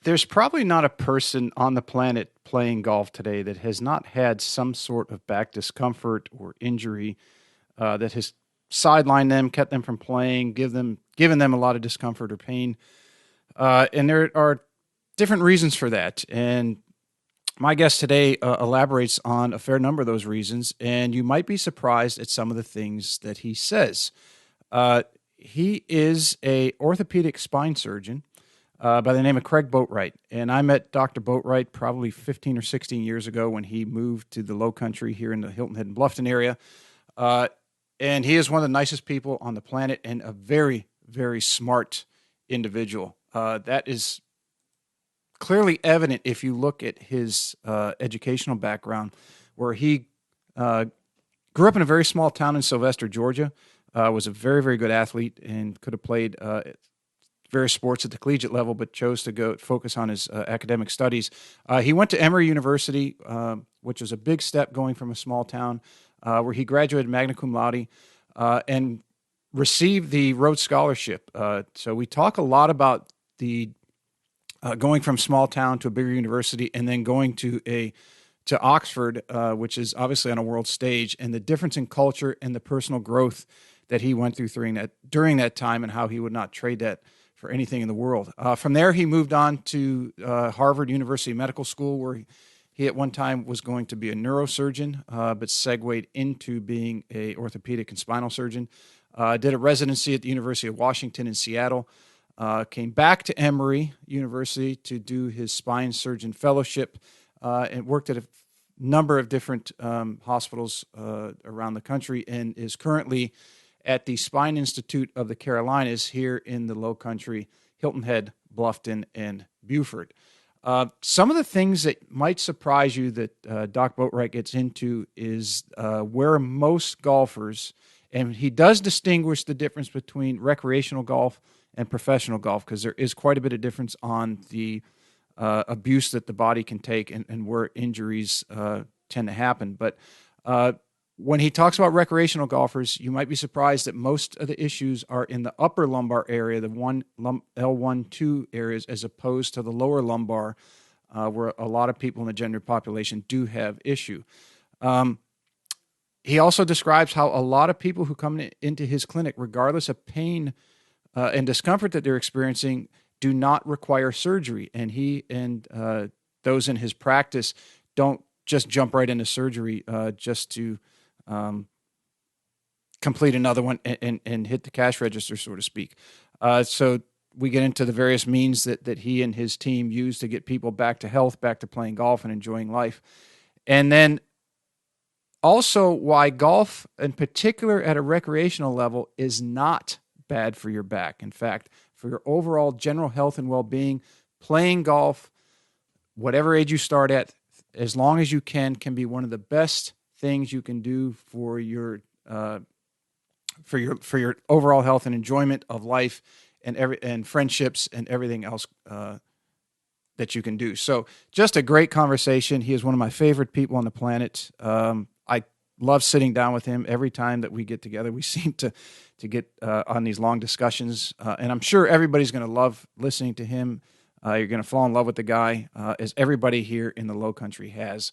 There's probably not a person on the planet playing golf today that has not had some sort of back discomfort or injury that has sidelined them, kept them from playing, given them a lot of discomfort or pain. And there are different reasons for that. And my guest today elaborates on a fair number of those reasons, and you might be surprised at some of the things that he says. He is an orthopedic spine surgeon by the name of Craig Boatright. And I met Dr. Boatright probably 15 or 16 years ago when he moved to the Lowcountry here in the Hilton Head and Bluffton area. And he is one of the nicest people on the planet and a very, very smart individual. That is clearly evident if you look at his educational background, where he grew up in a very small town in Sylvester, Georgia, was a very, very good athlete and could have played various sports at the collegiate level, but chose to go focus on his academic studies. He went to Emory University, which was a big step going from a small town, where he graduated Magna Cum Laude and received the Rhodes Scholarship. So we talk a lot about the going from small town to a bigger university and then going to Oxford, which is obviously on a world stage, and the difference in culture and the personal growth that he went through during that time, and how he would not trade that for anything in the world. From there, he moved on to Harvard University Medical School, where he at one time was going to be a neurosurgeon, but segued into being a orthopedic and spinal surgeon. Did a residency at the University of Washington in Seattle. Came back to Emory University to do his spine surgeon fellowship, and worked at a number of different hospitals around the country, and is currently at the Spine Institute of the Carolinas here in the Lowcountry, Hilton Head, Bluffton, and Beaufort. Some of the things that might surprise you that Doc Boatright gets into is where most golfers, and he does distinguish the difference between recreational golf and professional golf, because there is quite a bit of difference on the abuse that the body can take and where injuries tend to happen. But when he talks about recreational golfers, you might be surprised that most of the issues are in the upper lumbar area, the L1-2 areas, as opposed to the lower lumbar, where a lot of people in the general population do have issue. He also describes how a lot of people who come into his clinic, regardless of pain and discomfort that they're experiencing, do not require surgery. And he and those in his practice don't just jump right into surgery just to complete another one and hit the cash register, so to speak. So we get into the various means that he and his team use to get people back to health, back to playing golf and enjoying life. And then also why golf, in particular at a recreational level, is not bad for your back. In fact, for your overall general health and well-being, playing golf, whatever age you start at, as long as you can be one of the best things you can do for your overall health and enjoyment of life and friendships and everything else that you can do. So just a great conversation. He is one of my favorite people on the planet. I love sitting down with him every time that we get together. We seem to get on these long discussions, and I'm sure everybody's going to love listening to him. You're going to fall in love with the guy, as everybody here in the Lowcountry has.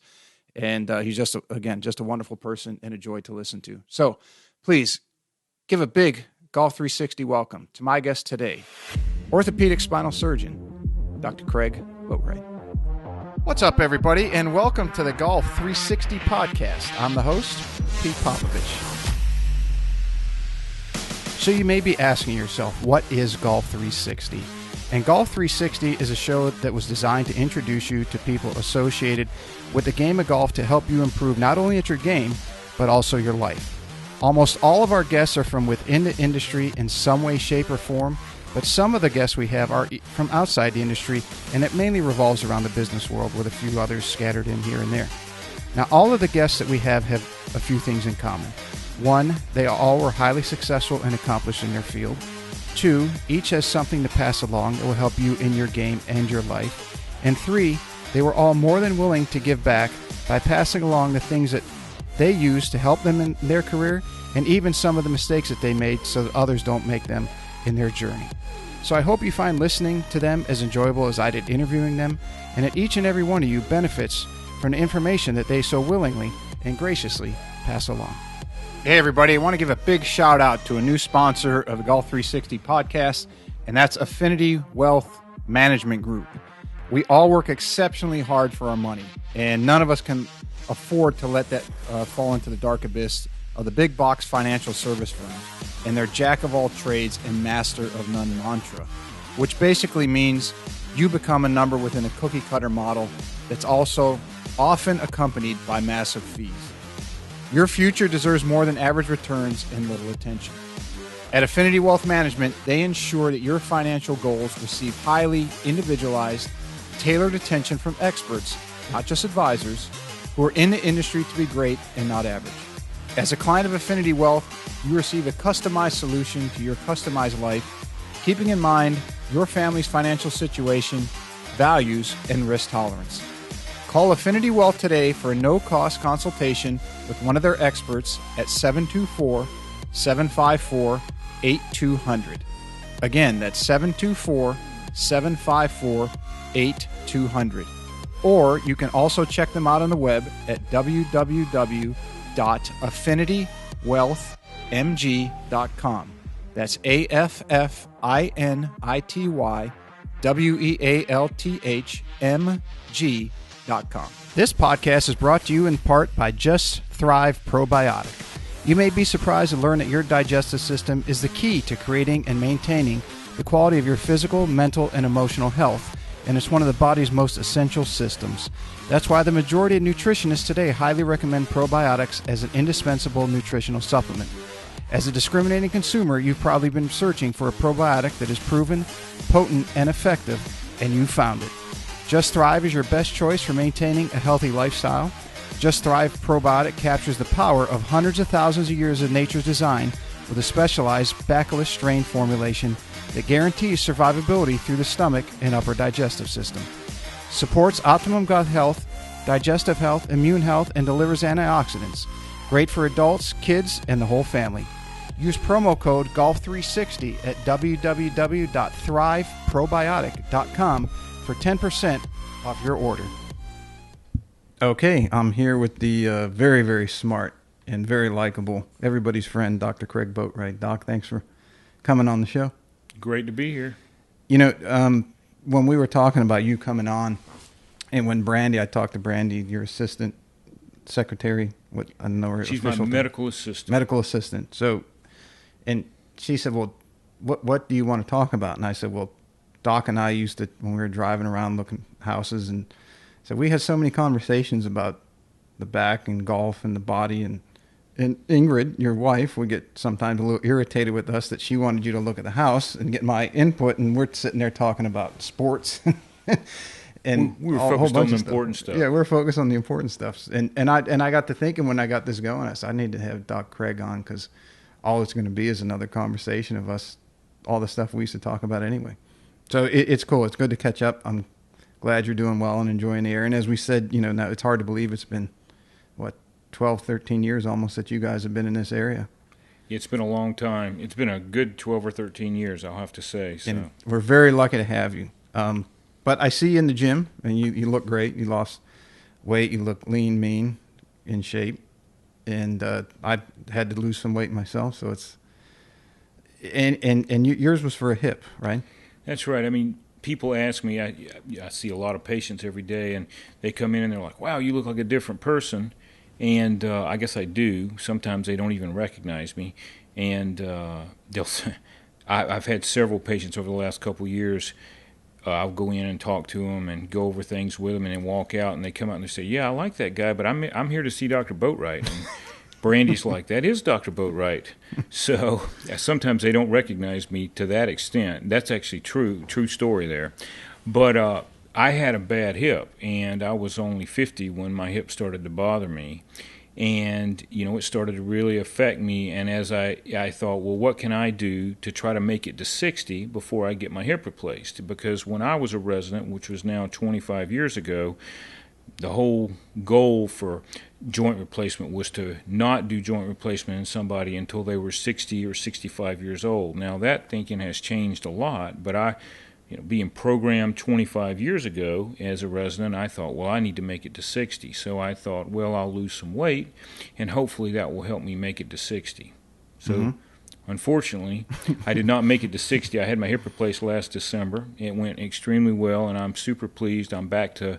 And he's just a wonderful person and a joy to listen to. So please give a big Golf 360 welcome to my guest today, orthopedic spinal surgeon, Dr. Craig Boatright. What's up, everybody, and welcome to the Golf 360 podcast. I'm the host, Pete Popovich. So you may be asking yourself, what is Golf 360? And Golf 360 is a show that was designed to introduce you to people associated with the game of golf to help you improve not only at your game, but also your life. Almost all of our guests are from within the industry in some way, shape, or form, but some of the guests we have are from outside the industry, and it mainly revolves around the business world with a few others scattered in here and there. Now, all of the guests that we have a few things in common. One, they all were highly successful and accomplished in their field. Two, each has something to pass along that will help you in your game and your life. And three, they were all more than willing to give back by passing along the things that they use to help them in their career, and even some of the mistakes that they made so that others don't make them in their journey. So I hope you find listening to them as enjoyable as I did interviewing them, and that each and every one of you benefits from the information that they so willingly and graciously pass along. Hey everybody, I want to give a big shout out to a new sponsor of the Golf 360 podcast, and that's Affinity Wealth Management Group. We all work exceptionally hard for our money, and none of us can afford to let that fall into the dark abyss of the big box financial service firms and their jack of all trades and master of none mantra, which basically means you become a number within a cookie cutter model that's also often accompanied by massive fees. Your future deserves more than average returns and little attention. At Affinity Wealth Management, they ensure that your financial goals receive highly individualized, tailored attention from experts, not just advisors, who are in the industry to be great and not average. As a client of Affinity Wealth, you receive a customized solution to your customized life, keeping in mind your family's financial situation, values, and risk tolerance. Call Affinity Wealth today for a no-cost consultation with one of their experts at 724-754-8200. Again, that's 724-754-8200. Or you can also check them out on the web at www.affinitywealthmg.com. That's AFFINITYWEALTHMG.com. This podcast is brought to you in part by Just Thrive Probiotic. You may be surprised to learn that your digestive system is the key to creating and maintaining the quality of your physical, mental, and emotional health, and it's one of the body's most essential systems. That's why the majority of nutritionists today highly recommend probiotics as an indispensable nutritional supplement. As a discriminating consumer, you've probably been searching for a probiotic that is proven, potent, and effective, and you found it. Just Thrive is your best choice for maintaining a healthy lifestyle. Just Thrive Probiotic captures the power of hundreds of thousands of years of nature's design with a specialized bacillus strain formulation that guarantees survivability through the stomach and upper digestive system. Supports optimum gut health, digestive health, immune health, and delivers antioxidants. Great for adults, kids, and the whole family. Use promo code GOLF360 at www.thriveprobiotic.com for 10% off your order. Okay, I'm here with the very, very smart and very likable, everybody's friend, Dr. Craig Boatright. Doc, thanks for coming on the show. Great to be here. You know, when we were talking about you coming on, and when I talked to Brandy, your assistant secretary, I don't know her She's official my medical assistant. Medical assistant. So, and she said, well, what do you want to talk about? And I said, well, Doc and I used to, when we were driving around looking houses, and so we had so many conversations about the back and golf and the body, and Ingrid, your wife, would get sometimes a little irritated with us that she wanted you to look at the house and get my input, and we're sitting there talking about sports. And we were focused on the important stuff. Yeah, we're focused on the important stuff. And I got to thinking when I got this going, I said, I need to have Doc Craig on, because all it's going to be is another conversation of us, all the stuff we used to talk about anyway. So it's cool. It's good to catch up. I'm glad you're doing well and enjoying the air. And as we said, you know, now it's hard to believe it's been, 12, 13 years almost that you guys have been in this area. It's been a long time. It's been a good 12 or 13 years, I'll have to say. So. And we're very lucky to have you. But I see you in the gym, and you look great. You lost weight. You look lean, mean, in shape. And I had to lose some weight myself, so it's and yours was for a hip, right? That's right. I mean, people ask me. I see a lot of patients every day, and they come in and they're like, "Wow, you look like a different person." And I guess I do. Sometimes they don't even recognize me, and I've had several patients over the last couple of years. I'll go in and talk to them and go over things with them, and then walk out, and they come out and they say, "Yeah, I like that guy, but I'm here to see Dr. Boatright." And Brandy's like, "That is Dr. Boatright." So sometimes they don't recognize me to that extent. That's actually true story there. But I had a bad hip, and I was only 50 when my hip started to bother me. And, you know, it started to really affect me. And as I thought, well, what can I do to try to make it to 60 before I get my hip replaced? Because when I was a resident, which was now 25 years ago, the whole goal for joint replacement was to not do joint replacement in somebody until they were 60 or 65 years old. Now that thinking has changed a lot, but being programmed 25 years ago as a resident, I thought, well, I need to make it to 60. So I thought, well, I'll lose some weight, and hopefully that will help me make it to 60. So unfortunately, I did not make it to 60. I had my hip replaced last December. It went extremely well, and I'm super pleased. I'm back to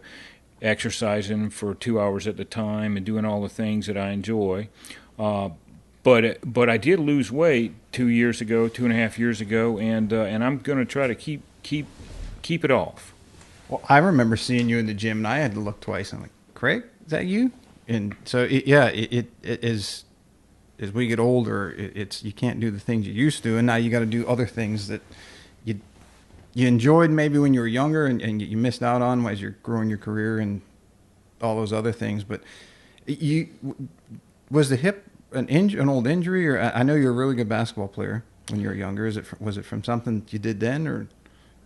exercising for 2 hours at a time and doing all the things that I enjoy. But I did lose weight 2.5 years ago, and I'm going to try to keep it off. Well, I remember seeing you in the gym, and I had to look twice. I'm like, Craig, is that you? And so, it is. As we get older, it's you can't do the things you used to, and now you got to do other things that you enjoyed maybe when you were younger, and you missed out on as you're growing your career and all those other things. But was the hip an old injury, or I know you're a really good basketball player when you were younger. Was it from something you did then,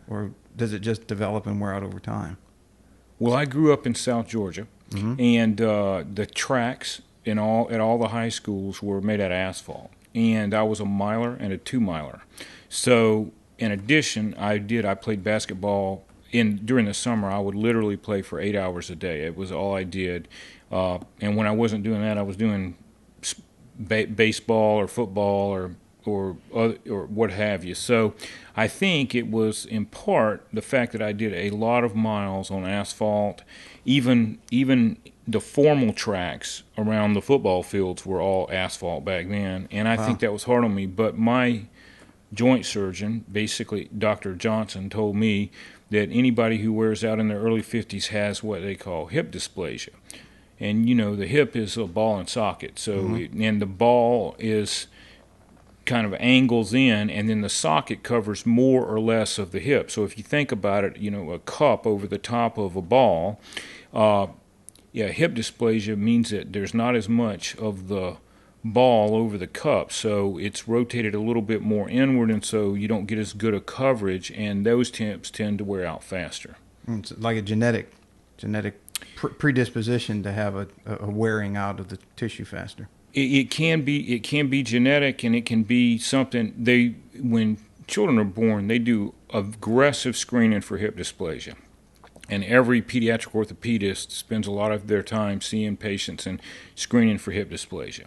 or does it just develop and wear out over time? Well, I grew up in South Georgia, and the tracks at all the high schools were made out of asphalt, and I was a miler and a 2-miler. So in addition, I played basketball during the summer. I would literally play for 8 hours a day. It was all I did, and when I wasn't doing that, I was doing baseball or football or what have you. So I think it was in part the fact that I did a lot of miles on asphalt. Even the formal tracks around the football fields were all asphalt back then, and I think that was hard on me. But my joint surgeon, basically Dr. Johnson, told me that anybody who wears out in their early 50s has what they call hip dysplasia. And, the hip is a ball and socket. So, and the ball is kind of angles in, and then the socket covers more or less of the hip. So if you think about it, a cup over the top of a ball, hip dysplasia means that there's not as much of the ball over the cup, so it's rotated a little bit more inward, and so you don't get as good a coverage, and those hips tend to wear out faster. It's like a genetic predisposition to have a wearing out of the tissue faster. It can be genetic, and it can be something when children are born, they do aggressive screening for hip dysplasia. And every pediatric orthopedist spends a lot of their time seeing patients and screening for hip dysplasia.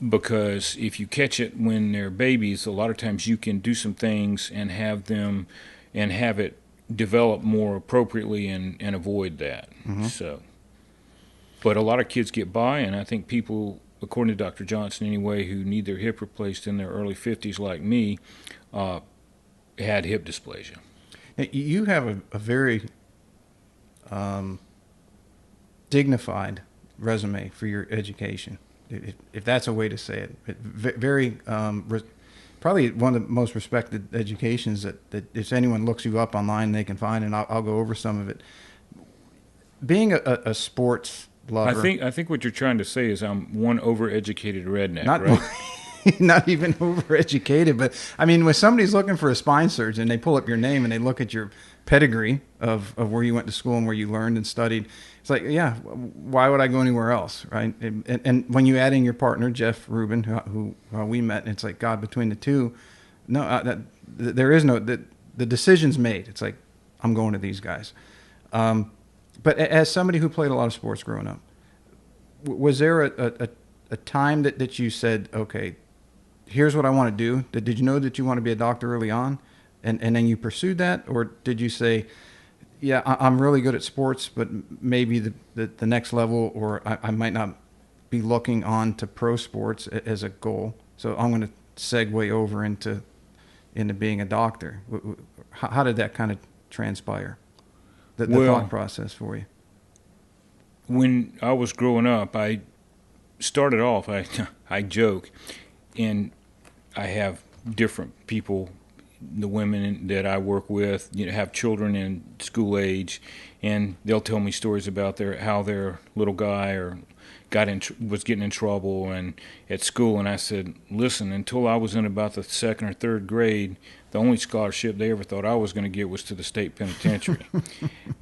Because if you catch it when they're babies, a lot of times you can do some things and have it develop more appropriately and avoid that. So, but a lot of kids get by, and I think people, according to Dr. Johnson anyway, who need their hip replaced in their early 50s like me, had hip dysplasia. Now, you have a very dignified resume for your education, if that's a way to say it. Very, probably one of the most respected educations that if anyone looks you up online, they can find, and I'll go over some of it. Being a sports lover, I think what you're trying to say is I'm one overeducated redneck, right? Not even overeducated, but I mean, when somebody's looking for a spine surgeon, they pull up your name and they look at your pedigree of where you went to school and where you learned and studied. It's like, yeah, why would I go anywhere else, right? And when you add in your partner, Jeff Rubin, who we met, and it's like, God, between the two, there is no, the decision's made. It's like, I'm going to these guys. But as somebody who played a lot of sports growing up, was there a time that you said, okay, here's what I want to do? Did you know that you want to be a doctor early on? And then you pursued that? Or did you say, yeah, I'm really good at sports, but maybe the next level, or I might not be looking on to pro sports as a goal, so I'm going to segue over into being a doctor? How did that kind of transpire? The thought process for you? When I was growing up, I started off, I joke, and I have different people, the women that I work with, have children in school age, and they'll tell me stories about how their little guy was getting in trouble and at school. And I said, listen, until I was in about the second or third grade, the only scholarship they ever thought I was going to get was to the state penitentiary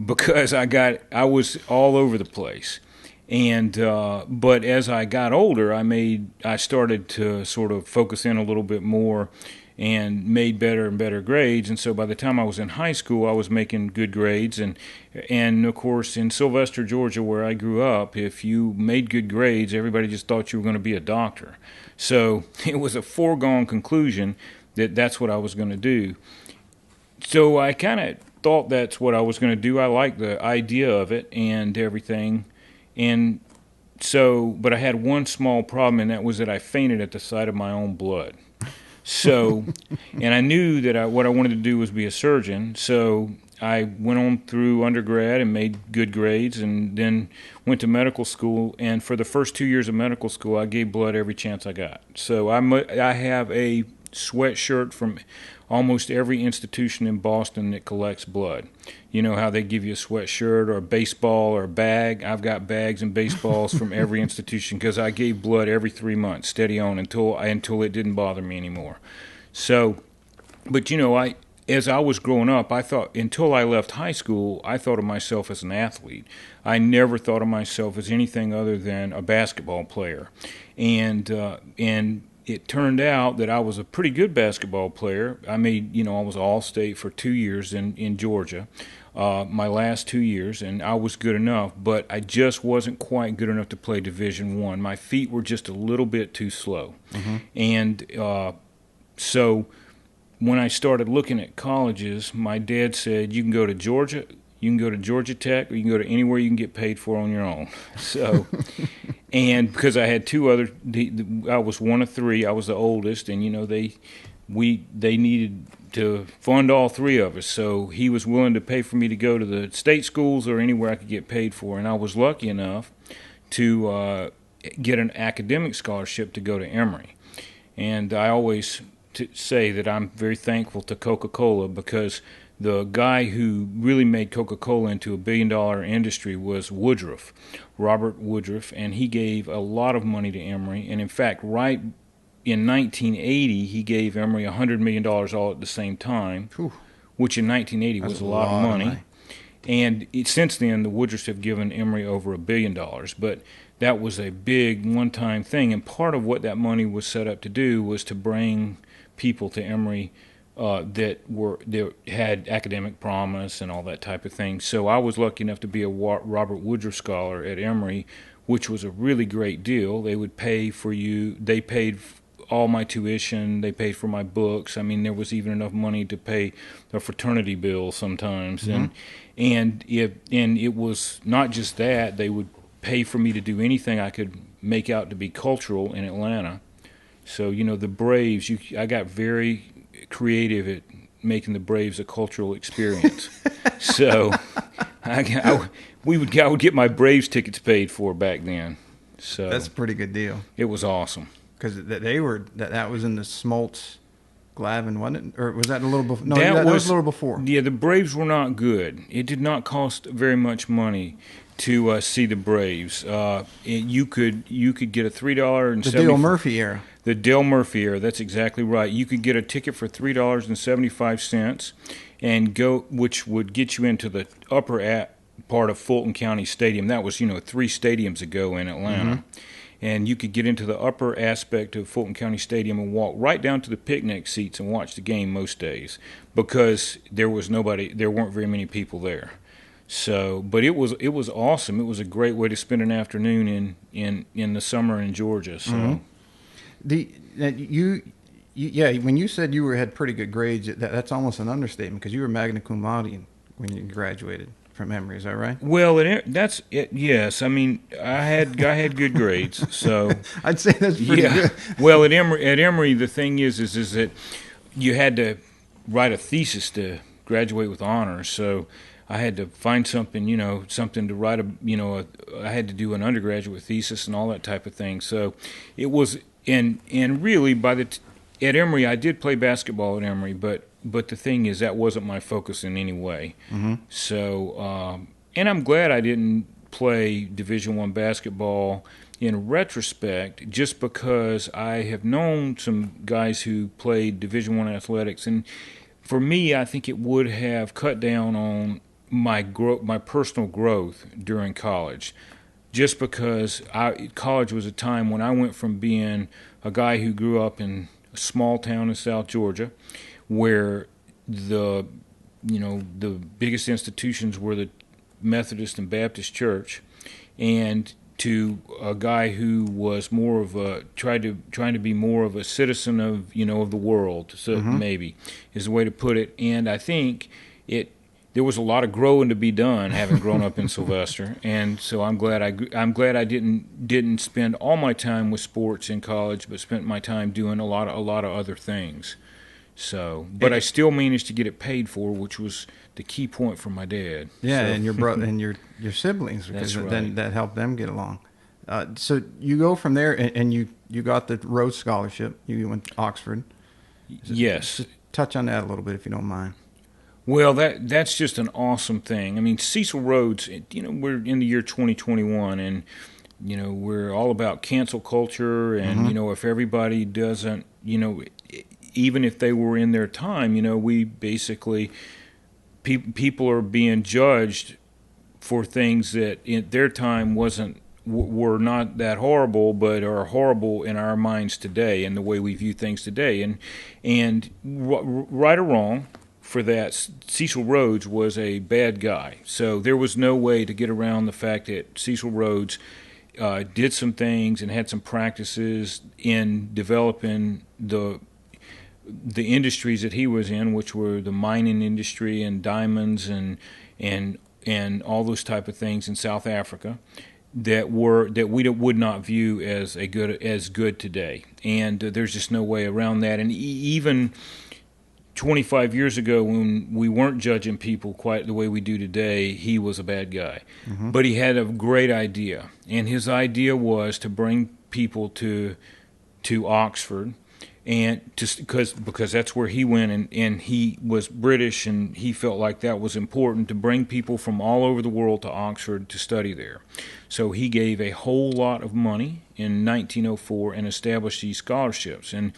because I was all over the place. And but as I got older, I started to sort of focus in a little bit more and made better and better grades. And so by the time I was in high school, I was making good grades. And of course, in Sylvester, Georgia, where I grew up, if you made good grades, everybody just thought you were going to be a doctor. So it was a foregone conclusion that that's what I was going to do. So I kind of thought that's what I was going to do. I liked the idea of it and everything. And so, but I had one small problem, and that was that I fainted at the sight of my own blood. So, and I knew that what I wanted to do was be a surgeon. So I went on through undergrad and made good grades, and then went to medical school. And for the first 2 years of medical school, I gave blood every chance I got. So I have a sweatshirt from almost every institution in Boston that collects blood. You know how they give you a sweatshirt or a baseball or a bag? I've got bags and baseballs from every institution because I gave blood every 3 months, steady on, until it didn't bother me anymore. So, but as I was growing up, I thought, until I left high school, I thought of myself as an athlete. I never thought of myself as anything other than a basketball player. And it turned out that I was a pretty good basketball player. I was All-State for 2 years in Georgia, my last 2 years, and I was good enough, but I just wasn't quite good enough to play Division I. My feet were just a little bit too slow. Mm-hmm. And so when I started looking at colleges, my dad said, you can go to Georgia, you can go to Georgia Tech, or you can go to anywhere you can get paid for on your own. So, and because I had I was one of three, I was the oldest, and they needed to fund all three of us. So he was willing to pay for me to go to the state schools or anywhere I could get paid for. And I was lucky enough to get an academic scholarship to go to Emory. And I always say that I'm very thankful to Coca-Cola, because the guy who really made Coca-Cola into a billion-dollar industry was Woodruff, Robert Woodruff, and he gave a lot of money to Emory. And in fact, right in 1980, he gave Emory $100 million all at the same time, which in 1980 was a lot of money. And since then, the Woodruffs have given Emory over $1 billion. But that was a big one-time thing. And part of what that money was set up to do was to bring people to Emory that had academic promise and all that type of thing. So I was lucky enough to be a Robert Woodruff Scholar at Emory, which was a really great deal. They would pay for you. They paid all my tuition. They paid for my books. I mean, there was even enough money to pay a fraternity bill sometimes. Mm-hmm. And it was not just that. They would pay for me to do anything I could make out to be cultural in Atlanta. So, the Braves, I got very creative at making the Braves a cultural experience. So I would get my Braves tickets paid for back then. So that's a pretty good deal. It was awesome. Because that was in the Smoltz Glavin, wasn't it? Or was that a little before? No, that was a little before. Yeah, the Braves were not good. It did not cost very much money to see the Braves. You could get a $3.70. The Dale Murphy era. The Dale Murphy era. That's exactly right. You could get a ticket for $3.75 and go, which would get you into the upper part of Fulton County Stadium. That was 3 stadiums ago in Atlanta. Mm-hmm. And you could get into the upper aspect of Fulton County Stadium and walk right down to the picnic seats and watch the game most days, because there weren't very many people there. So, but it was awesome. It was a great way to spend an afternoon in the summer in Georgia. So, mm-hmm. When you said you had pretty good grades, that's almost an understatement, because you were Magna Cum Laude when you graduated from Emory. Is that right? Well, that's it. Yes, I mean I had good grades. So I'd say that's pretty good. Well, at Emory, the thing is that you had to write a thesis to graduate with honors. So I had to find something, something to write I had to do an undergraduate thesis and all that type of thing. So it was, and really at Emory, I did play basketball at Emory, but the thing is that wasn't my focus in any way. Mm-hmm. So, and I'm glad I didn't play Division I basketball in retrospect, just because I have known some guys who played Division I athletics, and for me, I think it would have cut down on my personal growth during college, just because college was a time when I went from being a guy who grew up in a small town in South Georgia, where the biggest institutions were the Methodist and Baptist Church, and to a guy who was more of a trying to be more of a citizen of of the world. So maybe is the way to put it. And I think there was a lot of growing to be done, having grown up in Sylvester, and so I'm glad I didn't spend all my time with sports in college, but spent my time doing a lot of other things. So, but I still managed to get it paid for, which was the key point for my dad. Yeah, so. And your brother and your siblings, because That's right. then that helped them get along. So you go from there, and you got the Rhodes Scholarship. You went to Oxford. Yes. Just touch on that a little bit, if you don't mind. Well, that's just an awesome thing. I mean, Cecil Rhodes, we're in the year 2021, and, we're all about cancel culture, and, if everybody doesn't, even if they were in their time, we basically, people are being judged for things that in their time were not that horrible, but are horrible in our minds today and the way we view things today. And right or wrong, for that, Cecil Rhodes was a bad guy. So there was no way to get around the fact that Cecil Rhodes did some things and had some practices in developing the industries that he was in, which were the mining industry and diamonds and all those type of things in South Africa that we would not view as good today. And there's just no way around that. And even 25 years ago, when we weren't judging people quite the way we do today, he was a bad guy. But he had a great idea, and his idea was to bring people to Oxford, and because that's where he went, and he was British, and he felt like that was important to bring people from all over the world to Oxford to study there. So he gave a whole lot of money in 1904 and established these scholarships. And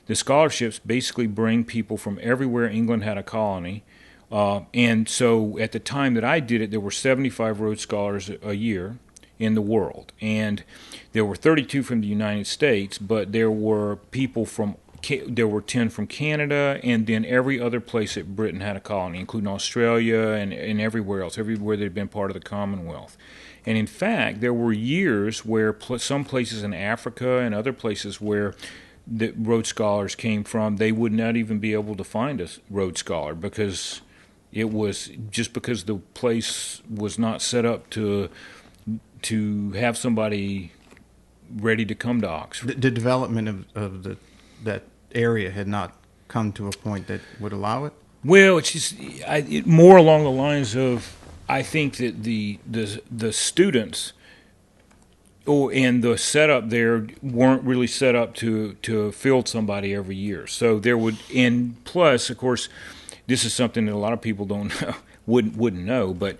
the scholarships basically bring people from everywhere England had a colony. And so at the time that I did it, there were 75 Rhodes Scholars a year in the world. And there were 32 from the United States, but there were 10 from Canada, and then every other place that Britain had a colony, including Australia and everywhere else, everywhere they'd been part of the Commonwealth. And in fact, there were years where some places in Africa and other places where the Rhodes Scholars came from, they would not even be able to find a Rhodes Scholar because the place was not set up to have somebody ready to come to Oxford. The development of that area had not come to a point that would allow it? Well, it's just more along the lines of, I think that the students and the setup there weren't really set up to field somebody every year. So there would, and plus, of course, this is something that a lot of people don't know, wouldn't know, but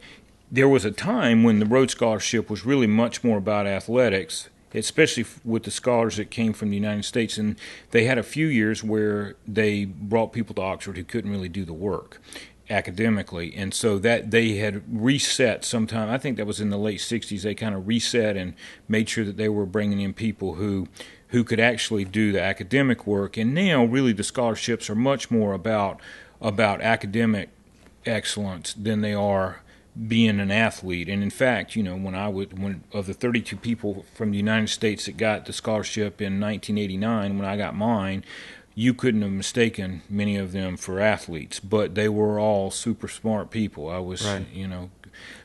there was a time when the Rhodes Scholarship was really much more about athletics, especially with the scholars that came from the United States. And they had a few years where they brought people to Oxford who couldn't really do the work academically, and so that they had reset sometime, I think that was in the late 60s, they kind of reset and made sure that they were bringing in people who could actually do the academic work. And now really the scholarships are much more about academic excellence than they are being an athlete. And in fact, when of the 32 people from the United States that got the scholarship in 1989, when I got mine, you couldn't have mistaken many of them for athletes, but they were all super smart people. I was, right.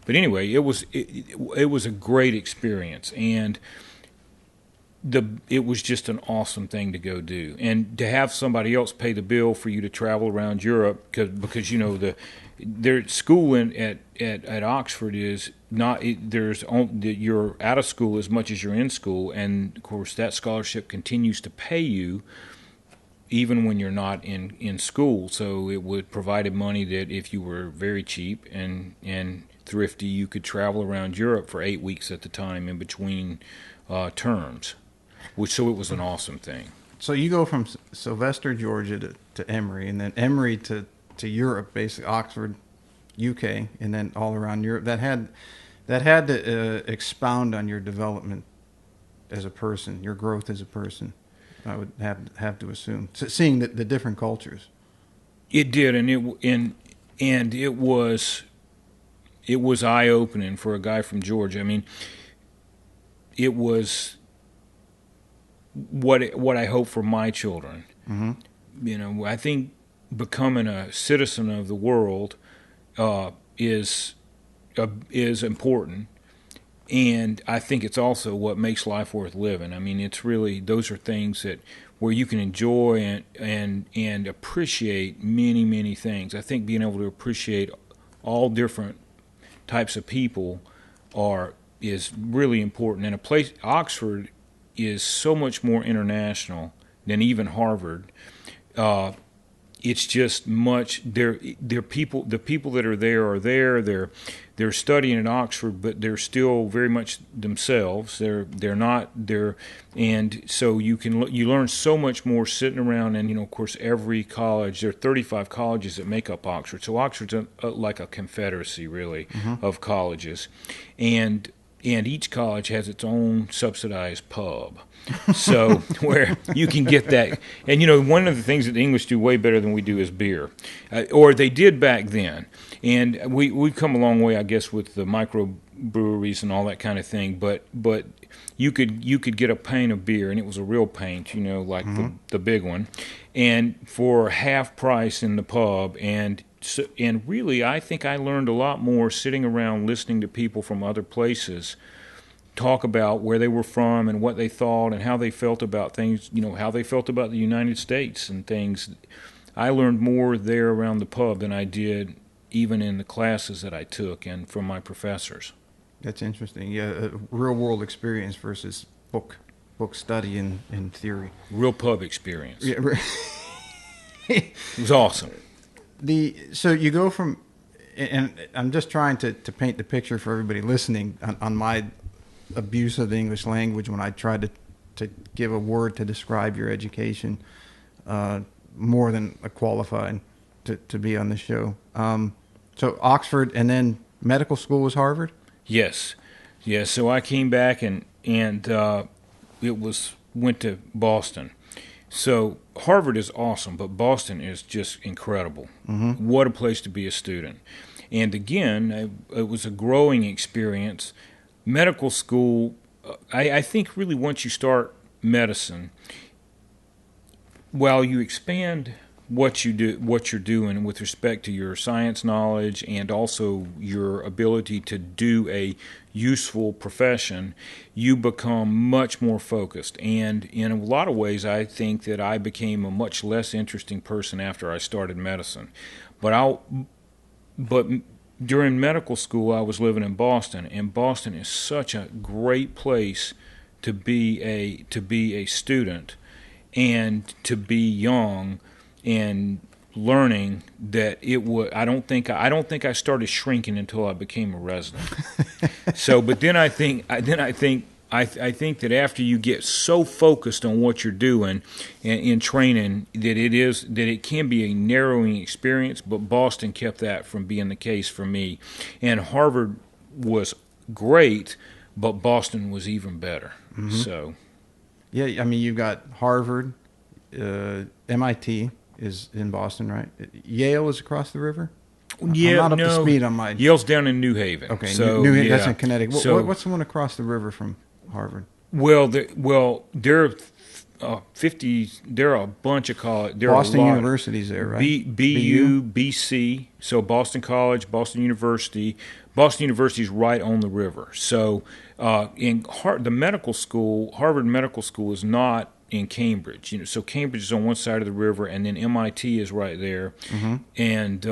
But anyway, it was a great experience, and it was just an awesome thing to go do, and to have somebody else pay the bill for you to travel around Europe because their school at Oxford is not. You're out of school as much as you're in school, and of course that scholarship continues to pay you even when you're not in school. So it would provided money that if you were very cheap and thrifty, you could travel around Europe for 8 weeks at the time in between terms. So it was an awesome thing. So you go from Sylvester, Georgia to Emory, and then Emory to to Europe, basically Oxford, UK, and then all around Europe. That had to expound on your development as a person, your growth as a person. I would have to assume, seeing the different cultures. It did, and it was eye opening for a guy from Georgia. I mean, it was what I hope for my children. Mm-hmm. I think becoming a citizen of the world is important, and I think it's also what makes life worth living. I mean, it's really, those are things where you can enjoy and appreciate many things. I think being able to appreciate all different types of people is really important. And Oxford is so much more international than even Harvard. It's just much. They're people. The people that are there. They're studying at Oxford, but they're still very much themselves. They're not. And so you learn so much more sitting around. And of course, every college. There are 35 colleges that make up Oxford. So Oxford's like a confederacy, really, of colleges, and each college has its own subsidized pub. So where you can get that. And one of the things that the English do way better than we do is beer, or they did back then. And we've come a long way, I guess, with the microbreweries and all that kind of thing. But you could get a pint of beer, and it was a real pint, like the big one, and for half price in the pub. And really, I think I learned a lot more sitting around listening to people from other places talk about where they were from and what they thought and how they felt about things, how they felt about the United States and things. I learned more there around the pub than I did even in the classes that I took and from my professors. That's interesting. Yeah, real world experience versus book study and theory. Real pub experience. Yeah. It was awesome. So you go from, and I'm just trying to paint the picture for everybody listening on my abuse of the English language when I tried to give a word to describe your education, more than qualified to be on the show. So Oxford, and then medical school was Harvard? Yes. So I came back and went to Boston. So Harvard is awesome, but Boston is just incredible. Mm-hmm. What a place to be a student. And again, it was a growing experience. Medical school, I think really once you start medicine, while you expand what you're doing with respect to your science knowledge and also your ability to do a useful profession, you become much more focused. And in a lot of ways, I think that I became a much less interesting person after I started medicine. But during medical school, I was living in Boston, and Boston is such a great place to be a student and to be young and learning that it would. I don't think I started shrinking until I became a resident. So, but then I think that after you get so focused on what you're doing in training, that it can be a narrowing experience. But Boston kept that from being the case for me, and Harvard was great, but Boston was even better. Mm-hmm. So, yeah, I mean, you've got Harvard, MIT is in Boston, right? Yale is across the river. Yeah, I'm not up to speed on my. Yale's down in New Haven. Okay, so New Haven, yeah. That's in Connecticut. What's the one across the river from Harvard? Well, there are 50. There are a bunch of colleges. Boston University's there, right? BU, BC. So Boston College, Boston University. Boston University is right on the river. So the medical school, Harvard Medical School, is not in Cambridge. So Cambridge is on one side of the river, and then MIT is right there, mm-hmm. And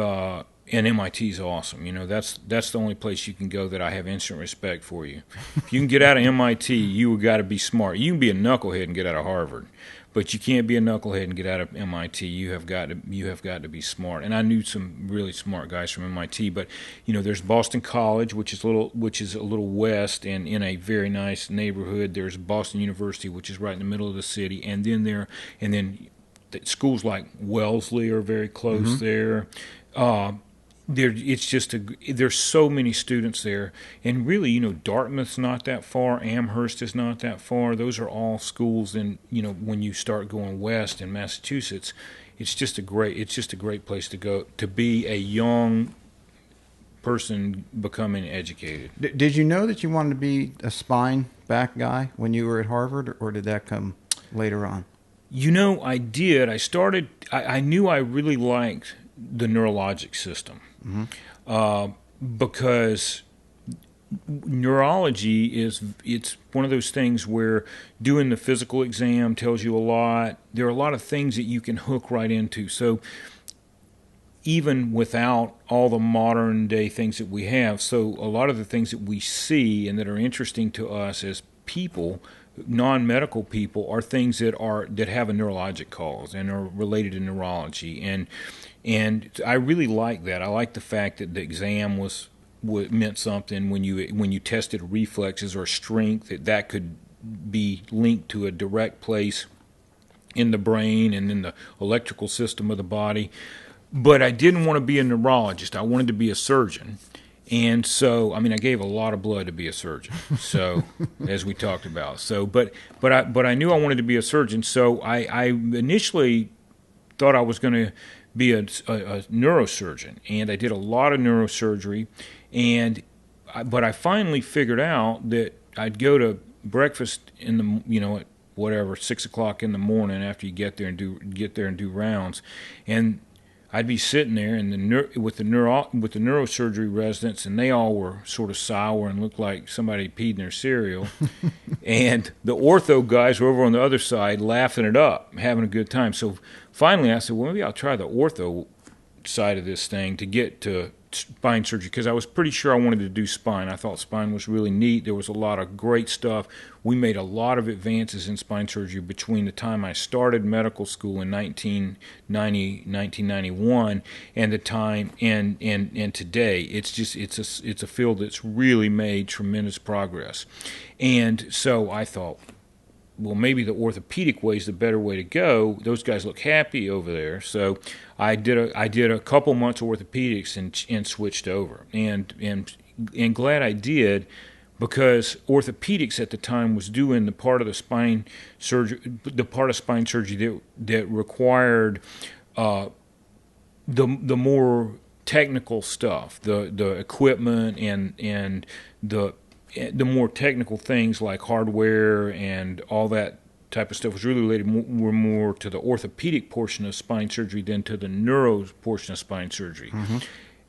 MIT is awesome. That's the only place you can go that I have instant respect for you. If you can get out of MIT, you got to be smart. You can be a knucklehead and get out of Harvard, but you can't be a knucklehead and get out of MIT. You have got to be smart. And I knew some really smart guys from MIT. But there's Boston College, which is a little west and in a very nice neighborhood. There's Boston University, which is right in the middle of the city, and then schools like Wellesley are very close mm-hmm. there. There's so many students there, and really, Dartmouth's not that far, Amherst is not that far. Those are all schools, and when you start going west in Massachusetts, it's just a great place to go to be a young person becoming educated. Did you know that you wanted to be a spine back guy when you were at Harvard, or did that come later on? I did. I knew I really liked the neurologic system. Because neurology it's one of those things where doing the physical exam tells you a lot. There are a lot of things that you can hook right into. So even without all the modern day things that we have, so a lot of the things that we see and that are interesting to us as people, non-medical people, are things that have a neurologic cause and are related to neurology. And I really like that. I like the fact that the exam meant something when you tested reflexes or strength, that could be linked to a direct place in the brain and in the electrical system of the body. But I didn't want to be a neurologist. I wanted to be a surgeon. And so, I gave a lot of blood to be a surgeon. So, as we talked about. So, but I knew I wanted to be a surgeon. So I initially thought I was going to be a neurosurgeon, and I did a lot of neurosurgery. But I finally figured out that I'd go to breakfast in the at whatever 6 o'clock in the morning after you get there and do rounds, and I'd be sitting there with the neurosurgery residents, and they all were sort of sour and looked like somebody peed in their cereal. And the ortho guys were over on the other side laughing it up, having a good time. So finally I said, well, maybe I'll try the ortho side of this thing to get to spine surgery, because I was pretty sure I wanted to do spine. I thought spine was really neat. There was a lot of great stuff. We made a lot of advances in spine surgery between the time I started medical school in 1991 and the time and today. It's a field that's really made tremendous progress. And so I thought, well, maybe the orthopedic way is the better way to go. Those guys look happy over there. So I did a couple months of orthopedics and switched over. And glad I did, because orthopedics at the time was doing the part of spine surgery that required the more technical stuff, the equipment and the more technical things like hardware and all that type of stuff was really related more to the orthopedic portion of spine surgery than to the neuro portion of spine surgery.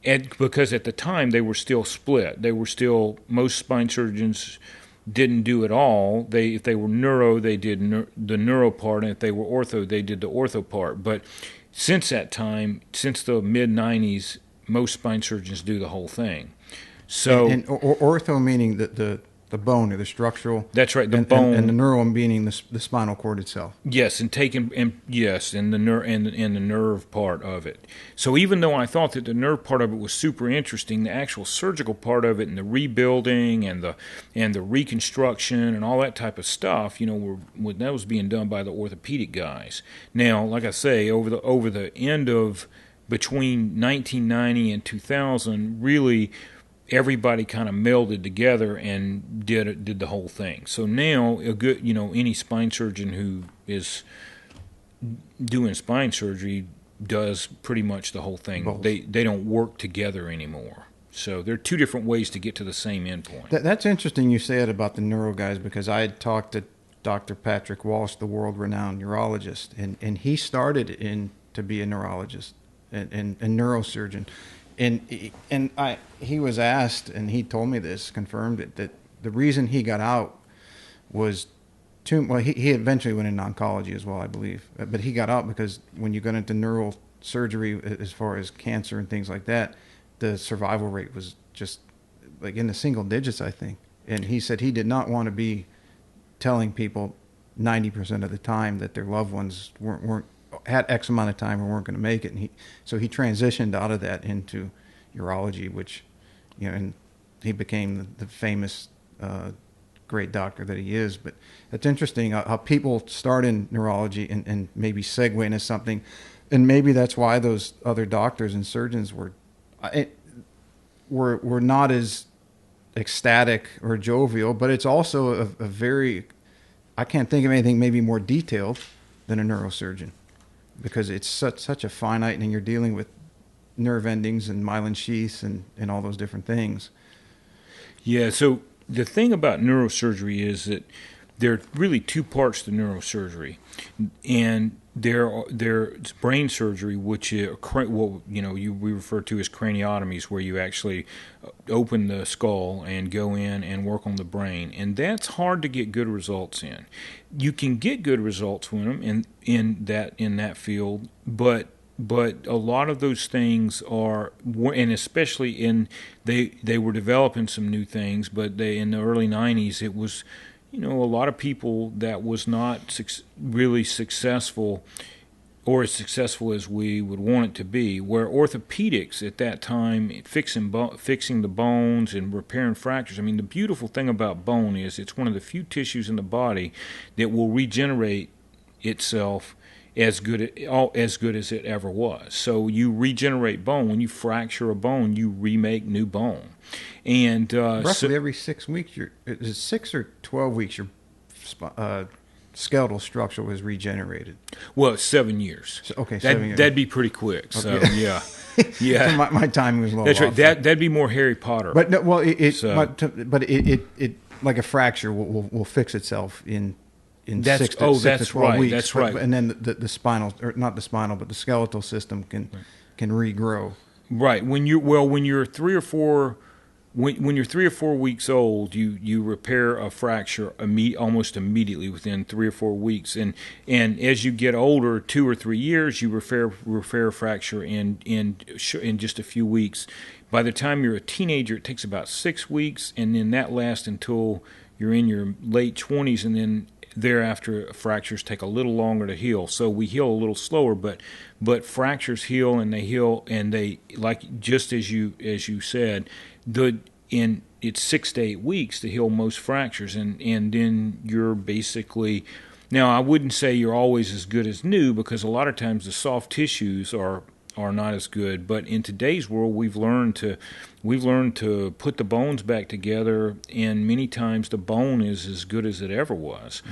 And because at the time they were still split. Most spine surgeons didn't do it all. If they were neuro, they did the neuro part, and if they were ortho, they did the ortho part. But since that time, since the mid-'90s, most spine surgeons do the whole thing. So, and ortho meaning the bone or the structural. That's right, the bone, and the neural meaning the spinal cord itself. Yes, and the nerve part of it. So even though I thought that the nerve part of it was super interesting, the actual surgical part of it and the rebuilding and the reconstruction and all that type of stuff, that was being done by the orthopedic guys. Now, like I say, over the end of between 1990 and 2000, really, everybody kind of melded together and did the whole thing. So now, any spine surgeon who is doing spine surgery does pretty much the whole thing. Both. They don't work together anymore. So there are two different ways to get to the same endpoint. That's interesting you say it about the neuro guys, because I had talked to Dr. Patrick Walsh, the world-renowned neurologist, and he started to be a neurologist and neurosurgeon. And he was asked, and he told me this, confirmed it, that the reason he got out was he eventually went into oncology as well, I believe. But he got out because when you got into neural surgery, as far as cancer and things like that, the survival rate was just like in the single digits, I think. And he said he did not want to be telling people 90% of the time that their loved ones weren't had X amount of time and weren't going to make it. And so he transitioned out of that into urology, which, and he became the famous great doctor that he is. But it's interesting how people start in neurology and maybe segue into something And maybe that's why those other doctors and surgeons were not as ecstatic or jovial, but it's also a very, I can't think of anything maybe more detailed than a neurosurgeon, because it's such a finite, and you're dealing with nerve endings and myelin sheaths and all those different things. Yeah, so the thing about neurosurgery is that there are really two parts to neurosurgery, and there's brain surgery, which is we refer to as craniotomies, where you actually open the skull and go in and work on the brain, and that's hard to get good results in. You can get good results with them in that field, but a lot of those things are, and especially they were developing some new things, but in the early 90s, it was, a lot of people that was not really successful, or as successful as we would want it to be, where orthopedics at that time, fixing the bones and repairing fractures. I mean, the beautiful thing about bone is it's one of the few tissues in the body that will regenerate itself as good as it ever was. So you regenerate bone. When you fracture a bone, you remake new bone. And roughly every 6 weeks, is it 6 or 12 weeks, your skeletal structure was regenerated? Well, it's 7 years. So, okay, 7 years. That'd be pretty quick. Okay. So yeah, yeah. So my timing was a little That's right. off. That'd be more Harry Potter. But no, well, it like a fracture will fix itself in that's 6 to 12 right. weeks. That's right. And then the spinal, or not the spinal, but the skeletal system can regrow. Right. When you're 3 or 4 weeks old, you repair a fracture almost immediately within 3 or 4 weeks, and as you get older, 2 or 3 years, you repair a fracture in just a few weeks. By the time you're a teenager, it takes about 6 weeks, and then that lasts until you're in your late 20s, and then thereafter fractures take a little longer to heal. So we heal a little slower, but fractures heal, and they like, just as you said, it's 6 to 8 weeks to heal most fractures, and then you're basically, now I wouldn't say you're always as good as new, because a lot of times the soft tissues are not as good. But in today's world, we've learned to put the bones back together, and many times the bone is as good as it ever was,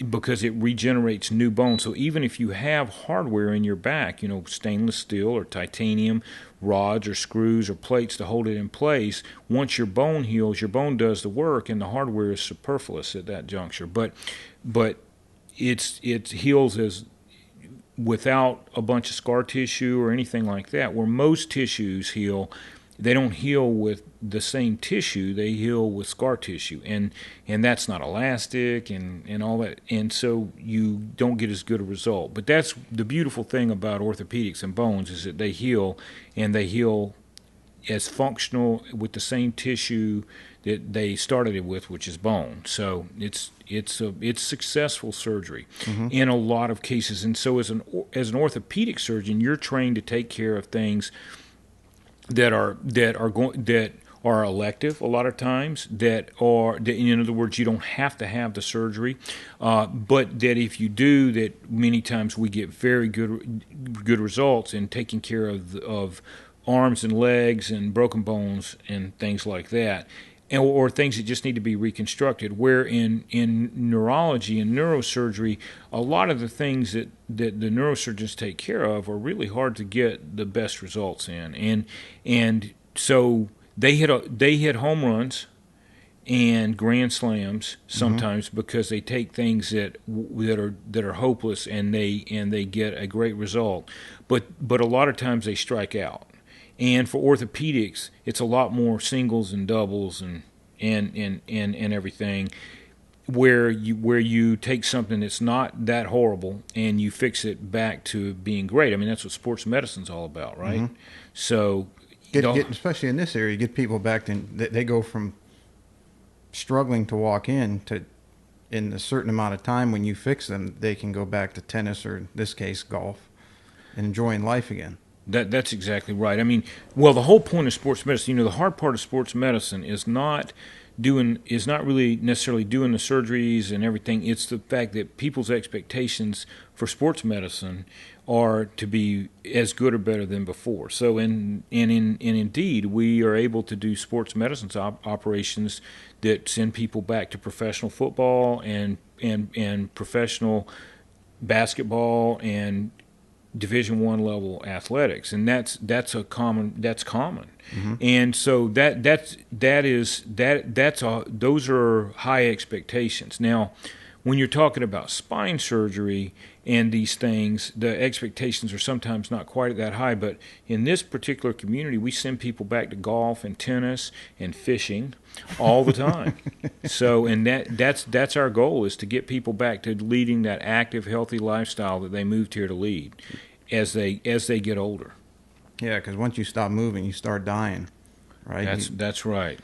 because it regenerates new bone. So even if you have hardware in your back, stainless steel or titanium, rods or screws or plates to hold it in place, once your bone heals, your bone does the work, and the hardware is superfluous at that juncture. But it heals as without a bunch of scar tissue or anything like that. Where most tissues heal, they don't heal with the same tissue, they heal with scar tissue, and that's not elastic and all that, and so you don't get as good a result. But that's the beautiful thing about orthopedics and bones, is that they heal, and they heal as functional with the same tissue that they started it with, which is bone. So it's successful surgery in a lot of cases. And so as an orthopedic surgeon, you're trained to take care of things that are elective a lot of times, that in other words, you don't have to have the surgery, but that if you do, that many times we get very good results in taking care of arms and legs and broken bones and things like that, or things that just need to be reconstructed. Where in neurology and neurosurgery, a lot of the things that the neurosurgeons take care of are really hard to get the best results in, and so they hit home runs and grand slams sometimes, because they take things that are hopeless, and they get a great result, but a lot of times they strike out. And for orthopedics, it's a lot more singles and doubles and everything, where you take something that's not that horrible and you fix it back to being great. I mean, that's what sports medicine's all about, right? So, especially in this area, get people back to, they go from struggling to walk in to, in a certain amount of time, when you fix them, they can go back to tennis, or in this case, golf, and enjoying life again. That's exactly right. I mean, well, the whole point of sports medicine, the hard part of sports medicine is not really necessarily doing the surgeries and everything. It's the fact that people's expectations for sports medicine are to be as good or better than before. So, indeed, we are able to do sports medicine operations that send people back to professional football and professional basketball and Division I level athletics, and that's common. Mm-hmm. And so those are high expectations. Now, when you're talking about spine surgery and these things, the expectations are sometimes not quite that high. But in this particular community, we send people back to golf and tennis and fishing all the time. So, and that's our goal, is to get people back to leading that active, healthy lifestyle that they moved here to lead as they get older. Yeah, because once you stop moving, you start dying, right? That's right.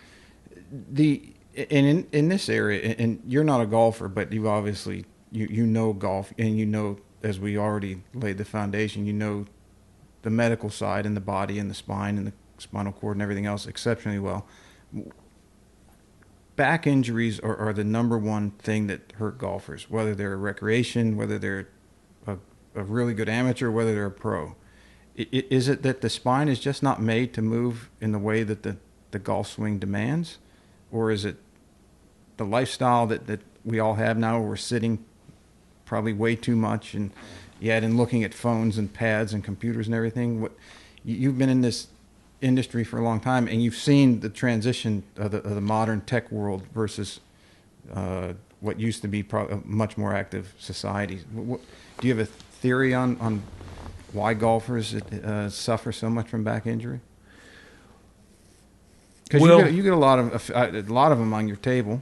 In this area, and you're not a golfer, but you obviously you know golf, and as we already laid the foundation, the medical side and the body and the spine and the spinal cord and everything else exceptionally well. Back injuries are the number one thing that hurt golfers, whether they're a recreation, whether they're a really good amateur, whether they're a pro. Is it that the spine is just not made to move in the way that the golf swing demands? Or is it the lifestyle that we all have now, where we're sitting probably way too much and looking at phones and pads and computers and everything? You've been in this industry for a long time, and you've seen the transition of the modern tech world versus what used to be a much more active society. Do you have a theory on why golfers suffer so much from back injury? Because you get a lot of them on your table.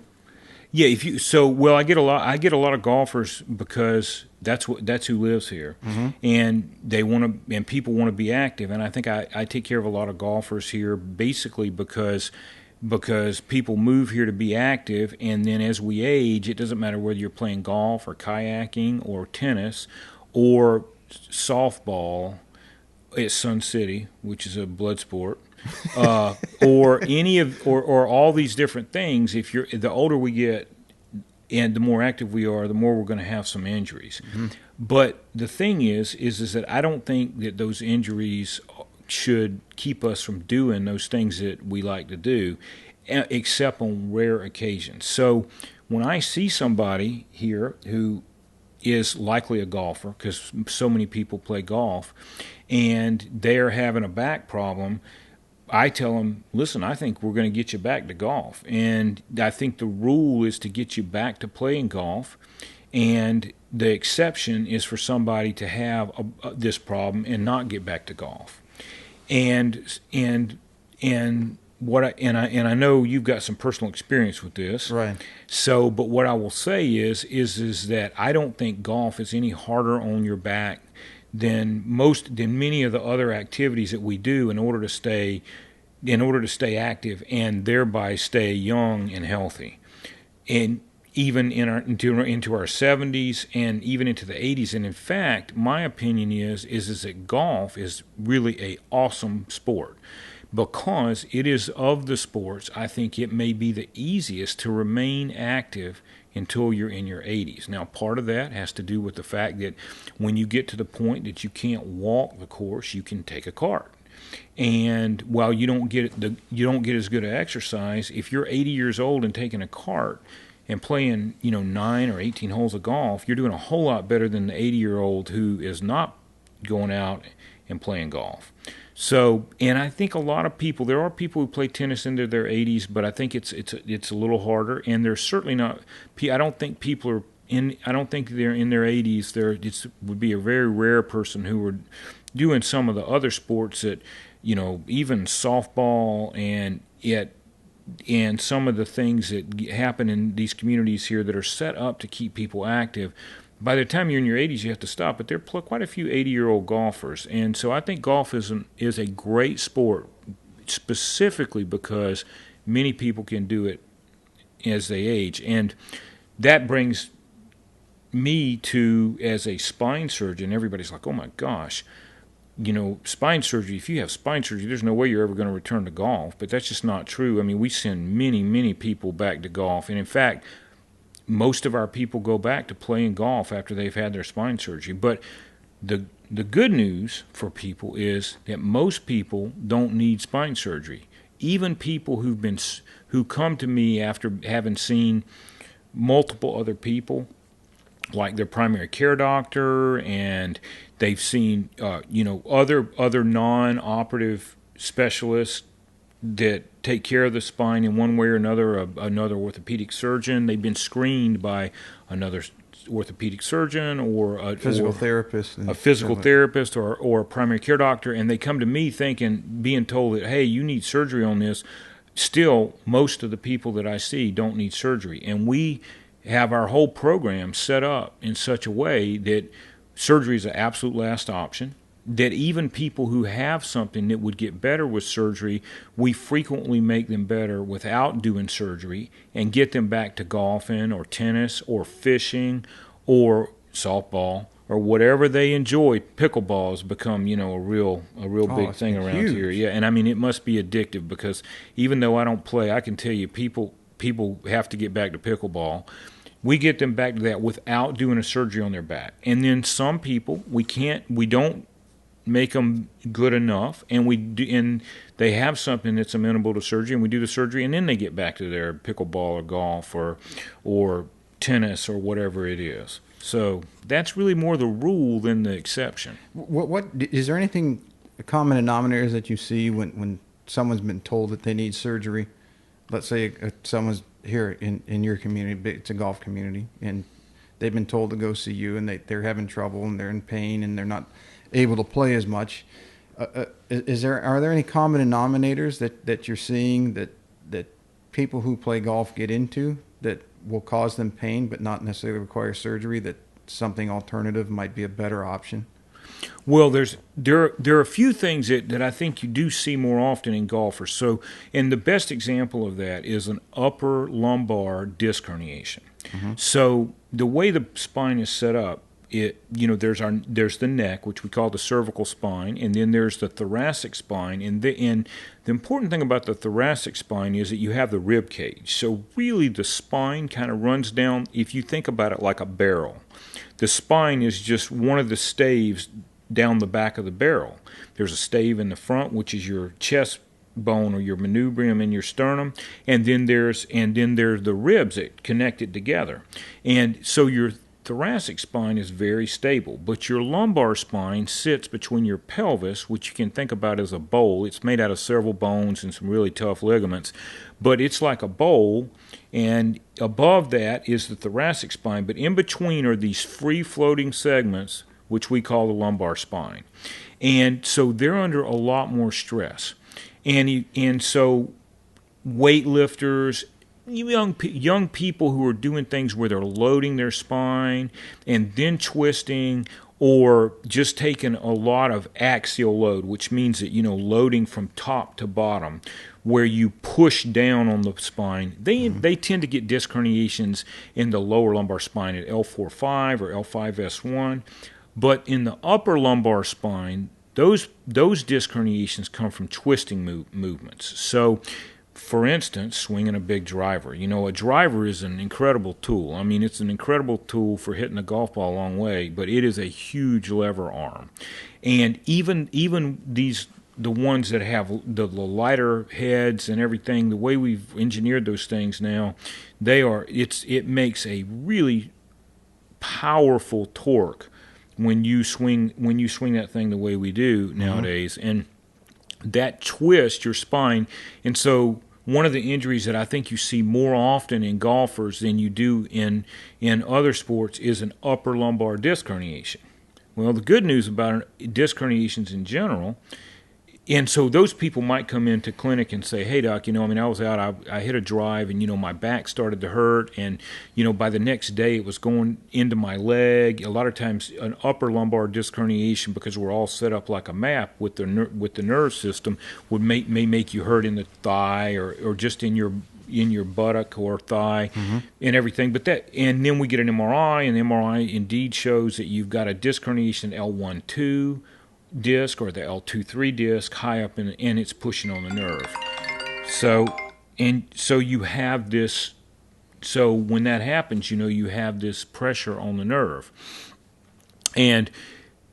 Yeah, I get a lot of golfers because that's who lives here, mm-hmm. and people want to be active, and I think I take care of a lot of golfers here basically because people move here to be active, and then as we age, it doesn't matter whether you're playing golf or kayaking or tennis or softball at Sun City, which is a blood sport. Or all these different things. The older we get and the more active we are, the more we're going to have some injuries. Mm-hmm. But the thing is that I don't think that those injuries should keep us from doing those things that we like to do, except on rare occasions. So when I see somebody here who is likely a golfer, because so many people play golf, and they're having a back problem, I tell them, listen, I think we're going to get you back to golf. And I think the rule is to get you back to playing golf. And the exception is for somebody to have this problem and not get back to golf. And I know you've got some personal experience with this. Right. So, but what I will say is that I don't think golf is any harder on your back than many of the other activities that we do in order to stay active and thereby stay young and healthy, and even into our 70s and even into the 80s. And in fact, my opinion is that golf is really a awesome sport, because it is of the sports, I think it may be the easiest to remain active until you're in your 80s. Now, part of that has to do with the fact that when you get to the point that you can't walk the course, you can take a cart. And while you don't get as good an exercise, if you're 80 years old and taking a cart and playing 9 or 18 holes of golf, you're doing a whole lot better than the 80-year-old who is not going out and playing golf. So, and I think a lot of people, there are people who play tennis into their 80s, but I think it's a little harder. And they're certainly not. I don't think people are in. I don't think they're in their 80s. It would be a very rare person who were doing some of the other sports that, even softball and some of the things that happen in these communities here that are set up to keep people active. By the time you're in your 80s, you have to stop. But there are quite a few 80-year-old golfers. And so I think golf is a great sport, specifically because many people can do it as they age. And that brings me to, as a spine surgeon, everybody's like, oh my gosh, spine surgery, if you have spine surgery, there's no way you're ever going to return to golf. But that's just not true. I mean, we send many, many people back to golf. And in fact, most of our people go back to playing golf after they've had their spine surgery. But the good news for people is that most people don't need spine surgery. Even people who come to me after having seen multiple other people, like their primary care doctor, and they've seen other non-operative specialists that take care of the spine in one way or another, another orthopedic surgeon. They've been screened by another orthopedic surgeon or a physical therapist, or a primary care doctor, and they come to me being told that, hey, you need surgery on this. Still, most of the people that I see don't need surgery, and we have our whole program set up in such a way that surgery is an absolute last option, that even people who have something that would get better with surgery, we frequently make them better without doing surgery and get them back to golfing or tennis or fishing or softball or whatever they enjoy. Pickleball has become, a real big thing around here. Yeah, and I mean, it must be addictive, because even though I don't play, I can tell you people have to get back to pickleball. We get them back to that without doing a surgery on their back. And then some people, we don't make them good enough, and they have something that's amenable to surgery, and we do the surgery, and then they get back to their pickleball or golf or tennis or whatever it is. So that's really more the rule than the exception. What is there anything common denominators that you see when someone's been told that they need surgery? Let's say someone's here in your community, it's a golf community, and they've been told to go see you, and they're having trouble, and they're in pain, and they're not able to play as much. Are there any common denominators that you're seeing that people who play golf get into that will cause them pain but not necessarily require surgery, that something alternative might be a better option? Well, there are a few things that I think you do see more often in golfers. So, and the best example of that is an upper lumbar disc herniation. Mm-hmm. So the way the spine is set up, there's the neck, which we call the cervical spine, and then there's the thoracic spine. And the important thing about the thoracic spine is that you have the rib cage. So really the spine kind of runs down, if you think about it like a barrel. The spine is just one of the staves down the back of the barrel. There's a stave in the front, which is your chest bone or your manubrium in your sternum, and then there's the ribs that connect it together. And so your thoracic spine is very stable, but your lumbar spine sits between your pelvis, which you can think about as a bowl. It's made out of several bones and some really tough ligaments, but it's like a bowl, and above that is the thoracic spine, but in between are these free-floating segments, which we call the lumbar spine. And so they're under a lot more stress. And so weightlifters, young people who are doing things where they're loading their spine and then twisting, or just taking a lot of axial load, which means that, loading from top to bottom, where you push down on the spine, they tend to get disc herniations in the lower lumbar spine at L4-5 or L5-S1. But in the upper lumbar spine, those disc herniations come from twisting movements. So, for instance, swinging a big driver. A driver is an incredible tool. I mean, it's an incredible tool for hitting a golf ball a long way, but it is a huge lever arm. And even the ones that have the lighter heads and everything, the way we've engineered those things now, it makes a really powerful torque when you swing that thing the way we do nowadays, and that twists your spine. And so one of the injuries that I think you see more often in golfers than you do in other sports is an upper lumbar disc herniation. Well, the good news about disc herniations in general, and so those people might come into clinic and say, hey, doc, I was out, I hit a drive, and, my back started to hurt, and, by the next day it was going into my leg. A lot of times an upper lumbar disc herniation, because we're all set up like a map with the nerve system, may make you hurt in the thigh or just in your buttock or thigh and everything. And then we get an MRI, and the MRI indeed shows that you've got a disc herniation L1-2 disc or the L2-3 disc high up and it's pushing on the nerve. So you have this. So when that happens, you have this pressure on the nerve, and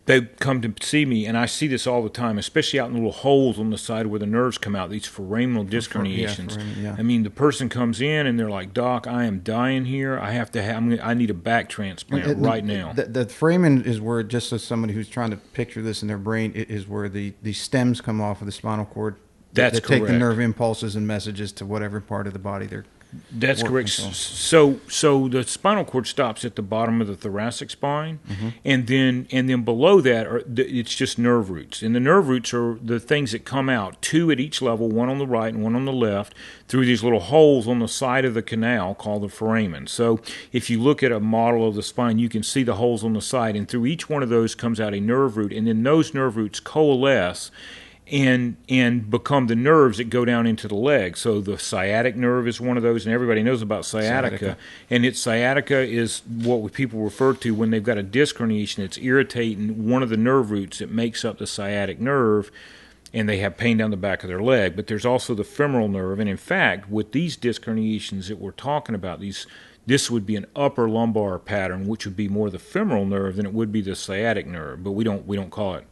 they come to see me, and I see this all the time, especially out in the little holes on the side where the nerves come out, these foraminal disc herniations. Yeah. I mean, the person comes in and they're like, "Doc, I am dying here. I need a back transplant right now." The foramen is where, just as somebody who's trying to picture this in their brain, it is where the stems come off of the spinal cord. That's that take correct. the nerve impulses and messages to whatever part of the body they're. That's correct. So the spinal cord stops at the bottom of the thoracic spine, and then below that it's just nerve roots. And the nerve roots are the things that come out, two at each level, one on the right and one on the left, through these little holes on the side of the canal called the foramen. So if you look at a model of the spine, you can see the holes on the side, and through each one of those comes out a nerve root, and then those nerve roots coalesce and become the nerves that go down into the leg. So the sciatic nerve is one of those, and everybody knows about sciatica. And sciatica is what people refer to when they've got a disc herniation that's irritating one of the nerve roots that makes up the sciatic nerve, and they have pain down the back of their leg. But there's also the femoral nerve, and in fact, with these disc herniations that we're talking about, this would be an upper lumbar pattern, which would be more the femoral nerve than it would be the sciatic nerve. But we don't call it.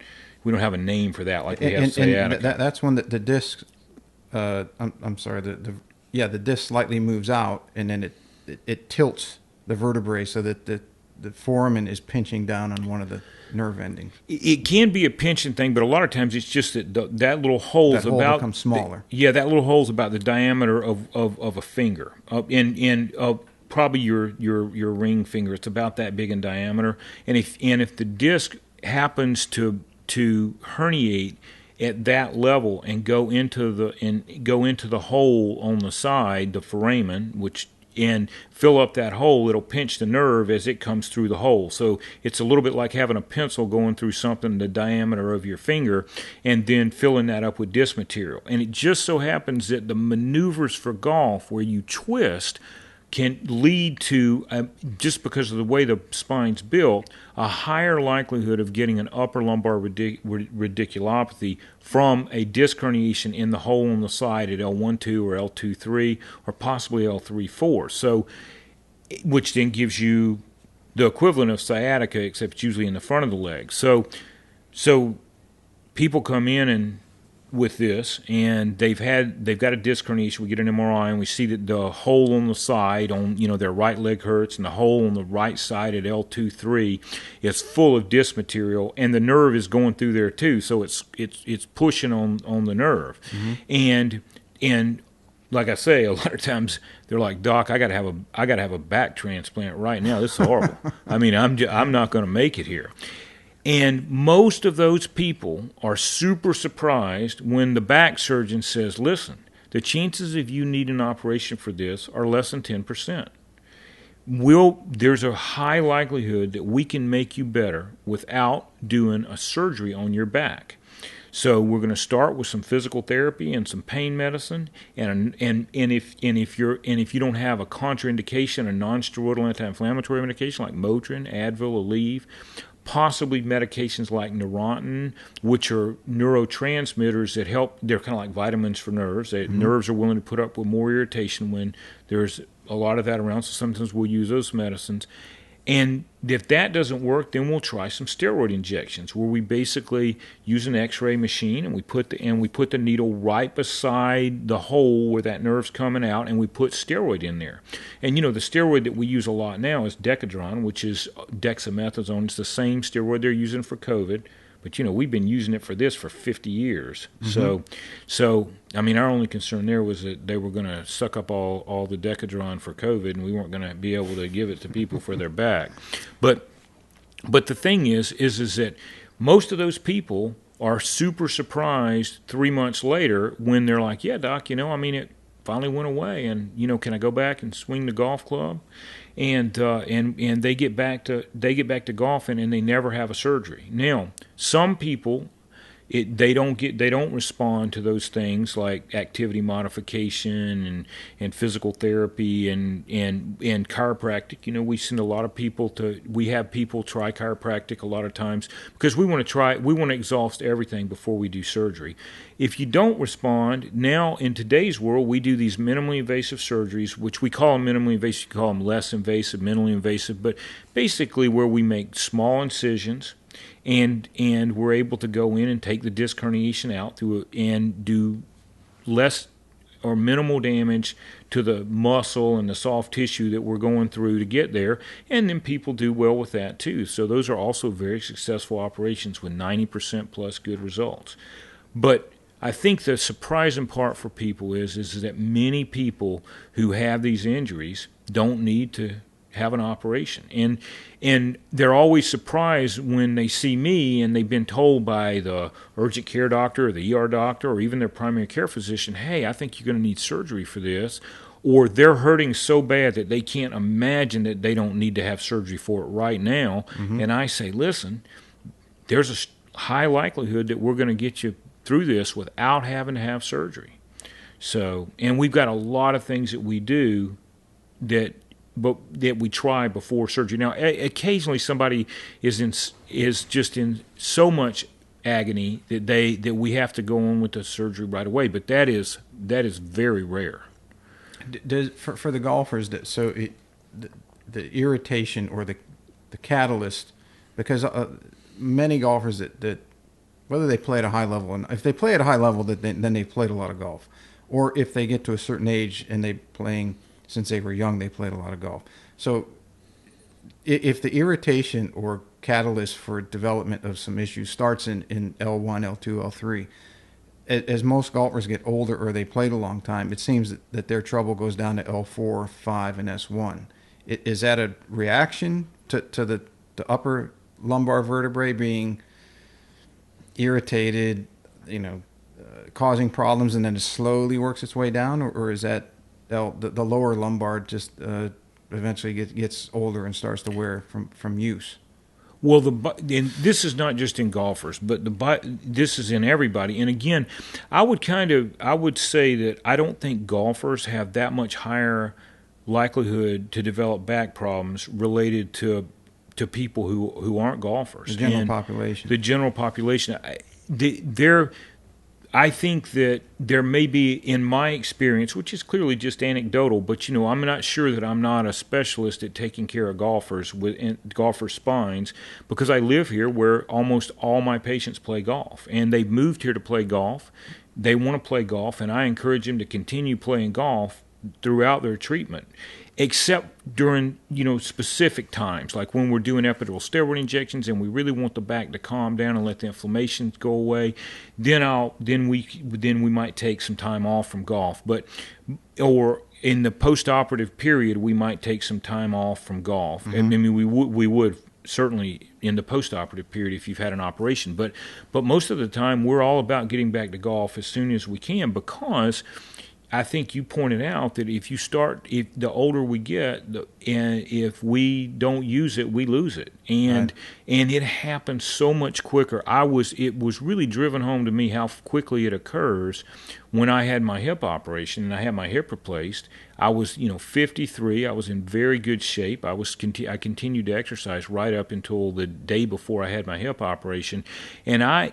We don't have a name for that like we have sciatica. And that's when the disc, I'm sorry, the disc slightly moves out, and then it tilts the vertebrae so that the foramen is pinching down on one of the nerve endings. It can be a pinching thing, but a lot of times it's just that little hole becomes smaller. That little hole is about the diameter of a finger, in probably your ring finger. It's about that big in diameter, and if the disc happens to herniate at that level and go into the hole on the side, the foramen, and fill up that hole, it'll pinch the nerve as it comes through the hole. So it's a little bit like having a pencil going through something the diameter of your finger and then filling that up with disc material. And it just so happens that the maneuvers for golf where you twist can lead to, just because of the way the spine's built, a higher likelihood of getting an upper lumbar radiculopathy from a disc herniation in the hole on the side at L1-2 or L2-3 or possibly L3-4. So, which then gives you the equivalent of sciatica, except it's usually in the front of the leg. So people come in and with this, and they've got a disc herniation. We get an MRI, and we see that the hole on the side on their right leg hurts, and the hole on the right side at L2-3 is full of disc material, and the nerve is going through there too. So it's pushing on the nerve, and like I say, a lot of times they're like, "Doc, I gotta have a back transplant right now. This is horrible. I mean, I'm not going to make it here." And most of those people are super surprised when the back surgeon says, "Listen, the chances of you needing an operation for this are less than 10%. There's a high likelihood that we can make you better without doing a surgery on your back. So we're going to start with some physical therapy and some pain medicine, and if you don't have a contraindication, a non-steroidal anti-inflammatory medication like Motrin, Advil, Aleve, possibly medications like Neurontin, which are neurotransmitters that help. They're kind of like vitamins for nerves. Nerves are willing to put up with more irritation when there's a lot of that around, so sometimes we'll use those medicines. And if that doesn't work, then we'll try some steroid injections, where we basically use an X-ray machine and we put the needle right beside the hole where that nerve's coming out, and we put steroid in there. And the steroid that we use a lot now is Decadron, which is dexamethasone. It's the same steroid they're using for COVID. But, we've been using it for this for 50 years. So I mean, our only concern there was that they were going to suck up all the Decadron for COVID, and we weren't going to be able to give it to people for their back. But the thing is that most of those people are super surprised 3 months later when they're like, "Yeah, Doc, it finally went away, and can I go back and swing the golf club?" And they get back to golfing, and they never have a surgery. Now, some people, they don't respond to those things like activity modification and physical therapy and chiropractic. You know, we have people try chiropractic a lot of times because we want to exhaust everything before we do surgery. If you don't respond, now in today's world, we do these minimally invasive surgeries, which we call them minimally invasive, you call them less invasive, minimally invasive, but basically where we make small incisions and we're able to go in and take the disc herniation out and do less or minimal damage to the muscle and the soft tissue that we're going through to get there, and then people do well with that too. So those are also very successful operations with 90% plus good results. But I think the surprising part for people is that many people who have these injuries don't need to have an operation. And they're always surprised when they see me and they've been told by the urgent care doctor or the ER doctor or even their primary care physician, hey, I think you're going to need surgery for this. Or they're hurting so bad that they can't imagine that they don't need to have surgery for it right now. Mm-hmm. And I say, listen, there's a high likelihood that we're going to get you through this without having to have surgery. So, and we've got a lot of things that we do that we try before surgery. Now, occasionally somebody is just in so much agony that we have to go on with the surgery right away. But that is very rare. For the golfers, the irritation or the catalyst, because many golfers that whether they play at a high level, and if they play at a high level, then they've played a lot of golf, or if they get to a certain age and they playing since they were young, they played a lot of golf. So if the irritation or catalyst for development of some issues starts in L1, L2, L3, as most golfers get older or they played a long time, it seems that their trouble goes down to L4, 5, and S1. Is that a reaction to the upper lumbar vertebrae being irritated, causing problems, and then it slowly works its way down, or is that the lower lumbar just eventually gets older and starts to wear from use? Well, and this is not just in golfers, but this is in everybody. And again, I would say that I don't think golfers have that much higher likelihood to develop back problems related to people who aren't golfers. The general population. The general population. I think that there may be, in my experience, which is clearly just anecdotal, but I'm not sure that I'm not a specialist at taking care of golfers with golfers' spines, because I live here where almost all my patients play golf, and they've moved here to play golf. They want to play golf, and I encourage them to continue playing golf throughout their treatment, except during specific times, like when we're doing epidural steroid injections and we really want the back to calm down and let the inflammation go away. Then we might take some time off from golf, or in the post-operative period we might take some time off from golf. Mm-hmm. I mean, we would certainly in the post-operative period if you've had an operation, but most of the time we're all about getting back to golf as soon as we can, because I think you pointed out that if the older we get, and if we don't use it, we lose it, and it happens so much quicker. It was really driven home to me how quickly it occurs. When I had my hip operation and I had my hip replaced, I was 53. I was in very good shape. I continued to exercise right up until the day before I had my hip operation, and I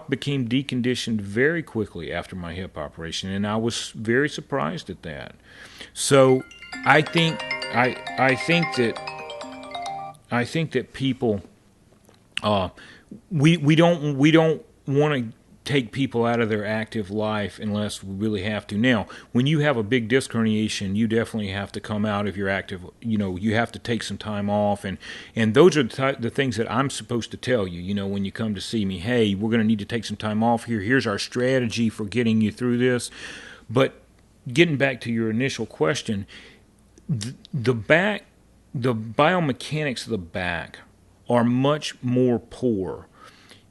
became deconditioned very quickly after my hip operation, and I was very surprised at that. So I think that people we don't want to take people out of their active life unless we really have to. Now, when you have a big disc herniation, you definitely have to come out of your active, you have to take some time off, and those are the things that I'm supposed to tell you, when you come to see me. Hey, we're going to need to take some time off here. Here's our strategy for getting you through this. But getting back to your initial question, the biomechanics of the back are much more poor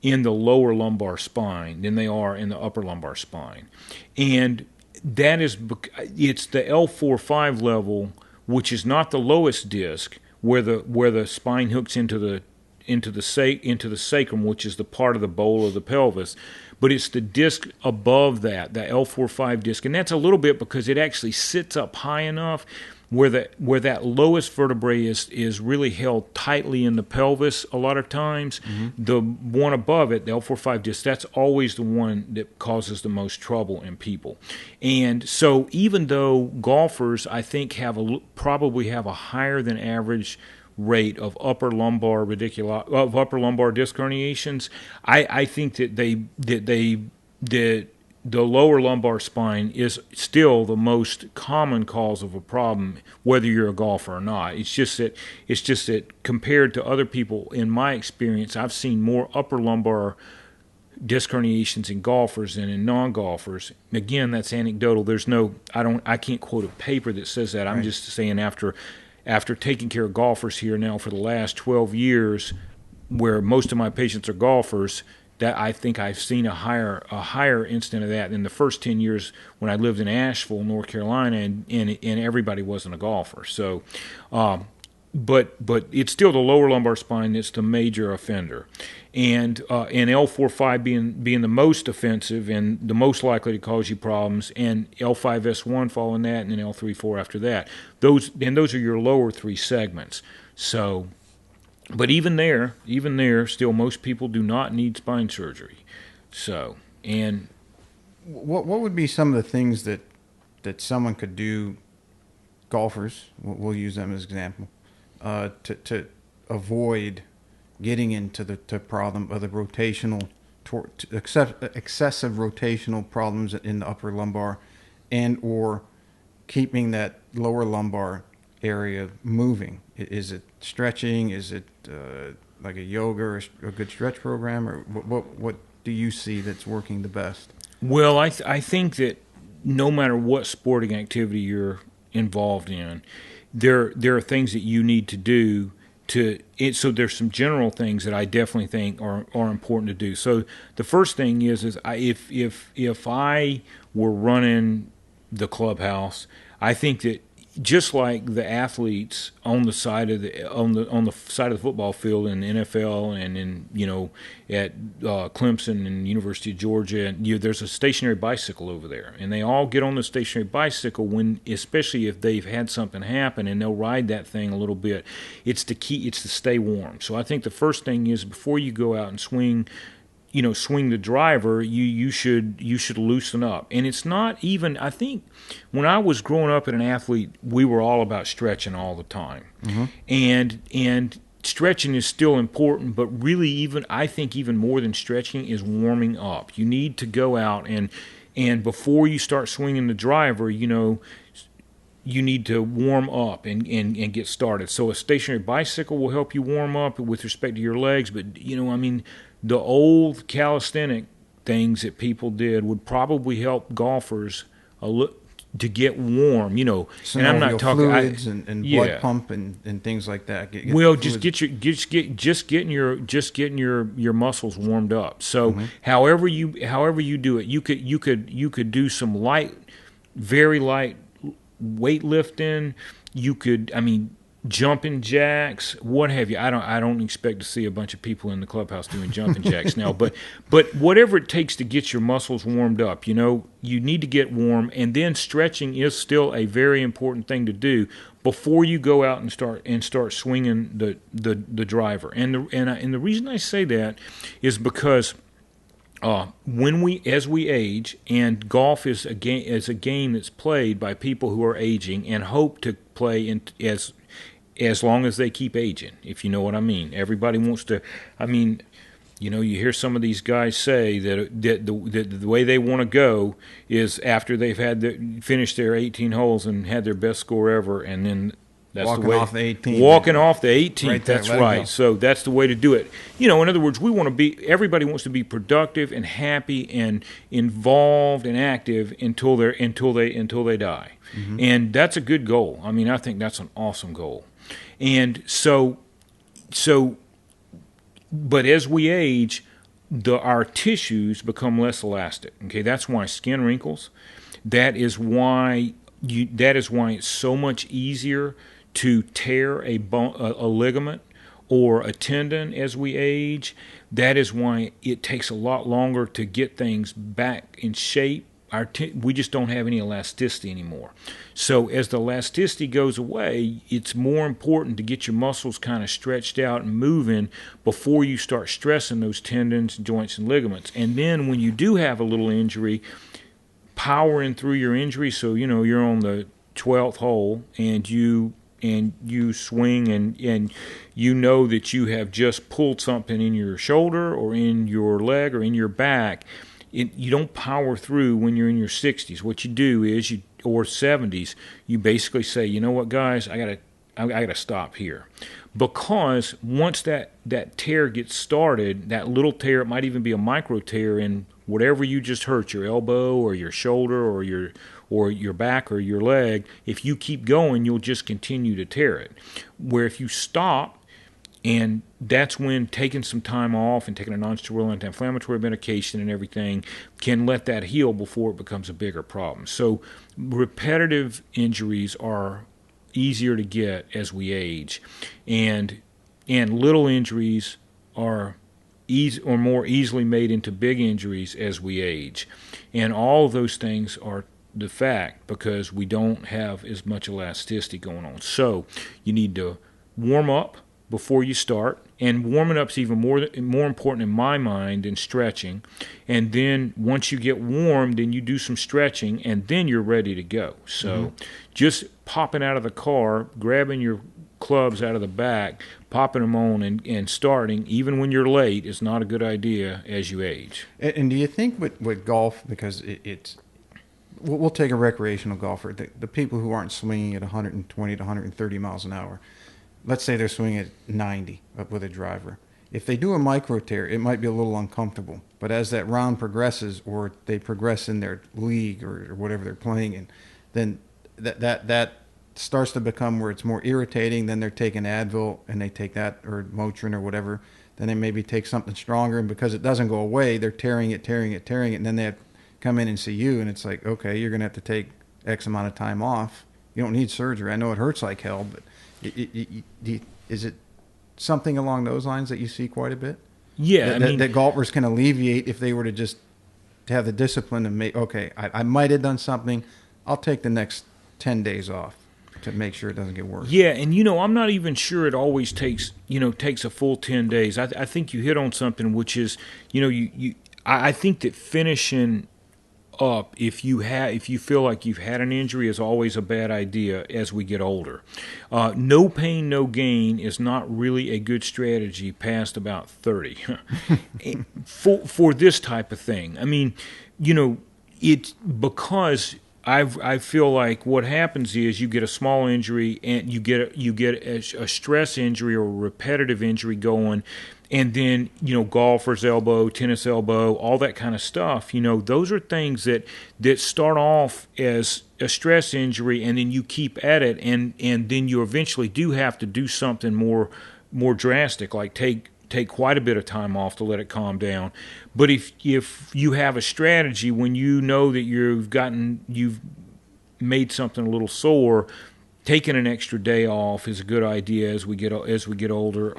in the lower lumbar spine than they are in the upper lumbar spine. And it's the L4-5 level, which is not the lowest disc where the spine hooks into the into the sacrum, which is the part of the bowl of the pelvis. But it's the disc above that, the L4-5 disc, and that's a little bit because it actually sits up high enough where that lowest vertebrae is really held tightly in the pelvis a lot of times. The one above it, the L4-5 disc, that's always the one that causes the most trouble in people. And so even though golfers, I think, probably have a higher than average rate of upper lumbar disc herniations, I think that the lower lumbar spine is still the most common cause of a problem, whether you're a golfer or not. It's just that compared to other people, in my experience, I've seen more upper lumbar disc herniations in golfers than in non-golfers. Again, that's anecdotal. I can't quote a paper that says that. I'm just saying after taking care of golfers here now for the last 12 years, where most of my patients are golfers, that I think I've seen a higher instant of that than the first 10 years when I lived in Asheville, North Carolina, and everybody wasn't a golfer. So, but it's still the lower lumbar spine that's the major offender, and L4-5 being the most offensive and the most likely to cause you problems, and L5-S1 following that, and then L3-4 after that. Those are your lower three segments. So. But even there, still most people do not need spine surgery. So, and what would be some of the things that someone could do, golfers, we'll use them as an example, to avoid getting into the problem of the rotational, excessive rotational problems in the upper lumbar, and or keeping that lower lumbar area moving? Is it stretching? Is it like a yoga or a good stretch program? Or what do you see that's working the best? Well, I think that no matter what sporting activity you're involved in, there are things that you need to do so there's some general things that I definitely think are important to do. So the first thing is if I were running the clubhouse, I think that just like the athletes on the side of the side of the football field in the NFL and in at Clemson and University of Georgia, and there's a stationary bicycle over there, and they all get on the stationary bicycle especially if they've had something happen, and they'll ride that thing a little bit. It's to stay warm. So I think the first thing is before you go out and swing the driver, you should loosen up. And it's not even, I think when I was growing up as an athlete, we were all about stretching all the time. And stretching is still important, but really I think even more than stretching is warming up. You need to go out and before you start swinging the driver, you need to warm up and get started. So a stationary bicycle will help you warm up with respect to your legs, but the old calisthenic things that people did would probably help golfers to get warm, And I'm not talking fluids and blood pump and things like that. Just getting your muscles warmed up. So however you do it, you could do some very light weightlifting. You could, jumping jacks, what have you. I don't expect to see a bunch of people in the clubhouse doing jumping jacks now, but whatever it takes to get your muscles warmed up, you need to get warm, and then stretching is still a very important thing to do before you go out and start swinging the driver. And the reason I say that is because as we age, and golf is a game that's played by people who are aging and hope to play as long as they keep aging, if you know what I mean. Everybody wants to. You hear some of these guys say that the way they want to go is after they've finished their 18 holes and had their best score ever, and then that's walking the way, off the 18th. Walking off the 18th. Right there, that's right. So that's the way to do it. In other words, everybody wants to be productive and happy and involved and active until they die. And that's a good goal. I think that's an awesome goal. And so but as we age, our tissues become less elastic. Okay, that's why skin wrinkles. That is why it's so much easier to tear a ligament or a tendon as we age. That is why it takes a lot longer to get things back in shape. We just don't have any elasticity anymore. So as the elasticity goes away, it's more important to get your muscles kind of stretched out and moving before you start stressing those tendons, joints, and ligaments. And then when you do have a little injury, powering through your injury, so you're on the 12th hole and you swing and you know that you have just pulled something in your shoulder or in your leg or in your back. You don't power through when you're in your 60s. What you do is or 70s, you basically say, you know what, guys, I gotta stop here, because once that tear gets started, that little tear, it might even be a micro tear in whatever you just hurt, your elbow or your shoulder or your back or your leg. If you keep going, you'll just continue to tear it. Where if you stop, and that's when taking some time off and taking a non-steroidal anti-inflammatory medication and everything can let that heal before it becomes a bigger problem. So repetitive injuries are easier to get as we age, and little injuries are more easily made into big injuries as we age. And all of those things are the fact because we don't have as much elasticity going on. So you need to warm up before you start, and warming up's even more important in my mind than stretching. And then once you get warm, then you do some stretching, and then you're ready to go. So just popping out of the car, grabbing your clubs out of the back, popping them on and starting, even when you're late, is not a good idea as you age. And do you think with golf, because it's we'll take a recreational golfer, the people who aren't swinging at 120 to 130 miles an hour, let's say they're swinging at 90 with a driver. If they do a micro tear, it might be a little uncomfortable. But as that round progresses, or they progress in their league or whatever they're playing in, then that starts to become where it's more irritating. Then they're taking Advil and they take that, or Motrin or whatever. Then they maybe take something stronger, and because it doesn't go away, they're tearing it, and then they have to come in and see you, and it's like, okay, you're going to have to take X amount of time off. You don't need surgery. I know it hurts like hell, but is it something along those lines that you see quite a bit? Yeah, that golfers can alleviate if they were to just have the discipline to make, okay, I might have done something, I'll take the next 10 days off to make sure it doesn't get worse. Yeah, and I'm not even sure it always takes a full 10 days. I think you hit on something, which is, I think that finishing up if you feel like you've had an injury is always a bad idea as we get older. No pain, no gain is not really a good strategy past about 30 for this type of thing. I mean, it's because I feel like what happens is you get a small injury and you get a stress injury or a repetitive injury going. And then, golfer's elbow, tennis elbow, all that kind of stuff, those are things that start off as a stress injury, and then you keep at it, and then you eventually do have to do something more drastic, like take quite a bit of time off to let it calm down. But if you have a strategy when you know that you've made something a little sore, taking an extra day off is a good idea as we get older,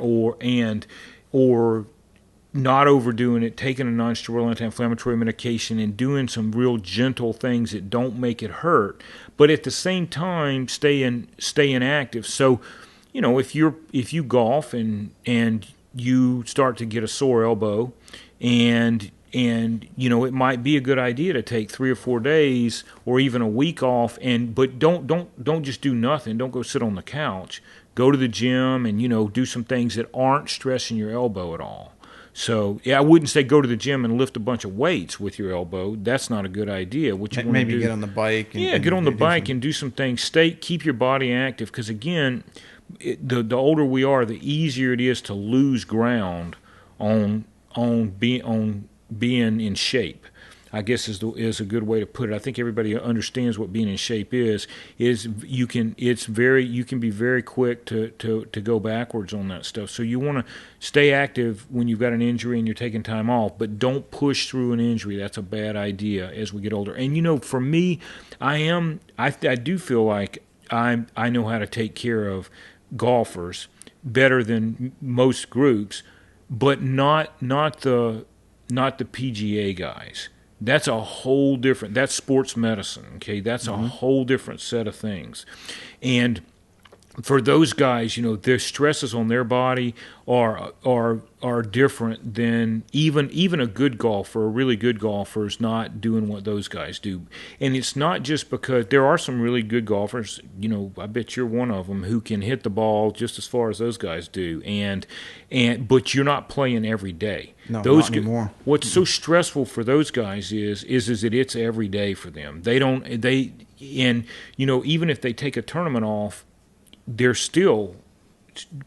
or not overdoing it, taking a non-steroidal anti-inflammatory medication and doing some real gentle things that don't make it hurt, but at the same time staying active. So, if you golf and you start to get a sore elbow, and it might be a good idea to take 3 or 4 days or even a week off, but don't just do nothing. Don't go sit on the couch. Go to the gym and, do some things that aren't stressing your elbow at all. So, I wouldn't say go to the gym and lift a bunch of weights with your elbow. That's not a good idea. What you maybe get on the bike. Get on the bike and do some things. Keep your body active, because, again, the older we are, the easier it is to lose ground on being in shape, I guess is a good way to put it. I think everybody understands what being in shape is you can be very quick to go backwards on that stuff. So you want to stay active when you've got an injury and you're taking time off, but don't push through an injury. That's a bad idea as we get older. And for me, I do feel like I know how to take care of golfers better than most groups, but not the PGA guys. That's a whole different. That's sports medicine. Okay, that's a whole different set of things, and for those guys, their stresses on their body are different than even a good golfer. A really good golfer is not doing what those guys do, and it's not just because there are some really good golfers. I bet you're one of them who can hit the ball just as far as those guys do, but you're not playing every day. No, not anymore. What's so stressful for those guys is that it's every day for them. Even if they take a tournament off, they're still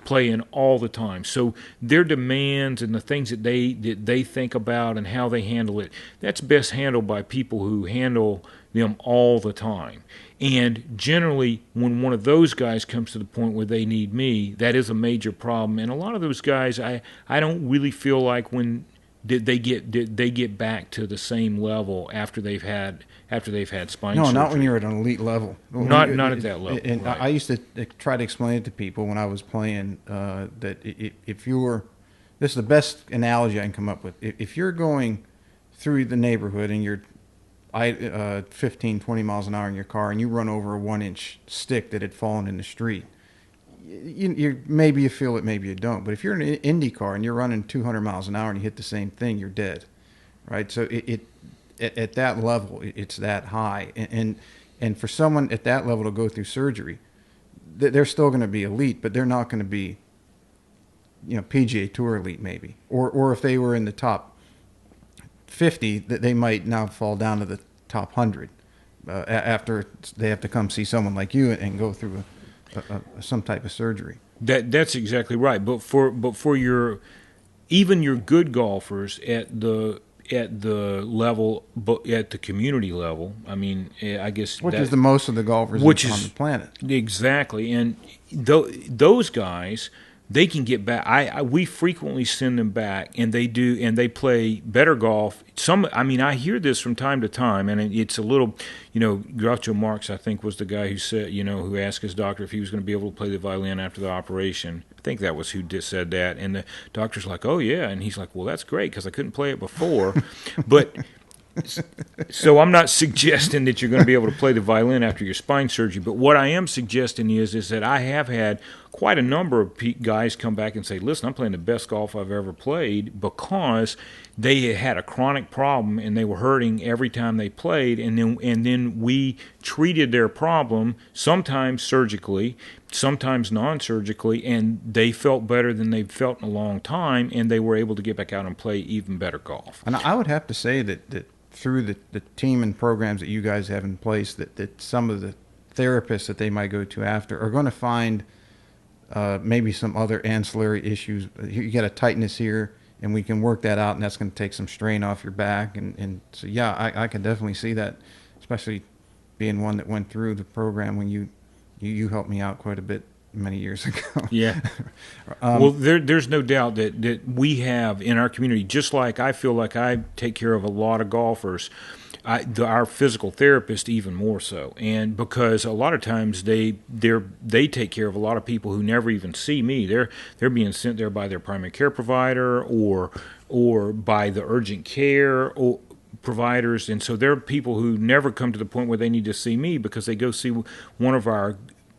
playing all the time. So their demands and the things that they think about and how they handle it, that's best handled by people who handle them all the time. And generally, when one of those guys comes to the point where they need me, that is a major problem. And a lot of those guys, I don't really feel like when they get back to the same level after they've had spine surgery. No, not when you're at an elite level. Not at that level. And right. I used to try to explain it to people when I was playing that if you're, this is the best analogy I can come up with. If you're going through the neighborhood and you're 15, 20 miles an hour in your car and you run over a 1-inch stick that had fallen in the street, you maybe you feel it, maybe you don't. But if you're in an Indy car and you're running 200 miles an hour and you hit the same thing, you're dead, right? So at that level, it's that high. And for someone at that level to go through surgery, they're still going to be elite, but they're not going to be, PGA Tour elite maybe. Or if they were in the top 50, that they might now fall down to the top 100 after they have to come see someone like you and go through some type of surgery. That's exactly right. But for your good golfers at the level, but at the community level, I mean, I guess which is the most of the golfers on the planet. Exactly, and those guys, they can get back. We frequently send them back, and they do, and they play better golf. I hear this from time to time, and it's a little, Groucho Marx, I think, was the guy who said, who asked his doctor if he was going to be able to play the violin after the operation. I think that was who said that, and the doctor's like, "Oh yeah," and he's like, "Well, that's great because I couldn't play it before," but. So I'm not suggesting that you're going to be able to play the violin after your spine surgery, but what I am suggesting is that I have had quite a number of guys come back and say, "Listen, I'm playing the best golf I've ever played because they had a chronic problem and they were hurting every time they played, and then we treated their problem, sometimes surgically, sometimes non-surgically, and they felt better than they've felt in a long time, and they were able to get back out and play even better golf." And I would have to say that through the team and programs that you guys have in place, that some of the therapists that they might go to after are going to find maybe some other ancillary issues. You get a tightness here, and we can work that out, and that's going to take some strain off your back. And so, yeah, I can definitely see that, especially being one that went through the program when you helped me out quite a bit many years ago. Yeah. Well, there's no doubt that we have in our community, just like I feel like I take care of a lot of golfers, our physical therapist even more so. And because a lot of times they take care of a lot of people who never even see me. They're being sent there by their primary care provider or by the urgent care or providers. And so there are people who never come to the point where they need to see me because they go see one of our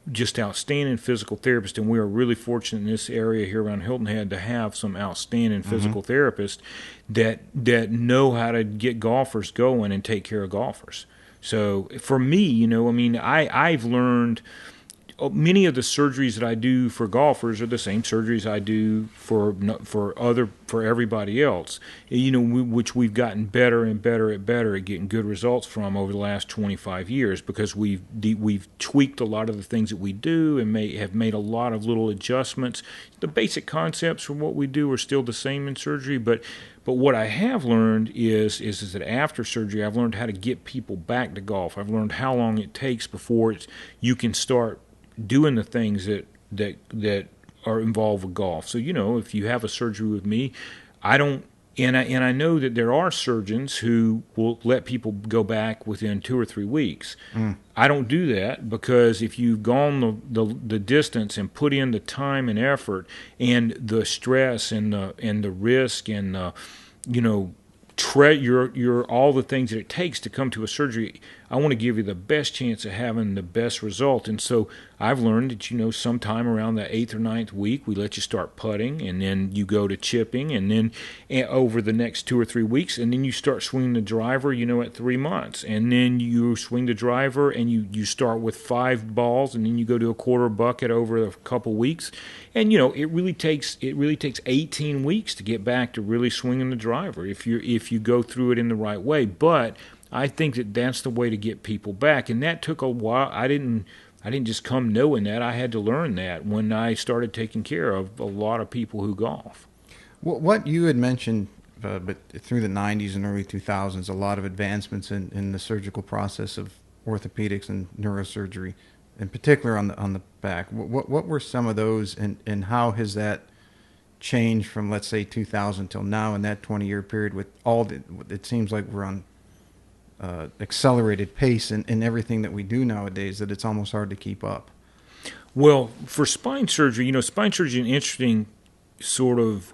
just outstanding physical therapists, and we are really fortunate in this area here around Hilton Head to have some outstanding physical therapists that know how to get golfers going and take care of golfers. So for me, I've learned many of the surgeries that I do for golfers are the same surgeries I do for everybody else. Which we've gotten better and better at getting good results from over the last 25 years because we've tweaked a lot of the things that we do and have made a lot of little adjustments. The basic concepts from what we do are still the same in surgery, but what I have learned is that after surgery, I've learned how to get people back to golf. I've learned how long it takes before you can start doing the things that are involved with golf. So, if you have a surgery with me, I don't And I know that there are surgeons who will let people go back within 2 or 3 weeks. I don't do that, because if you've gone the distance and put in the time and effort and the stress and the risk and your all the things that it takes to come to a surgery, I want to give you the best chance of having the best result. And so I've learned that, sometime around the 8th or 9th week, we let you start putting, and then you go to chipping, and then over the next 2 or 3 weeks, and then you start swinging the driver, at 3 months. And then you swing the driver, and you start with 5 balls, and then you go to a quarter bucket over a couple weeks. And, it really takes 18 weeks to get back to really swinging the driver if you go through it in the right way. But I think that that's the way to get people back. And that took a while. I didn't just come knowing that. I had to learn that when I started taking care of a lot of people who golf. What you had mentioned, but through the 90s and early 2000s, a lot of advancements in the surgical process of orthopedics and neurosurgery, in particular on the back. What were some of those, and how has that changed from, let's say, 2000 till now in that 20-year period, with it seems like we're on accelerated pace in everything that we do nowadays, that it's almost hard to keep up? Well, for spine surgery, spine surgery is an interesting sort of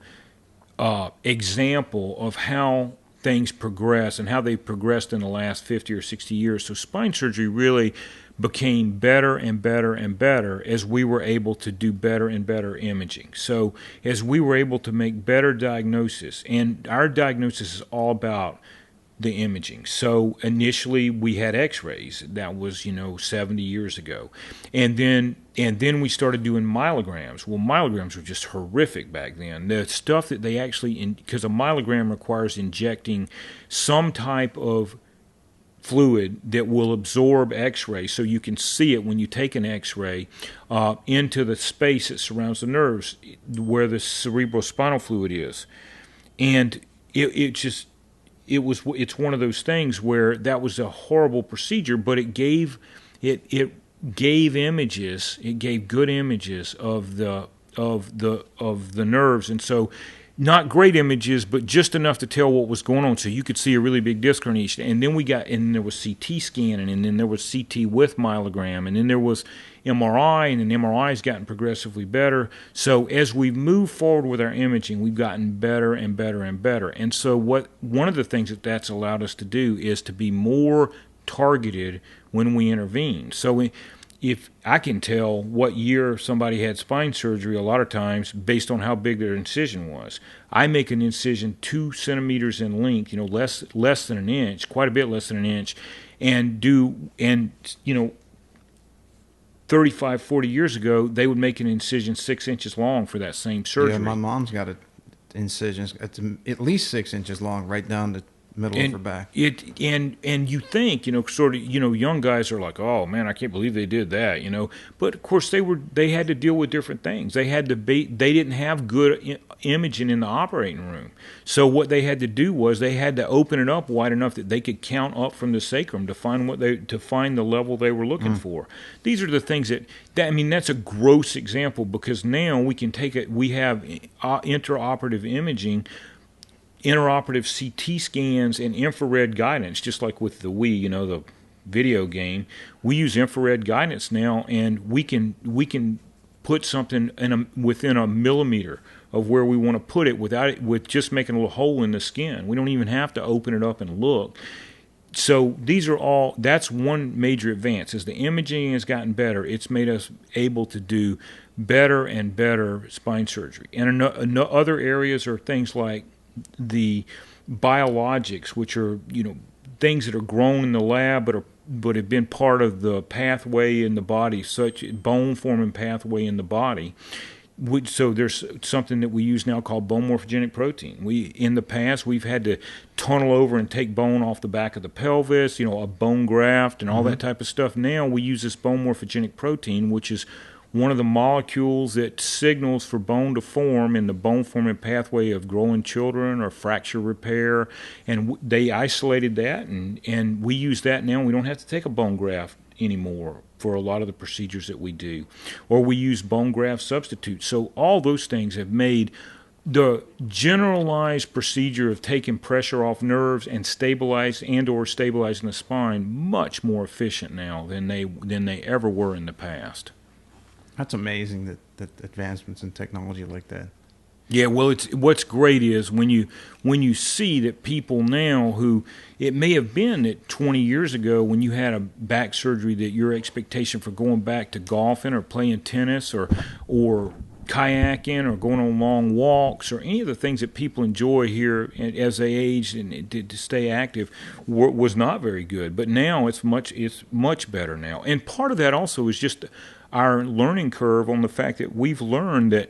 example of how things progress and how they've progressed in the last 50 or 60 years. So spine surgery really became better and better and better as we were able to do better and better imaging. So as we were able to make better diagnosis, and our diagnosis is all about the imaging. So initially we had x-rays. That was 70 years ago. And then we started doing myelograms. Well, myelograms were just horrific back then. The stuff that they actually, because a myelogram requires injecting some type of fluid that will absorb x-ray, so you can see it when you take an x-ray into the space that surrounds the nerves where the cerebrospinal fluid is. And it's one of those things where that was a horrible procedure, but it gave images. It gave good images of the nerves, and so not great images, but just enough to tell what was going on, so you could see a really big disc herniation. And then there was CT scanning, and then there was CT with myelogram, and then there was MRI, and then MRI has gotten progressively better. So as we've moved forward with our imaging, we've gotten better and better and better. And so one of the things that's allowed us to do is to be more targeted when we intervene. So if I can tell what year somebody had spine surgery, a lot of times based on how big their incision was. I make an incision 2 centimeters in length, less than an inch, quite a bit less than an inch, and 35, 40 years ago, they would make an incision 6 inches long for that same surgery. Yeah, my mom's got an incision. It's at least 6 inches long, right down the middle of her back. And you think, young guys are like, oh man, I can't believe they did that, But of course they had to deal with different things. They didn't have good imaging in the operating room. So what they had to do was they had to open it up wide enough that they could count up from the sacrum to find the level they were looking for. These are the things that's a gross example, because now we can take it. We have intraoperative imaging, interoperative CT scans, and infrared guidance, just like with the Wii, the video game. We use infrared guidance now, and we can put something within a millimeter of where we want to put it with just making a little hole in the skin. We don't even have to open it up and look. So that's one major advance. As the imaging has gotten better, it's made us able to do better and better spine surgery. And other areas are things like the biologics, which are things that are grown in the lab but have been part of the pathway in the body, such bone forming pathway in the body. So there's something that we use now called bone morphogenic protein. In the past we've had to tunnel over and take bone off the back of the pelvis, a bone graft and all that type of stuff. Now we use this bone morphogenic protein, which is one of the molecules that signals for bone to form in the bone-forming pathway of growing children or fracture repair. And they isolated that, and we use that now. We don't have to take a bone graft anymore for a lot of the procedures that we do. Or we use bone graft substitutes. So all those things have made the generalized procedure of taking pressure off nerves and or stabilizing the spine much more efficient now than they ever were in the past. That's amazing that advancements in technology like that. Yeah, well, what's great is when you see that people now who, it may have been that 20 years ago when you had a back surgery that your expectation for going back to golfing or playing tennis or kayaking or going on long walks or any of the things that people enjoy here as they age and to stay active was not very good. But now it's much better now. And part of that also is just our learning curve on the fact that we've learned that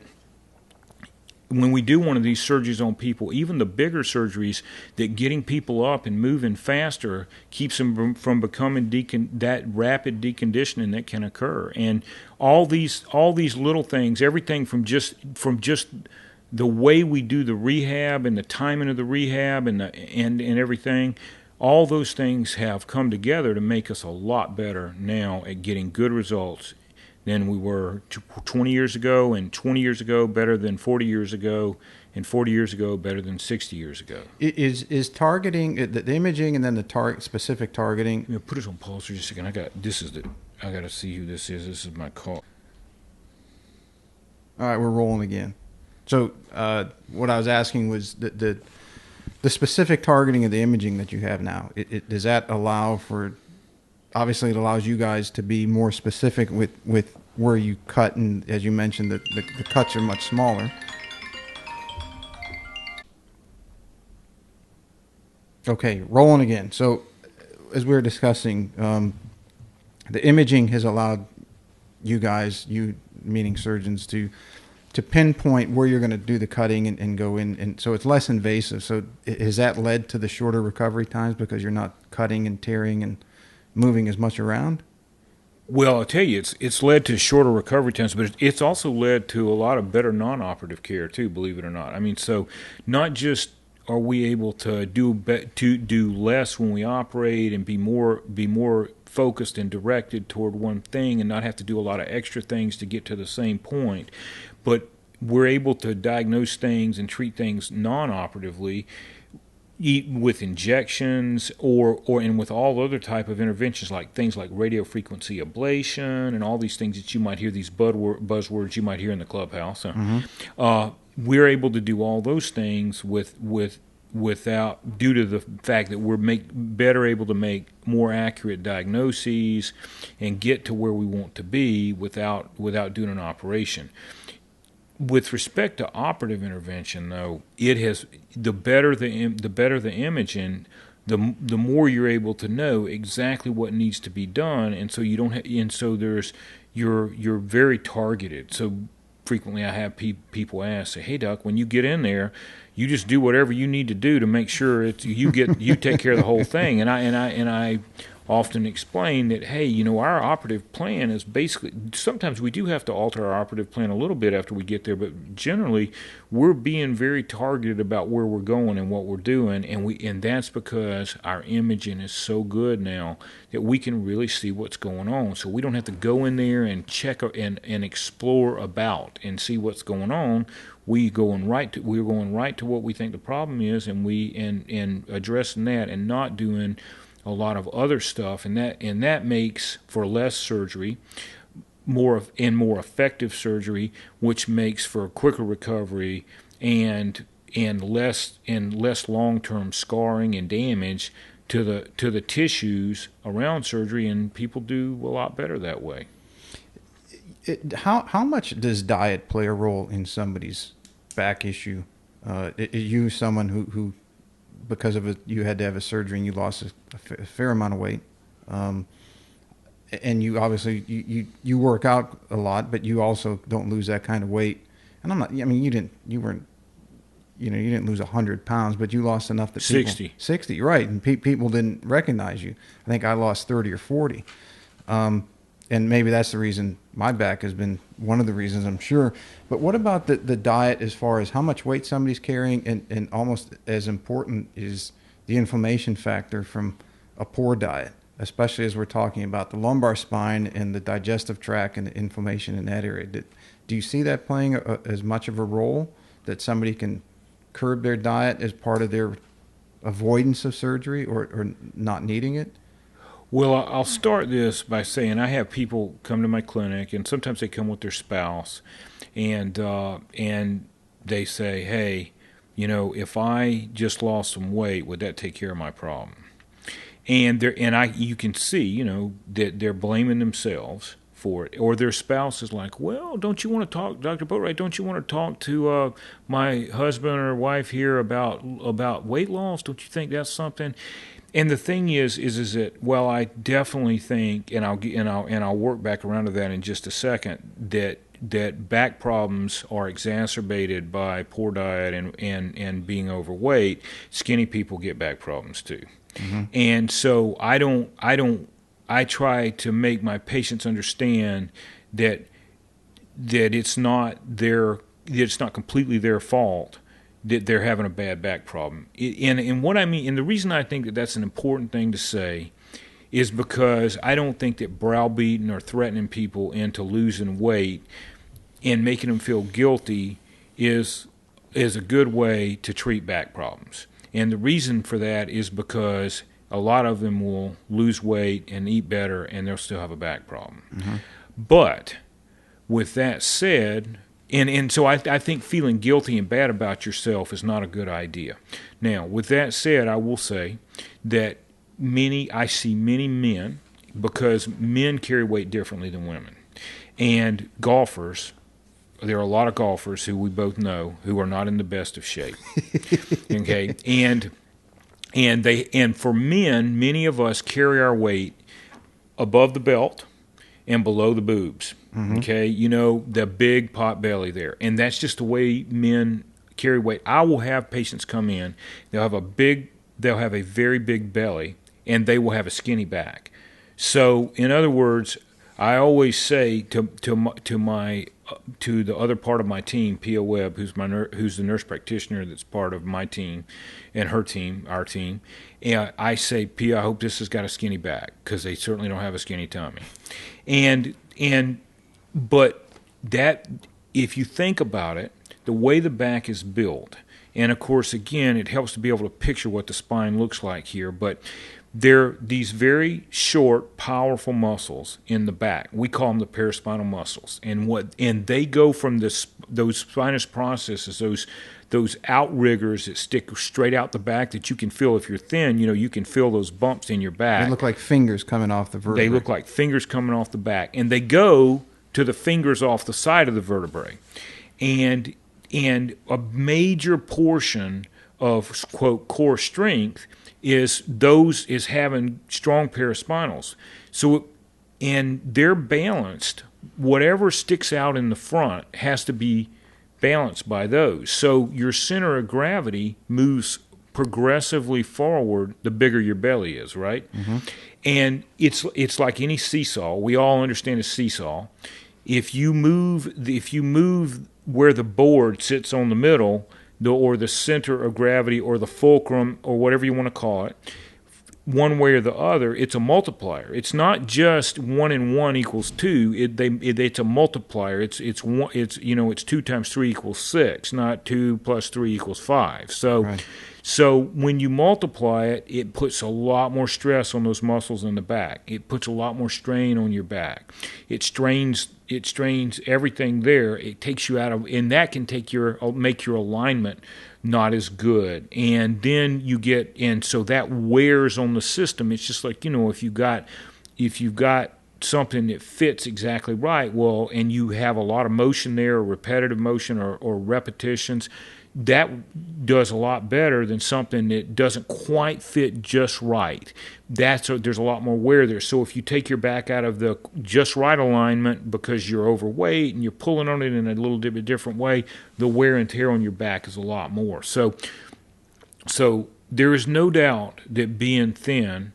when we do one of these surgeries on people, even the bigger surgeries, that getting people up and moving faster keeps them from becoming that rapid deconditioning that can occur. And all these little things, everything from just the way we do the rehab and the timing of the rehab and everything, all those things have come together to make us a lot better now at getting good results than we were 20 years ago, and 20 years ago better than 40 years ago, and 40 years ago better than 60 years ago. Is targeting the imaging and then the specific targeting? Put it on pause for just a second. I got to see who this is. This is my call. All right, we're rolling again. So what I was asking was the specific targeting of the imaging that you have now. Does that allow for? Obviously, it allows you guys to be more specific with where you cut, and as you mentioned, the cuts are much smaller. Okay, rolling again. So, as we were discussing, the imaging has allowed you guys, you meaning surgeons, to pinpoint where you're going to do the cutting and go in, and so it's less invasive. So, has that led to the shorter recovery times because you're not cutting and tearing and moving as much around? Well, I'll tell you, it's led to shorter recovery times, but it's also led to a lot of better non-operative care too, believe it or not. I mean, so not just are we able to do less when we operate and be more focused and directed toward one thing and not have to do a lot of extra things to get to the same point, but we're able to diagnose things and treat things non-operatively with injections and with all other type of interventions, like things like radiofrequency ablation and all these things that you might hear, these buzzwords you might hear in the clubhouse. Mm-hmm. We're able to do all those things without, due to the fact that we're better able to make more accurate diagnoses and get to where we want to be without doing an operation. With respect to operative intervention, though, it has the better the imaging, the more you're able to know exactly what needs to be done, and so you don't you're very targeted. So frequently, I have people ask, say, "Hey, Doc, when you get in there, you just do whatever you need to do to make sure you take care of the whole thing." And I often explain that, hey, our operative plan is basically, sometimes we do have to alter our operative plan a little bit after we get there, but generally we're being very targeted about where we're going and what we're doing, and that's because our imaging is so good now that we can really see what's going on. So we don't have to go in there and check and explore about and see what's going on. We're going right to what we think the problem is, and addressing that, and not doing a lot of other stuff, and that makes for less surgery, more effective surgery, which makes for quicker recovery and less long-term scarring and damage to the tissues around surgery, and people do a lot better that way. How much does diet play a role in somebody's back issue? You, someone who because of it, you had to have a surgery and you lost a fair amount of weight, and you obviously you work out a lot, but you also don't lose that kind of weight. And you didn't lose 100 pounds, but you lost enough that 60, right? And people didn't recognize you. I think I lost 30 or 40. And maybe that's the reason my back has been one of the reasons, I'm sure. But what about the diet as far as how much weight somebody's carrying, and almost as important is the inflammation factor from a poor diet, especially as we're talking about the lumbar spine and the digestive tract and the inflammation in that area. Do you see that playing as much of a role that somebody can curb their diet as part of their avoidance of surgery or not needing it? Well, I'll start this by saying I have people come to my clinic, and sometimes they come with their spouse, and they say, "Hey, if I just lost some weight, would that take care of my problem?" And you can see, that they're blaming themselves for it, or their spouse is like, "Well, don't you want to talk, Dr. Boatright? Don't you want to talk to my husband or wife here about weight loss? Don't you think that's something?" And the thing is that, well, I definitely think, and I'll work back around to that in just a second, that back problems are exacerbated by poor diet and being overweight. Skinny people get back problems too. Mm-hmm. And so I try to make my patients understand that it's not completely their fault that they're having a bad back problem. And what I mean, and the reason I think that that's an important thing to say is because I don't think that browbeating or threatening people into losing weight and making them feel guilty is a good way to treat back problems. And the reason for that is because a lot of them will lose weight and eat better, and they'll still have a back problem. Mm-hmm. But with that said, and so I think feeling guilty and bad about yourself is not a good idea. Now, with that said, I will say that I see many men, because men carry weight differently than women, and golfers. There are a lot of golfers who we both know who are not in the best of shape. Okay, and for men, many of us carry our weight above the belt and below the boobs. Mm-hmm. Okay, the big pot belly there, and that's just the way men carry weight. I will have patients come in; they'll have a very big belly, and they will have a skinny back. So, in other words, I always say to the other part of my team, Pia Webb, who's the nurse practitioner that's part of my team and her team, our team, and I say, Pia, I hope this has got a skinny back, because they certainly don't have a skinny tummy. But that, if you think about it, the way the back is built, and of course, again, it helps to be able to picture what the spine looks like here, but they're these very short, powerful muscles in the back. We call them the paraspinal muscles, and they go from those spinous processes, those outriggers that stick straight out the back that you can feel if you're thin. You can feel those bumps in your back. They look like fingers coming off the vertebrae. They look like fingers coming off the back, and they go to the fingers off the side of the vertebrae, and a major portion of, quote, core strength is having strong paraspinals. So, and they're balanced. Whatever sticks out in the front has to be balanced by those. So your center of gravity moves progressively forward the bigger your belly is, right? Mm-hmm. And it's like any seesaw. We all understand a seesaw. If you move where the board sits on the middle, or the center of gravity, or the fulcrum, or whatever you want to call it, one way or the other, it's a multiplier. It's not just 1 and 1 equals 2. It's a multiplier. It's 2 times 3 equals 6, not 2 plus 3 equals 5. So, right. So when you multiply it, it puts a lot more stress on those muscles in the back. It puts a lot more strain on your back. It strains everything there. It takes you out of, and that can make your alignment not as good. And then and so that wears on the system. It's just like, if you've got something that fits exactly right, well, and you have a lot of motion there, or repetitive motion, or repetitions, that does a lot better than something that doesn't quite fit just right. There's a lot more wear there. So if you take your back out of the just right alignment because you're overweight and you're pulling on it in a little bit different way, the wear and tear on your back is a lot more. So there is no doubt that being thin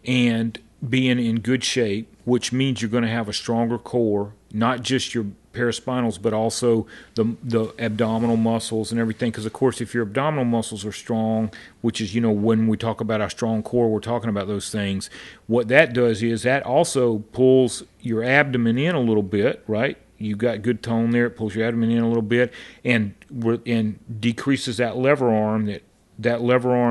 and being in good shape, which means you're going to have a stronger core, not just your paraspinals, but also the abdominal muscles and everything. Because, of course, if your abdominal muscles are strong, which is, when we talk about our strong core, we're talking about those things. What that does is that also pulls your abdomen in a little bit, right? you got good tone there. It pulls your abdomen in a little bit, and decreases that lever arm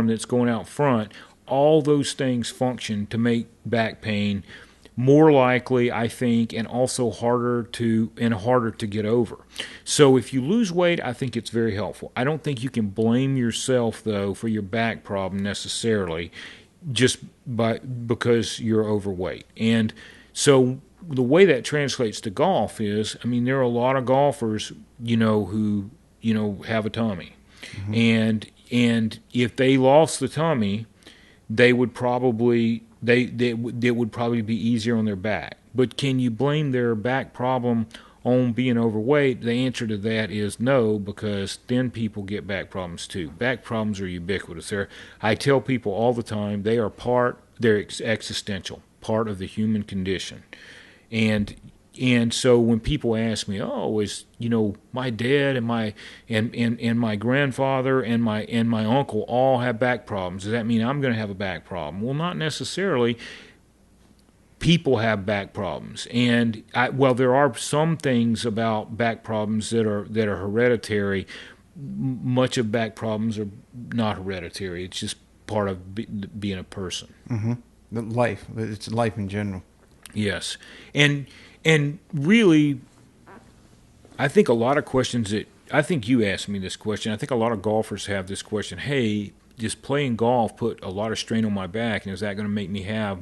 that's going out front. All those things function to make back pain more likely, I think, and also harder to get over. So if you lose weight, I think it's very helpful. I don't think you can blame yourself, though, for your back problem necessarily just because you're overweight. And so the way that translates to golf is, I mean, there are a lot of golfers, who, have a tummy. Mm-hmm. And if they lost the tummy, they would probably it would probably be easier on their back. But can you blame their back problem on being overweight? The answer to that is no, because thin people get back problems too. Back problems are ubiquitous. I tell people all the time they're existential, part of the human condition. And so when people ask me, my dad and my grandfather and my uncle all have back problems, does that mean I'm going to have a back problem? Well, not necessarily. People have back problems, and there are some things about back problems that are hereditary. Much of back problems are not hereditary. It's just part of being a person. Mm-hmm. It's life in general. Yes, and really, I think a lot of questions I think you asked me this question. I think a lot of golfers have this question. Hey, just playing golf put a lot of strain on my back, and is that going to make me have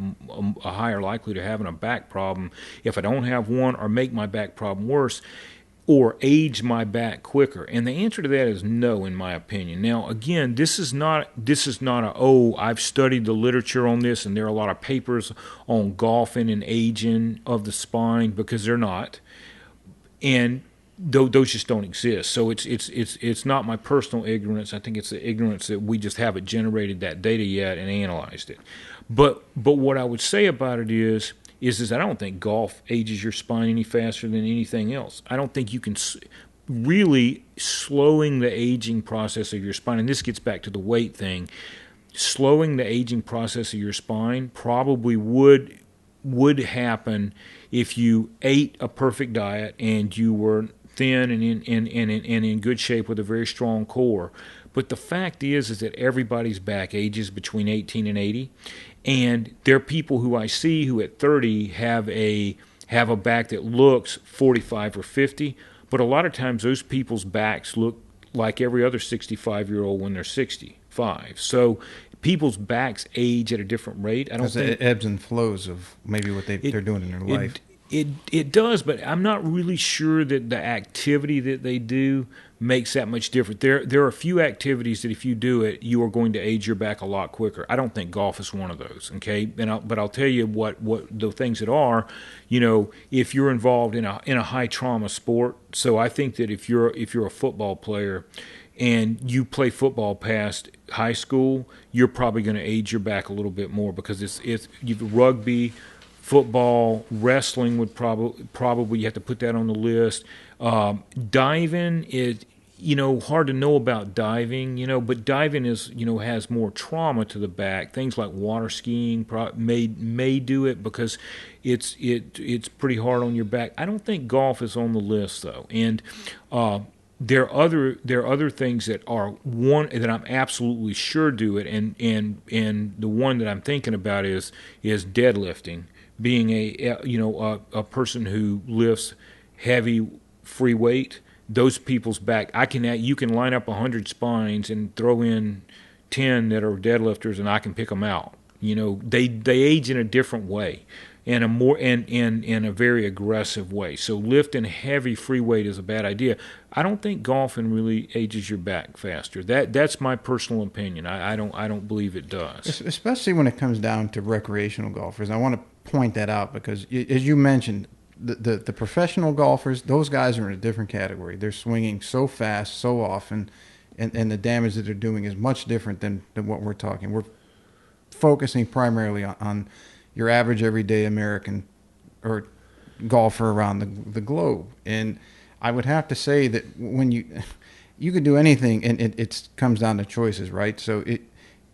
a higher likelihood of having a back problem if I don't have one, or make my back problem worse, or age my back quicker? And the answer to that is no, in my opinion. Now, again, this is not I've studied the literature on this, and there are a lot of papers on golfing and aging of the spine, because they're not. And those just don't exist. So it's not my personal ignorance. I think it's the ignorance that we just haven't generated that data yet and analyzed it. But what I would say about it is I don't think golf ages your spine any faster than anything else. I don't think you can really slowing the aging process of your spine, and this gets back to the weight thing, slowing the aging process of your spine probably would happen if you ate a perfect diet and you were thin and in good shape with a very strong core. But the fact is that everybody's back ages between 18 and 80. And there are people who I see who at 30 have a back that looks 45 or 50, but a lot of times those people's backs look like every other 65-year-old when they're 65. So people's backs age at a different rate. I don't think it ebbs and flows of maybe what they're doing in their life. It does, but I'm not really sure that the activity that they do makes that much difference. There are a few activities that if you do it, you are going to age your back a lot quicker. I don't think golf is one of those, okay? But I'll tell you what the things that are, if you're involved in a high trauma sport. So I think that if you're a football player and you play football past high school, you're probably going to age your back a little bit more, because it's rugby, football, wrestling would probably you have to put that on the list. Diving is, hard to know about diving, but diving is, has more trauma to the back. Things like water skiing may do it because it's pretty hard on your back. I don't think golf is on the list though, and there are other things that are one that I'm absolutely sure do it, and the one that I'm thinking about is deadlifting. Being a person who lifts heavy free weight, those people's back, you can line up 100 spines and throw in 10 that are deadlifters, and I can pick them out. They age in a different way, and in a very aggressive way. So lifting heavy free weight is a bad idea. I don't think golfing really ages your back faster. That's my personal opinion. I don't believe it does. Especially when it comes down to recreational golfers. I want to point that out because, as you mentioned, the professional golfers, those guys are in a different category. They're swinging so fast, so often, and the damage that they're doing is much different than what we're talking. We're focusing primarily on your average everyday American or golfer around the globe. And I would have to say that when you can do anything, and it comes down to choices, right? So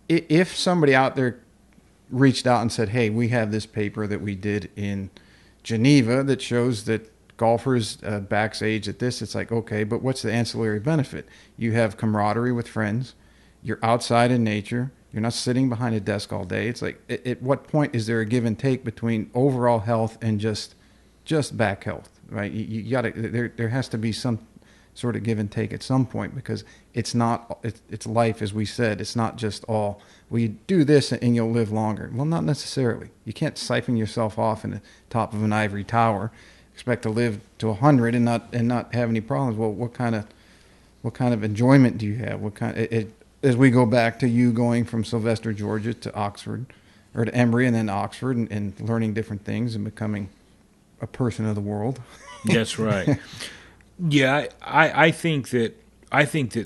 if somebody out there reached out and said, hey, we have this paper that we did in Geneva that shows that golfers backs age at this, it's like, okay, but what's the ancillary benefit? You have camaraderie with friends. You're outside in nature. You're not sitting behind a desk all day. It's like, at what point is there a give and take between overall health and just back health, right? You got to, there has to be some sort of give and take at some point, because it's life, as we said. It's not just all, well, you do this and you'll live longer. Well, not necessarily. You can't siphon yourself off in the top of an ivory tower, expect to live to 100 and not have any problems. Well, what kind of enjoyment do you have? As we go back to you going from Sylvester, Georgia to Oxford, or to Emory and then Oxford, and learning different things and becoming a person of the world. That's right. Yeah, I think that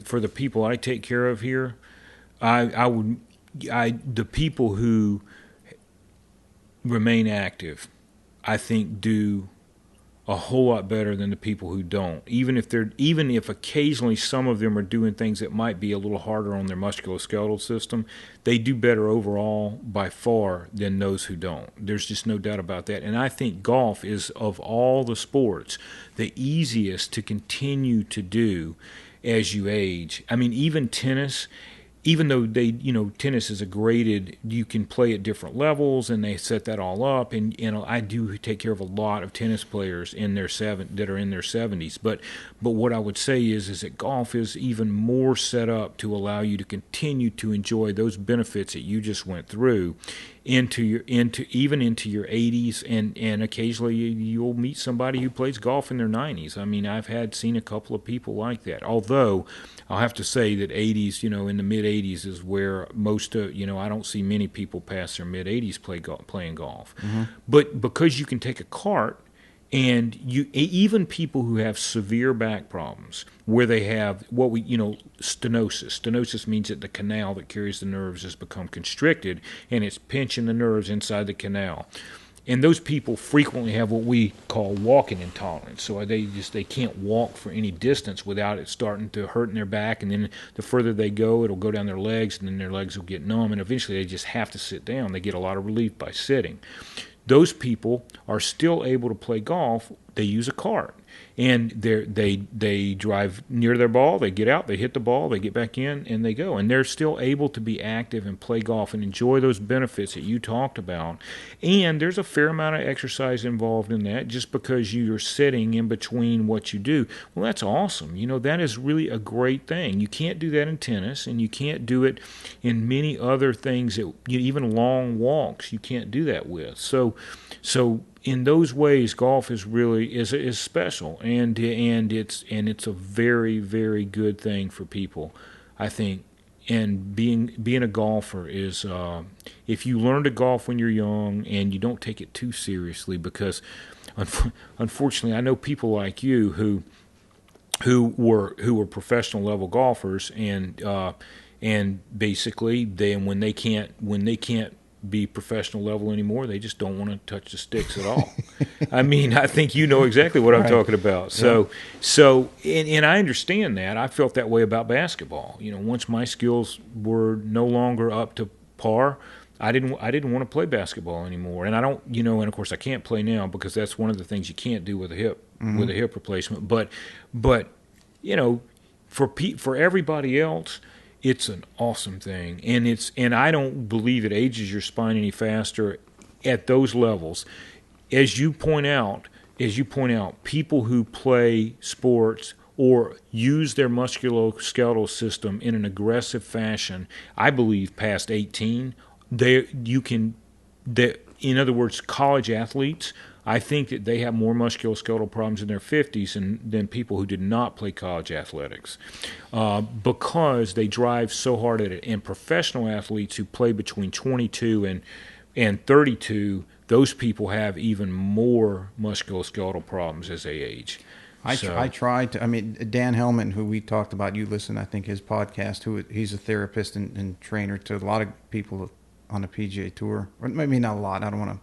for the people I take care of here, the people who remain active, I think, do a whole lot better than the people who don't. Even if occasionally some of them are doing things that might be a little harder on their musculoskeletal system, they do better overall by far than those who don't. There's just no doubt about that. And I think golf is, of all the sports, the easiest to continue to do as you age. I mean, even tennis, even though tennis is a graded, you can play at different levels, and they set that all up. And I do take care of a lot of tennis players that are in their 70s. But what I would say is that golf is even more set up to allow you to continue to enjoy those benefits that you just went through into your 80s, and occasionally you'll meet somebody who plays golf in their 90s. I mean, I've seen a couple of people like that. Although I'll have to say that 80s, in the mid 80s is where most of, I don't see many people past their mid 80s playing golf. Mm-hmm. But because you can take a cart, and even people who have severe back problems, where they have stenosis. Stenosis means that the canal that carries the nerves has become constricted, and it's pinching the nerves inside the canal. And those people frequently have what we call walking intolerance. So they can't walk for any distance without it starting to hurt in their back. And then the further they go, it'll go down their legs, and then their legs will get numb. And eventually they just have to sit down. They get a lot of relief by sitting. Those people are still able to play golf. They use a cart, and they drive near their ball. They get out, they hit the ball, they get back in, and they go. And they're still able to be active and play golf and enjoy those benefits that you talked about. And there's a fair amount of exercise involved in that, just because you're sitting in between what you do. Well, that's awesome. That is really a great thing. You can't do that in tennis, and you can't do it in many other things that even long walks you can't do that with. So in those ways, golf is special, and it's a very, very good thing for people, I think. And being a golfer is, if you learn to golf when you're young and you don't take it too seriously, because unfortunately I know people like you who were professional level golfers, and basically when they can't be professional level anymore, they just don't want to touch the sticks at all. I mean, I think you know exactly what I'm talking about. So I understand that. I felt that way about basketball. Once my skills were no longer up to par, I didn't want to play baskall anymore. And I don't, and of course I can't play now, because that's one of the things you can't do with a hip, mm-hmm. with a hip replacement. But for everybody else, it's an awesome thing, and I don't believe it ages your spine any faster at those levels. As you point out, people who play sports or use their musculoskeletal system in an aggressive fashion, I believe past 18, in other words, college athletes, I think that they have more musculoskeletal problems in their 50s than people who did not play college athletics, because they drive so hard at it. And professional athletes who play between 22 and 32, those people have even more musculoskeletal problems as they age. I tried to. I mean, Dan Hellman, who we talked about, you listen, I think, his podcast. He's a therapist and trainer to a lot of people on the PGA Tour, or maybe not a lot. I don't want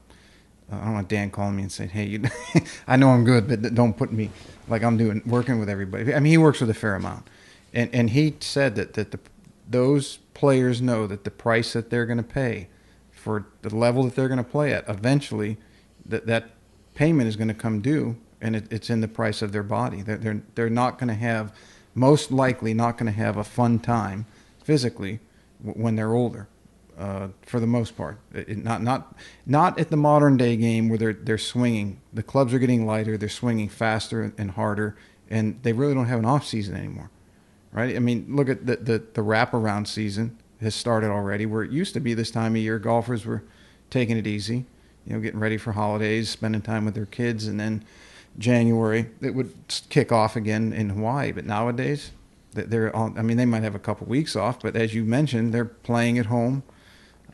Dan calling me and saying, "Hey, I know I'm good, but don't put me like I'm working with everybody." I mean, he works with a fair amount, and he said that those players know that the price that they're going to pay for the level that they're going to play at, eventually, that payment is going to come due, and it's in the price of their body. They're not going to have, most likely not going to have a fun time physically when they're older, for the most part. Not at the modern day game where they're swinging. The clubs are getting lighter. They're swinging faster and harder, and they really don't have an off season anymore, right? I mean, look at the wraparound season has started already, where it used to be this time of year golfers were taking it easy, getting ready for holidays, spending time with their kids, and then January it would kick off again in Hawaii. But nowadays, they might have a couple weeks off, but as you mentioned, they're playing at home.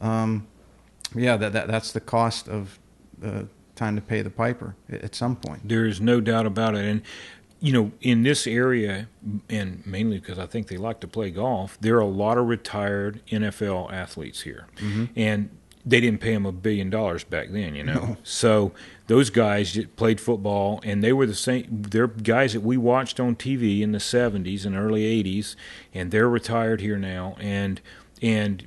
That's the cost of time to pay the piper at some point. There is no doubt about it. And in this area, and mainly because I think they like to play golf, there are a lot of retired NFL athletes here. Mm-hmm. And they didn't pay them $1 billion back then, No. So those guys played football, and they were the same. They're guys that we watched on TV in the 70s and early 80s, and they're retired here now. And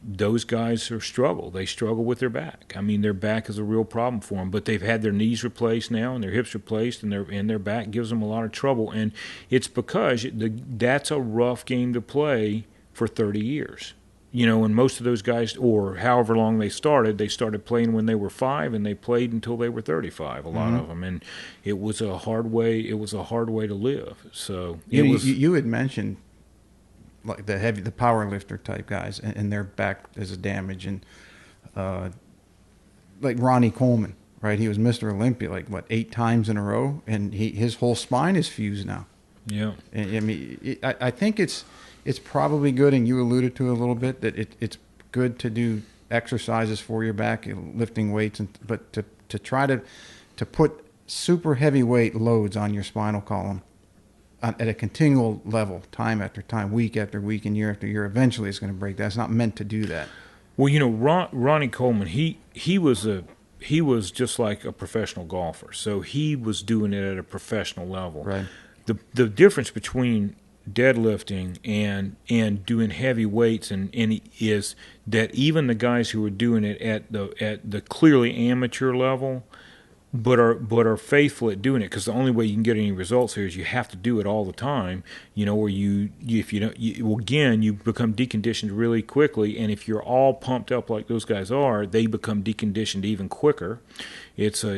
those guys struggle. They struggle with their back. I mean, their back is a real problem for them. But they've had their knees replaced now and their hips replaced, and their back gives them a lot of trouble. And it's because that's a rough game to play for 30 years. And most of those guys, or however long they started playing when they were 5, and they played until they were 35. A lot of them, and it was a hard way. It was a hard way to live. So you had mentioned, like the power lifter type guys, and their back is a damage, and like Ronnie Coleman, right? He was Mr. Olympia 8 times in a row, and his whole spine is fused now. Yeah, and, I mean, I think it's probably good, and you alluded to it a little bit, that it's good to do exercises for your back, lifting weights, but to try to put super heavyweight loads on your spinal column at a continual level, time after time, week after week, and year after year, eventually it's going to break. That's not meant to do that. Well, Ronnie Coleman, he was just like a professional golfer, so he was doing it at a professional level. Right. The difference between deadlifting and doing heavy weights and is that even the guys who are doing it at the clearly amateur level, but are faithful at doing it, because the only way you can get any results here is you have to do it all the time. Or if you don't, you become deconditioned really quickly, and if you're all pumped up like those guys are, they become deconditioned even quicker. It's a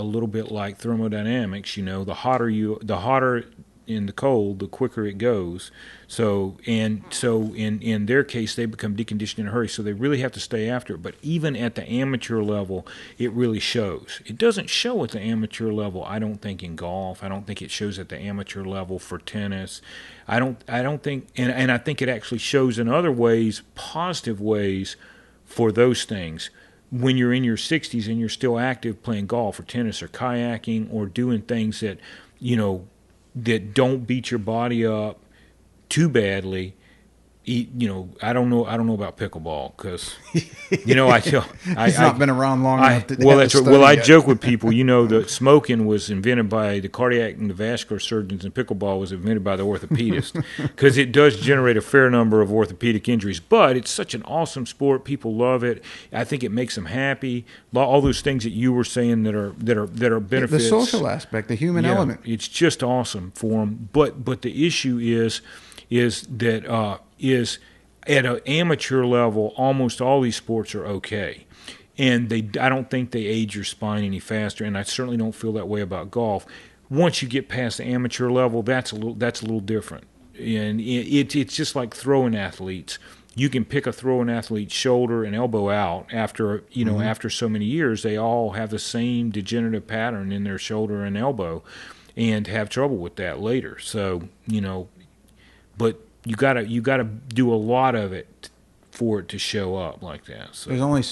little bit like thermodynamics. The hotter in the cold, the quicker it goes. So in their case, they become deconditioned in a hurry. So they really have to stay after it. But even at the amateur level, it really shows. It doesn't show at the amateur level, I don't think, in golf. I don't think it shows at the amateur level for tennis. I don't think, and I think it actually shows in other ways, positive ways, for those things. When you're in your 60s and you're still active playing golf or tennis or kayaking or doing things that that don't beat your body up too badly. I don't know about pickleball, because it's not been around long enough. I joke with people. The smoking was invented by the cardiac and the vascular surgeons, and pickleball was invented by the orthopedist, because it does generate a fair number of orthopedic injuries. But it's such an awesome sport. People love it. I think it makes them happy. All those things that you were saying that are benefits. The social aspect, the human element. It's just awesome for them. But the issue is that is at an amateur level, almost all these sports are okay, and I don't think they age your spine any faster, and I certainly don't feel that way about golf. Once you get past the amateur level, that's a little different, and it's just like throwing athletes. You can pick a throwing athlete's shoulder and elbow out after after so many years. They all have the same degenerative pattern in their shoulder and elbow, and have trouble with that later. So but you gotta do a lot of it for it to show up like that. So there's only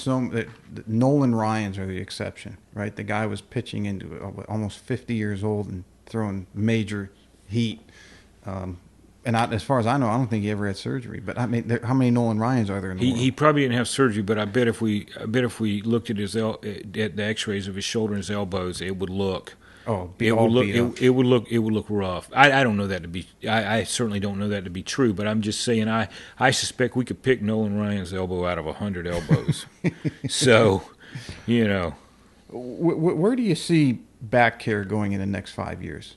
Nolan Ryans are the exception, right? The guy was pitching into almost 50 years old and throwing major heat. And as far as I know, I don't think he ever had surgery. But I mean, how many Nolan Ryans are there in the world? He probably didn't have surgery, but I bet if we looked at at the X-rays of his shoulder and his elbows, it would look. It would look rough. I don't know that to be. I certainly don't know that to be true. But I'm just saying. I suspect we could pick Nolan Ryan's elbow out of 100 elbows. So, where do you see back care going in the next 5 years?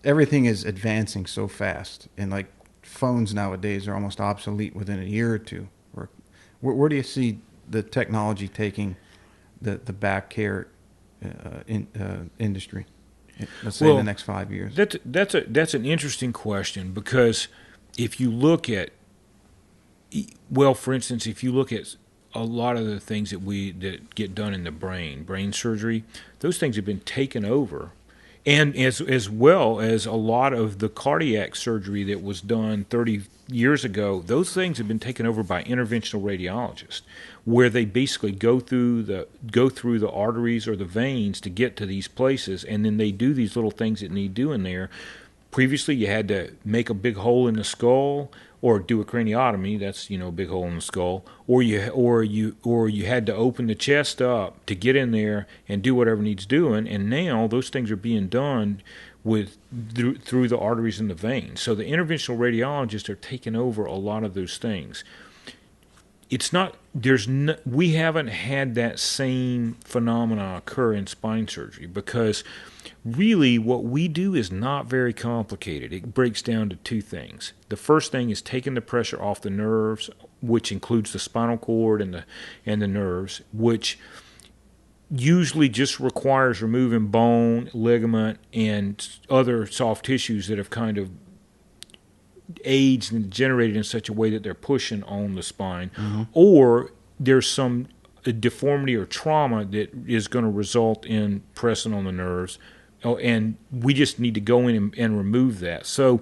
Everything is advancing so fast, and like phones nowadays are almost obsolete within a year or two. Where do you see the technology taking the back care industry? Let's say in the next 5 years. That's an interesting question, because if you look at, for instance, if you look at a lot of the things that get done in the brain surgery, those things have been taken over, and as well as a lot of the cardiac surgery that was done 30 years ago, those things have been taken over by interventional radiologists, where they basically go through the arteries or the veins to get to these places, and then they do these little things that need doing there. Previously, you had to make a big hole in the skull, or do a craniotomy. That's a big hole in the skull, or you had to open the chest up to get in there and do whatever needs doing. And now those things are being done through the arteries and the veins. So the interventional radiologists are taking over a lot of those things. We haven't had that same phenomena occur in spine surgery, because really what we do is not very complicated. It breaks down to two things. The first thing is taking the pressure off the nerves, which includes the spinal cord and the nerves, which usually just requires removing bone, ligament, and other soft tissues that have kind of aged and degenerated in such a way that they're pushing on the spine, or there's some deformity or trauma that is going to result in pressing on the nerves, and we just need to go in and remove that. So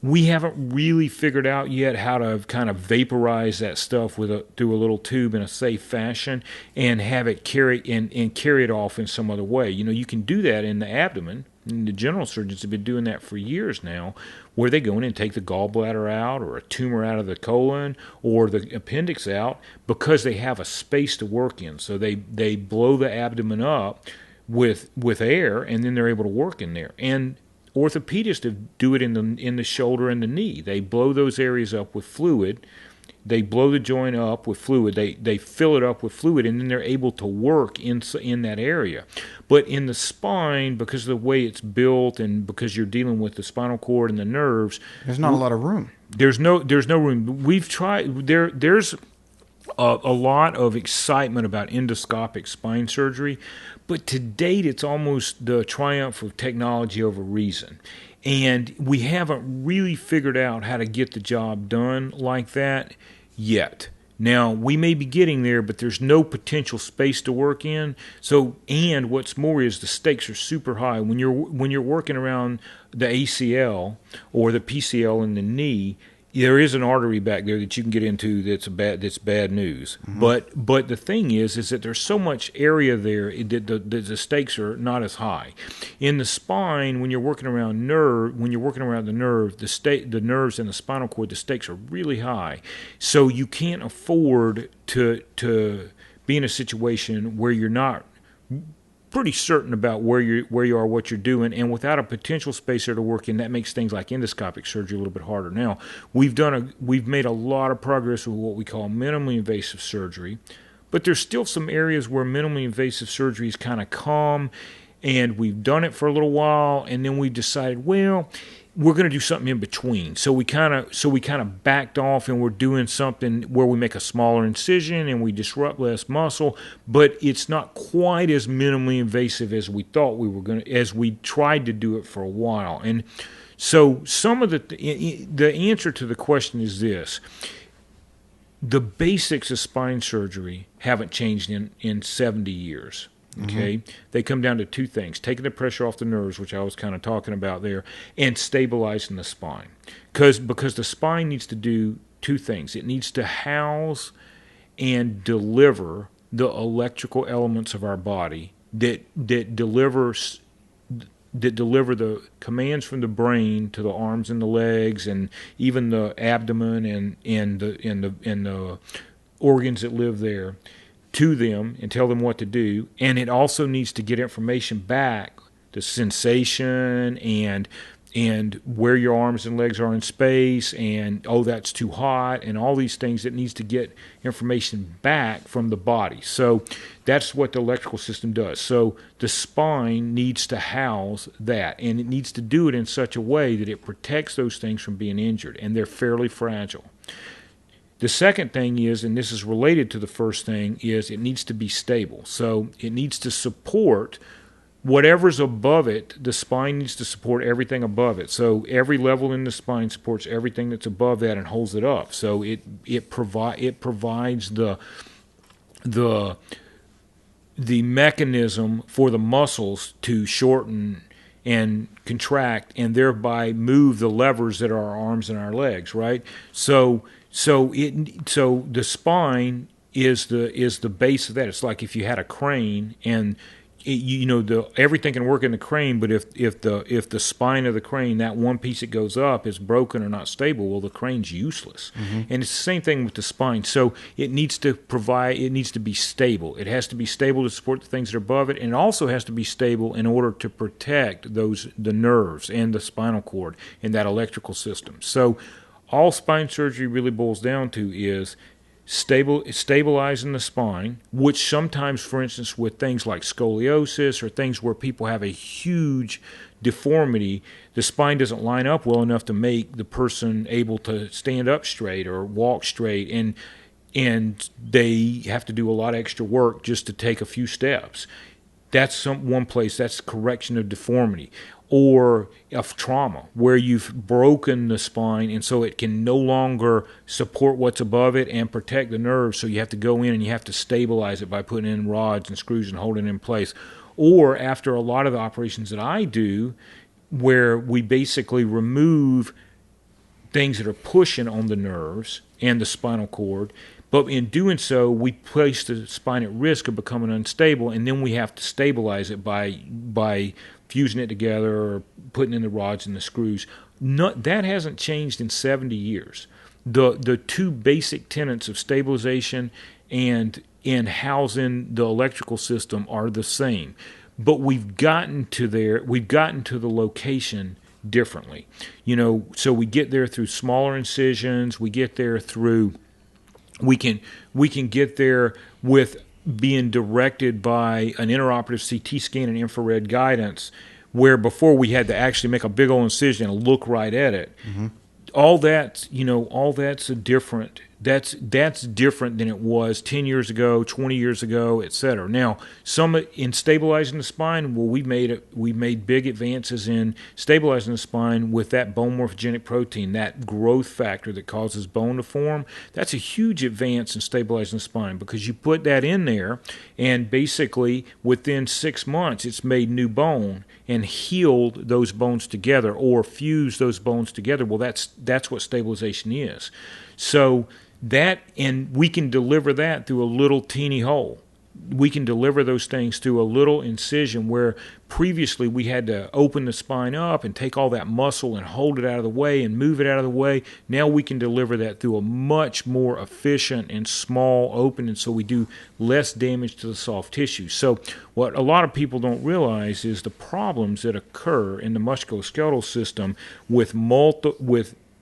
we haven't really figured out yet how to kind of vaporize that stuff through a little tube in a safe fashion and have it carry it off in some other way. You can do that in the abdomen. And the general surgeons have been doing that for years now, where they go in and take the gallbladder out, or a tumor out of the colon, or the appendix out, because they have a space to work in. So they blow the abdomen up with air, and then they're able to work in there. And orthopedists do it in the shoulder and the knee. They blow those areas up with fluid. They blow the joint up with fluid. They fill it up with fluid, and then they're able to work in that area. But in the spine, because of the way it's built, and because you're dealing with the spinal cord and the nerves, there's not a lot of room. There's no room. We've tried. There's a lot of excitement about endoscopic spine surgery, but to date, it's almost the triumph of technology over reason. And we haven't really figured out how to get the job done like that yet. Now, we may be getting there, but there's no potential space to work in. So, and what's more is the stakes are super high. When you're working around the ACL or the PCL in the knee, there is an artery back there that you can get into that's bad news. Mm-hmm. But the thing is that there's so much area there that the stakes are not as high. In the spine, when you're working around the nerve, the nerves in the spinal cord, the stakes are really high. So you can't afford to be in a situation where you're not pretty certain about where you are, what you're doing, and without a potential spacer to work in, that makes things like endoscopic surgery a little bit harder. Now, we've made a lot of progress with what we call minimally invasive surgery, but there's still some areas where minimally invasive surgery is kind of calm, and we've done it for a little while, and then we decided, well, we're going to do something in between. So we kind of backed off, and we're doing something where we make a smaller incision and we disrupt less muscle, but it's not quite as minimally invasive as we thought we were going to, as we tried to do it for a while. And so some of the answer to the question is this: the basics of spine surgery haven't changed in 70 years. Okay, they come down to two things: taking the pressure off the nerves, which I was kind of talking about there, and stabilizing the spine. Because the spine needs to do two things. It needs to house and deliver the electrical elements of our body that deliver the commands from the brain to the arms and the legs, and even the abdomen and the organs that live there, to them and tell them what to do. And it also needs to get information back, the sensation and and where your arms and legs are in space, and that's too hot, and all these things that needs to get information back from the body. So that's what the electrical system does. So the spine needs to house that, and it needs to do it in such a way that it protects those things from being injured, and they're fairly fragile. The second thing is, and this is related to the first thing, is it needs to be stable. So it needs to support whatever's above it. The spine needs to support everything above it. So every level in the spine supports everything that's above that and holds it up. So it provides the mechanism for the muscles to shorten and contract and thereby move the levers that are our arms and our legs, right? So the spine is the base of that. It's like if you had a crane, and everything can work in the crane, but if the spine of the crane, that one piece that goes up, is broken or not stable, well, the crane's useless. Mm-hmm. And it's the same thing with the spine. So it needs to be stable. It has to be stable to support the things that are above it, and it also has to be stable in order to protect the nerves and the spinal cord and that electrical system. So all spine surgery really boils down to is stabilizing the spine, which sometimes, for instance, with things like scoliosis or things where people have a huge deformity, the spine doesn't line up well enough to make the person able to stand up straight or walk straight, and they have to do a lot of extra work just to take a few steps. That's one place. That's correction of deformity. Or of trauma, where you've broken the spine and so it can no longer support what's above it and protect the nerves, so you have to go in and you have to stabilize it by putting in rods and screws and holding it in place. Or after a lot of the operations that I do, where we basically remove things that are pushing on the nerves and the spinal cord, but in doing so, we place the spine at risk of becoming unstable, and then we have to stabilize it by fusing it together or putting in the rods and the screws. That hasn't changed in 70 years. The two basic tenets of stabilization and housing the electrical system are the same, but we've gotten to the location differently. So we get there through smaller incisions. We get there through. We can get there with being directed by an intraoperative CT scan and infrared guidance, where before we had to actually make a big old incision and look right at it. Mm-hmm. All that's different. That's different than it was 10 years ago, 20 years ago, et cetera. Now, in stabilizing the spine, well, we made big advances in stabilizing the spine with that bone morphogenic protein, that growth factor that causes bone to form. That's a huge advance in stabilizing the spine, because you put that in there, and basically within 6 months, it's made new bone and healed those bones together or fused those bones together. Well, that's what stabilization is. So and we can deliver that through a little teeny hole. We can deliver those things through a little incision, where previously we had to open the spine up and take all that muscle and hold it out of the way and move it out of the way. Now we can deliver that through a much more efficient and small opening, so we do less damage to the soft tissue. So what a lot of people don't realize is the problems that occur in the musculoskeletal system with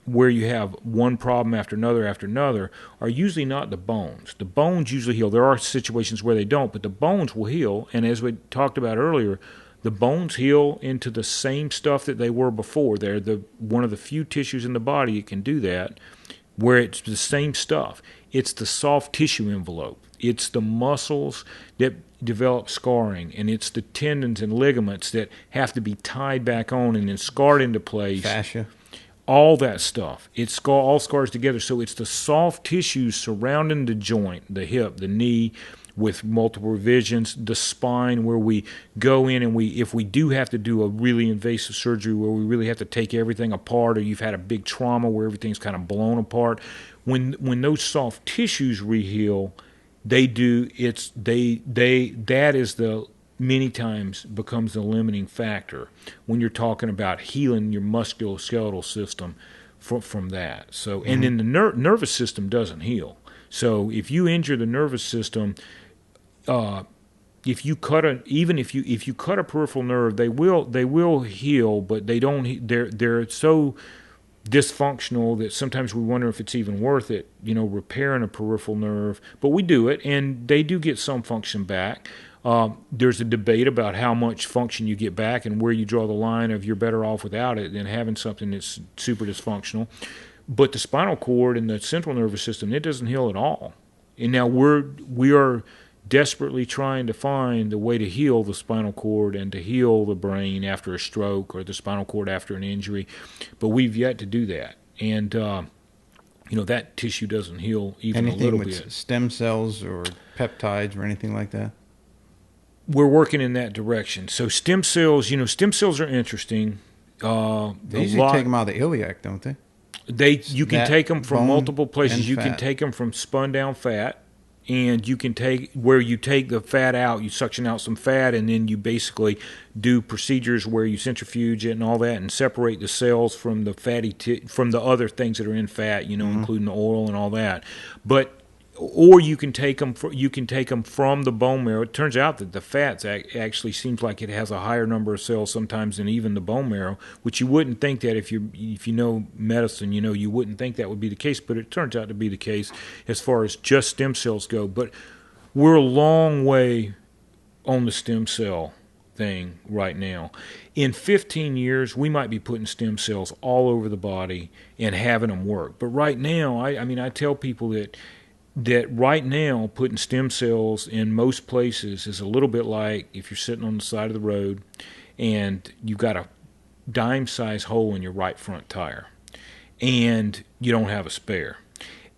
where you have one problem after another, are usually not the bones. The bones usually heal. There are situations where they don't, but the bones will heal. And as we talked about earlier, the bones heal into the same stuff that they were before. They're one of the few tissues in the body that can do that, where it's the same stuff. It's the soft tissue envelope. It's the muscles that develop scarring, and it's the tendons and ligaments that have to be tied back on and then scarred into place. Fascia. All that stuff. All scars together. So it's the soft tissues surrounding the joint, the hip, the knee, with multiple revisions, the spine, where we go in and if we do have to do a really invasive surgery where we really have to take everything apart, or you've had a big trauma where everything's kind of blown apart, when those soft tissues reheal, that is the many times becomes the limiting factor when you're talking about healing your musculoskeletal system from that. So, mm-hmm. And then the nervous system doesn't heal. So if you injure the nervous system, if you cut if you cut a peripheral nerve, they will heal, but they're so dysfunctional that sometimes we wonder if it's even worth it, repairing a peripheral nerve. But we do it, and they do get some function back. There's a debate about how much function you get back and where you draw the line of you're better off without it than having something that's super dysfunctional. But the spinal cord and the central nervous system, it doesn't heal at all. And now we are desperately trying to find the way to heal the spinal cord and to heal the brain after a stroke or the spinal cord after an injury, but we've yet to do that. And that tissue doesn't heal even anything a little with bit. Stem cells or peptides or anything like that? We're working in that direction. So stem cells are interesting. They usually take them out of the iliac, don't they? You can take them from multiple places. You can fat. take them from spun down fat, and you can take the fat out, you suction out some fat, and then you basically do procedures where you centrifuge it and all that, and separate the cells from the from the other things that are in fat, including the oil and all that. Or you can take them from the bone marrow. It turns out that the fats actually seems like it has a higher number of cells sometimes than even the bone marrow, which you wouldn't think that if you know medicine, you wouldn't think that would be the case, but it turns out to be the case as far as just stem cells go. But we're a long way on the stem cell thing right now. In 15 years, we might be putting stem cells all over the body and having them work. But right now, I tell people that right now putting stem cells in most places is a little bit like if you're sitting on the side of the road and you've got a dime-sized hole in your right front tire and you don't have a spare.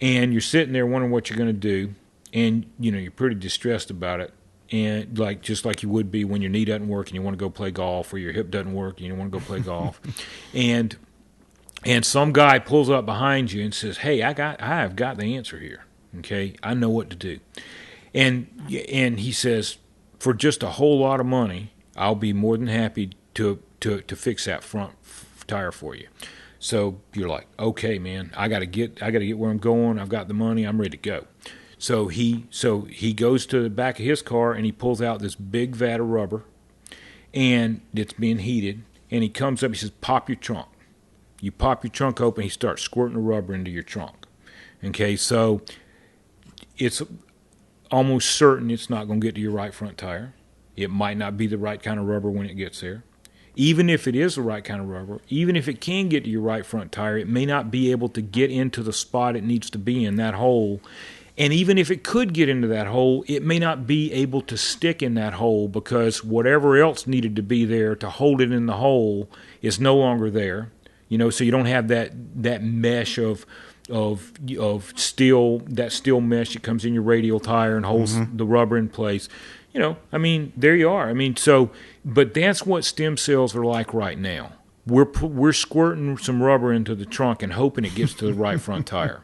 And you're sitting there wondering what you're going to do, and you're pretty distressed about it, and just like you would be when your knee doesn't work and you want to go play golf, or your hip doesn't work and you want to go play golf. And some guy pulls up behind you and says, "Hey, I have got the answer here. Okay, I know what to do." And he says, "For just a whole lot of money, I'll be more than happy to fix that front tire for you." So you're like, "Okay, man, I got to get where I'm going. I've got the money. I'm ready to go." So he goes to the back of his car and he pulls out this big vat of rubber, and it's being heated. And he comes up. He says, "Pop your trunk." You pop your trunk open. He starts squirting the rubber into your trunk. Okay, so it's almost certain it's not going to get to your right front tire. It might not be the right kind of rubber when it gets there. Even if it is the right kind of rubber, even if it can get to your right front tire, it may not be able to get into the spot it needs to be in, that hole. And even if it could get into that hole, it may not be able to stick in that hole because whatever else needed to be there to hold it in the hole is no longer there. So you don't have that mesh of steel, that steel mesh that comes in your radial tire and holds the rubber in place. There you are. But that's what stem cells are like right now. We're squirting some rubber into the trunk and hoping it gets to the right front tire.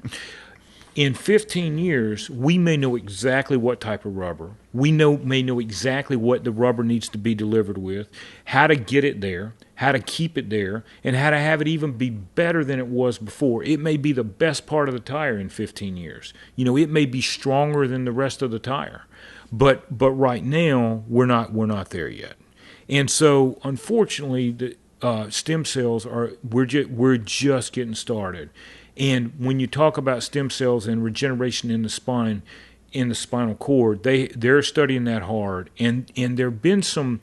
In 15 years, we may know exactly what type of rubber. We may know exactly what the rubber needs to be delivered with, how to get it there, how to keep it there, and how to have it even be better than it was before. It may be the best part of the tire in 15 years. It may be stronger than the rest of the tire. But right now, we're not there yet. And so, unfortunately, the stem cells we're just getting started. And when you talk about stem cells and regeneration in the spine, in the spinal cord, they're studying that hard. And there've been some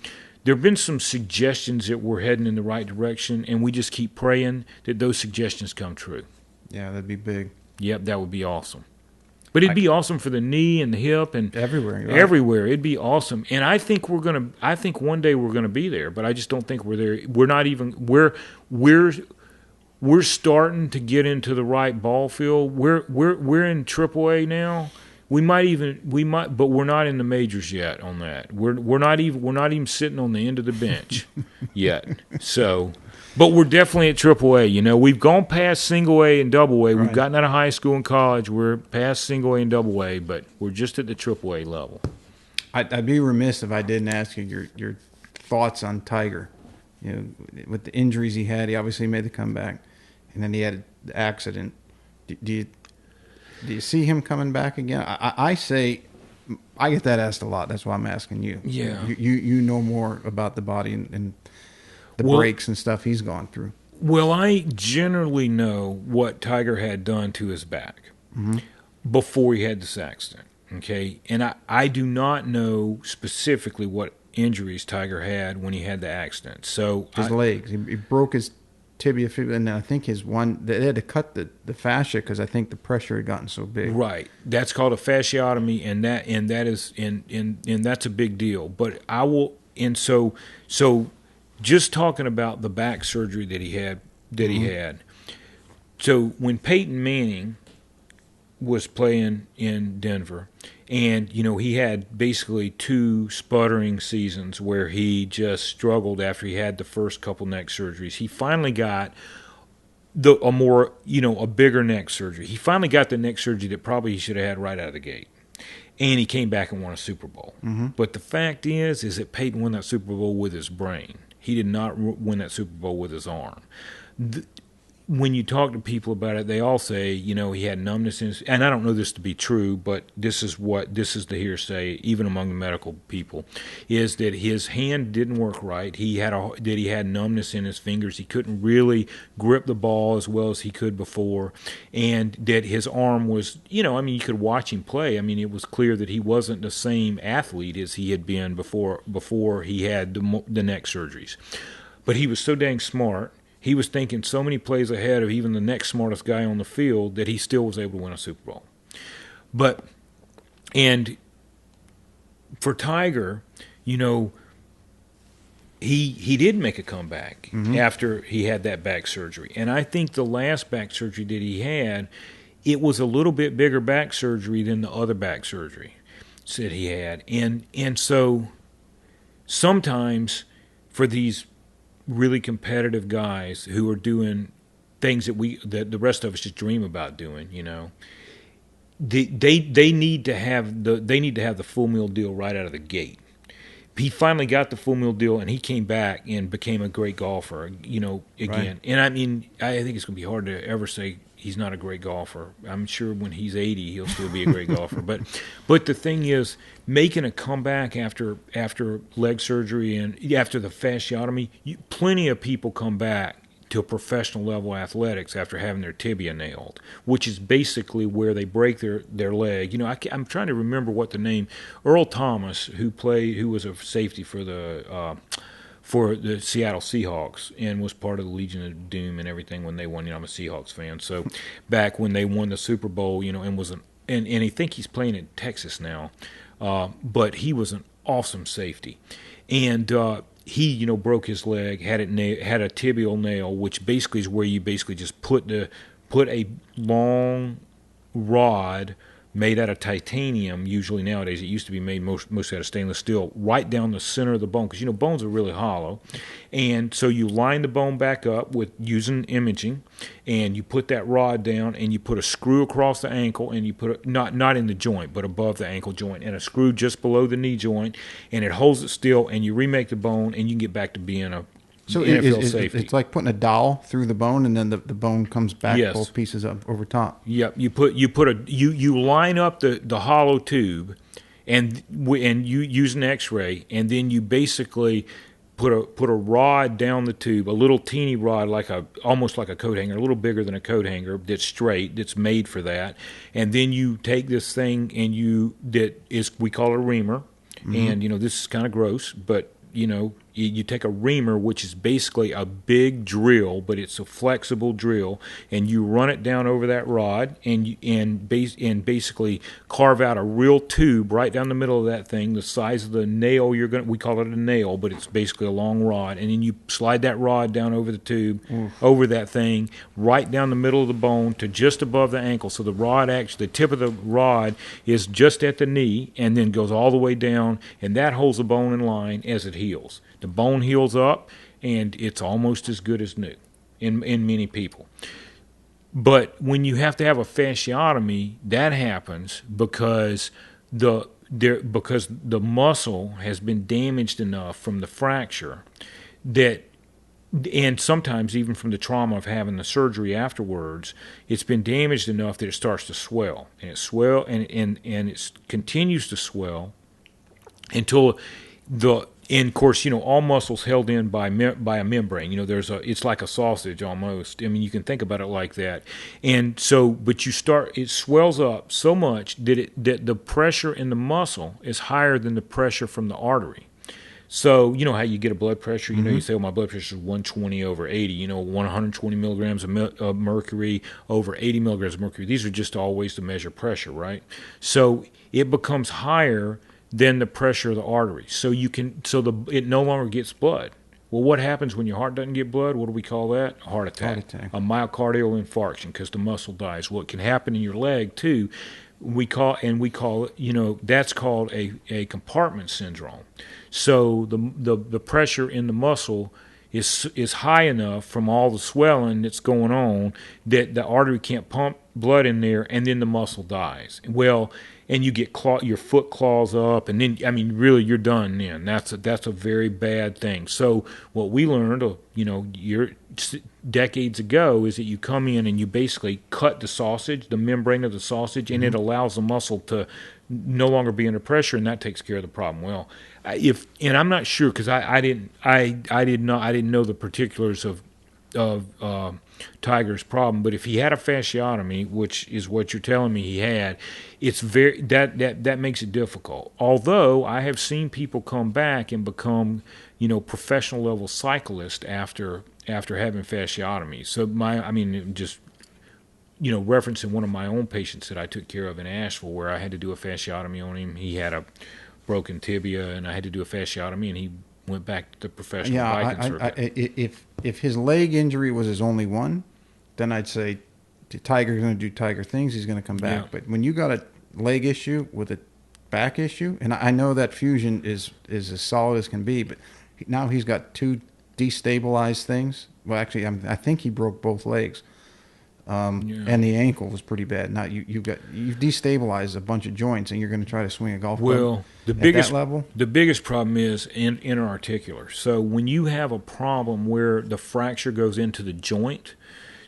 suggestions that we're heading in the right direction, and we just keep praying that those suggestions come true. Yeah, that'd be big. Yep, that would be awesome. But it'd be awesome for the knee and the hip and everywhere. Right? Everywhere, it'd be awesome. And I think one day we're gonna be there, but I just don't think we're there. We're not even. We're starting to get into the right ball field. We're in AAA now. We might, but we're not in the majors yet on that. We're not even sitting on the end of the bench yet. So, but we're definitely at AAA. We've gone past single A and double A. Right. We've gotten out of high school and college. We're past single A and double A, but we're just at the AAA level. I'd be remiss if I didn't ask you your thoughts on Tiger. With the injuries he had, he obviously made the comeback, and then he had the accident. Do you see him coming back again? I say I get that asked a lot. That's why I'm asking you. Yeah. You know more about the body and the breaks and stuff he's gone through. Well, I generally know what Tiger had done to his back before he had this accident. Okay, and I do not know specifically what injuries Tiger had when he had the accident. So his legs, he broke his tibia, fibula, and I think they had to cut the fascia because I think the pressure had gotten so big. Right, that's called a fasciotomy, and that's a big deal. But I will, and so just talking about the back surgery that he had. So when Peyton Manning was playing in Denver, and he had basically 2 sputtering seasons where he just struggled after he had the first couple neck surgeries. He finally got a bigger neck surgery. He finally got the neck surgery that probably he should have had right out of the gate. And he came back and won a Super Bowl. But the fact is that Peyton won that Super Bowl with his brain. He did not win that Super Bowl with his arm. When you talk to people about it, they all say, he had numbness in his, and I don't know this to be true, but this is the hearsay, even among the medical people, is that his hand didn't work right. He had numbness in his fingers. He couldn't really grip the ball as well as he could before, and that his arm was, you could watch him play. It was clear that he wasn't the same athlete as he had been before he had the neck surgeries. But he was so dang smart. He was thinking so many plays ahead of even the next smartest guy on the field that he still was able to win a Super Bowl. And for Tiger, he did make a comeback after he had that back surgery. And I think the last back surgery that he had, it was a little bit bigger back surgery than the other back surgery that he had. And so sometimes for these really competitive guys who are doing things that the rest of us just dream about doing, they need to have the full meal deal right out of the gate. He finally got the full meal deal, and he came back and became a great golfer, again. Right. And I think it's going to be hard to ever say he's not a great golfer. I'm sure when he's 80, he'll still be a great golfer. But the thing is, making a comeback after leg surgery and after the fasciotomy, plenty of people come back to professional level athletics after having their tibia nailed, which is basically where they break their leg. I'm trying to remember what the name, Earl Thomas, who was a safety for the Seattle Seahawks and was part of the Legion of Doom and everything when they won. I'm a Seahawks fan. So back when they won the Super Bowl, and I think he's playing in Texas now, but he was an awesome safety. And he, broke his leg, had a tibial nail, which basically is where you basically just put a long rod made out of titanium, usually nowadays. It used to be made most out of stainless steel, right down the center of the bone, because bones are really hollow. And so you line the bone back up with using imaging, and you put that rod down, and you put a screw across the ankle, and you put not in the joint, but above the ankle joint, and a screw just below the knee joint, and it holds it still, and you remake the bone, and you can get back to being a NFL safety. It's like putting a dowel through the bone, and then the bone comes back, yes, both pieces up over top. Yep. You line up the hollow tube, and you use an X-ray, and then you basically put a rod down the tube, a little teeny rod, almost like a coat hanger, a little bigger than a coat hanger, that's straight, that's made for that, and then you take this thing and we call it a reamer, and this is kind of gross, but you take a reamer, which is basically a big drill, but it's a flexible drill, and you run it down over that rod, and basically carve out a real tube right down the middle of that thing, the size of the nail we call it a nail, but it's basically a long rod, and then you slide that rod down over the tube, over that thing, right down the middle of the bone to just above the ankle, so the tip of the rod is just at the knee, and then goes all the way down, and that holds the bone in line as it heals. The bone heals up, and it's almost as good as new in many people. But when you have to have a fasciotomy, that happens because the muscle has been damaged enough from the fracture that and sometimes even from the trauma of having the surgery afterwards, it's been damaged enough that it starts to swell, and it continues to swell until and of course, all muscles held in by a membrane. It's like a sausage almost. I mean, you can think about it like that. And so, but it swells up so much that the pressure in the muscle is higher than the pressure from the artery. So, you know how you get a blood pressure? You say, my blood pressure is 120 over 80, 120 milligrams of mercury over 80 milligrams of mercury. These are just always to measure pressure, right? So it becomes higher than the pressure of the artery. So it no longer gets blood. Well, what happens when your heart doesn't get blood? What do we call that? A heart attack. A myocardial infarction, because the muscle dies. Well, it can happen in your leg too. We call it, that's called a compartment syndrome. So the pressure in the muscle is high enough from all the swelling that's going on that the artery can't pump blood in there, and then the muscle dies. Well, and you get your foot claws up, and then really you're done. Then that's a very bad thing. So what we learned, decades ago, is that you come in and you basically cut the membrane of the sausage, and it allows the muscle to no longer be under pressure, and that takes care of the problem. Well, and I'm not sure, because I didn't know the particulars of Tiger's problem, but if he had a fasciotomy, which is what you're telling me he had, it's that makes it difficult. Although I have seen people come back and become, professional level cyclists after having fasciotomies. So referencing one of my own patients that I took care of in Asheville, where I had to do a fasciotomy on him. He had a broken tibia, and I had to do a fasciotomy, and he went back to professional biking circuit. If his leg injury was his only one, then I'd say Tiger's going to do Tiger things. He's going to come back. Yeah. But when you got a leg issue with a back issue, and I know that fusion is as solid as can be, but now he's got two destabilized things. Well, actually, I think he broke both legs. And the ankle was pretty bad. Now you've destabilized a bunch of joints, and you're going to try to swing a golf club at that level. The biggest problem is interarticular. So when you have a problem where the fracture goes into the joint,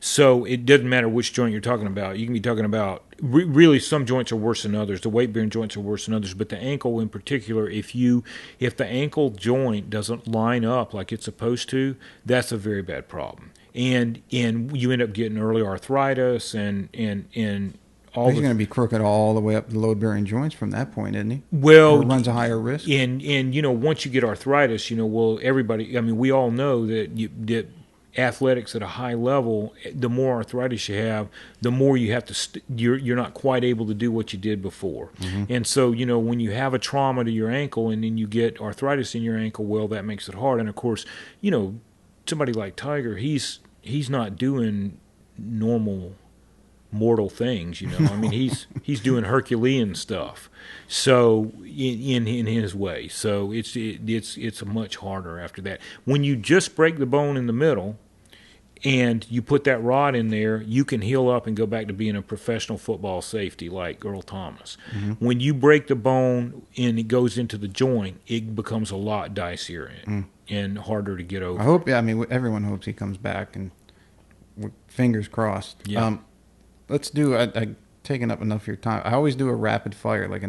so it doesn't matter which joint you're talking about. You can be talking about really some joints are worse than others. The weight bearing joints are worse than others, but the ankle in particular, if the ankle joint doesn't line up like it's supposed to, that's a very bad problem. And you end up getting early arthritis and all. He's going to be crooked all the way up the load-bearing joints from that point, isn't he? Well, it runs a higher risk. And once you get arthritis, everybody. We all know that athletics at a high level, the more arthritis you have, the more you have to. You're not quite able to do what you did before. Mm-hmm. And so when you have a trauma to your ankle and then you get arthritis in your ankle, well, that makes it hard. And of course, somebody like Tiger, he's not doing normal mortal things, he's doing Herculean stuff. So in his way, so it's much harder after that. When you just break the bone in the middle and you put that rod in there, you can heal up and go back to being a professional football safety like Earl Thomas. Mm-hmm. When you break the bone and it goes into the joint, it becomes a lot dicier and harder to get over. I hope. Everyone hopes he comes back, and fingers crossed. Yeah. Let's do. I've taken up enough of your time. I always do a rapid fire, like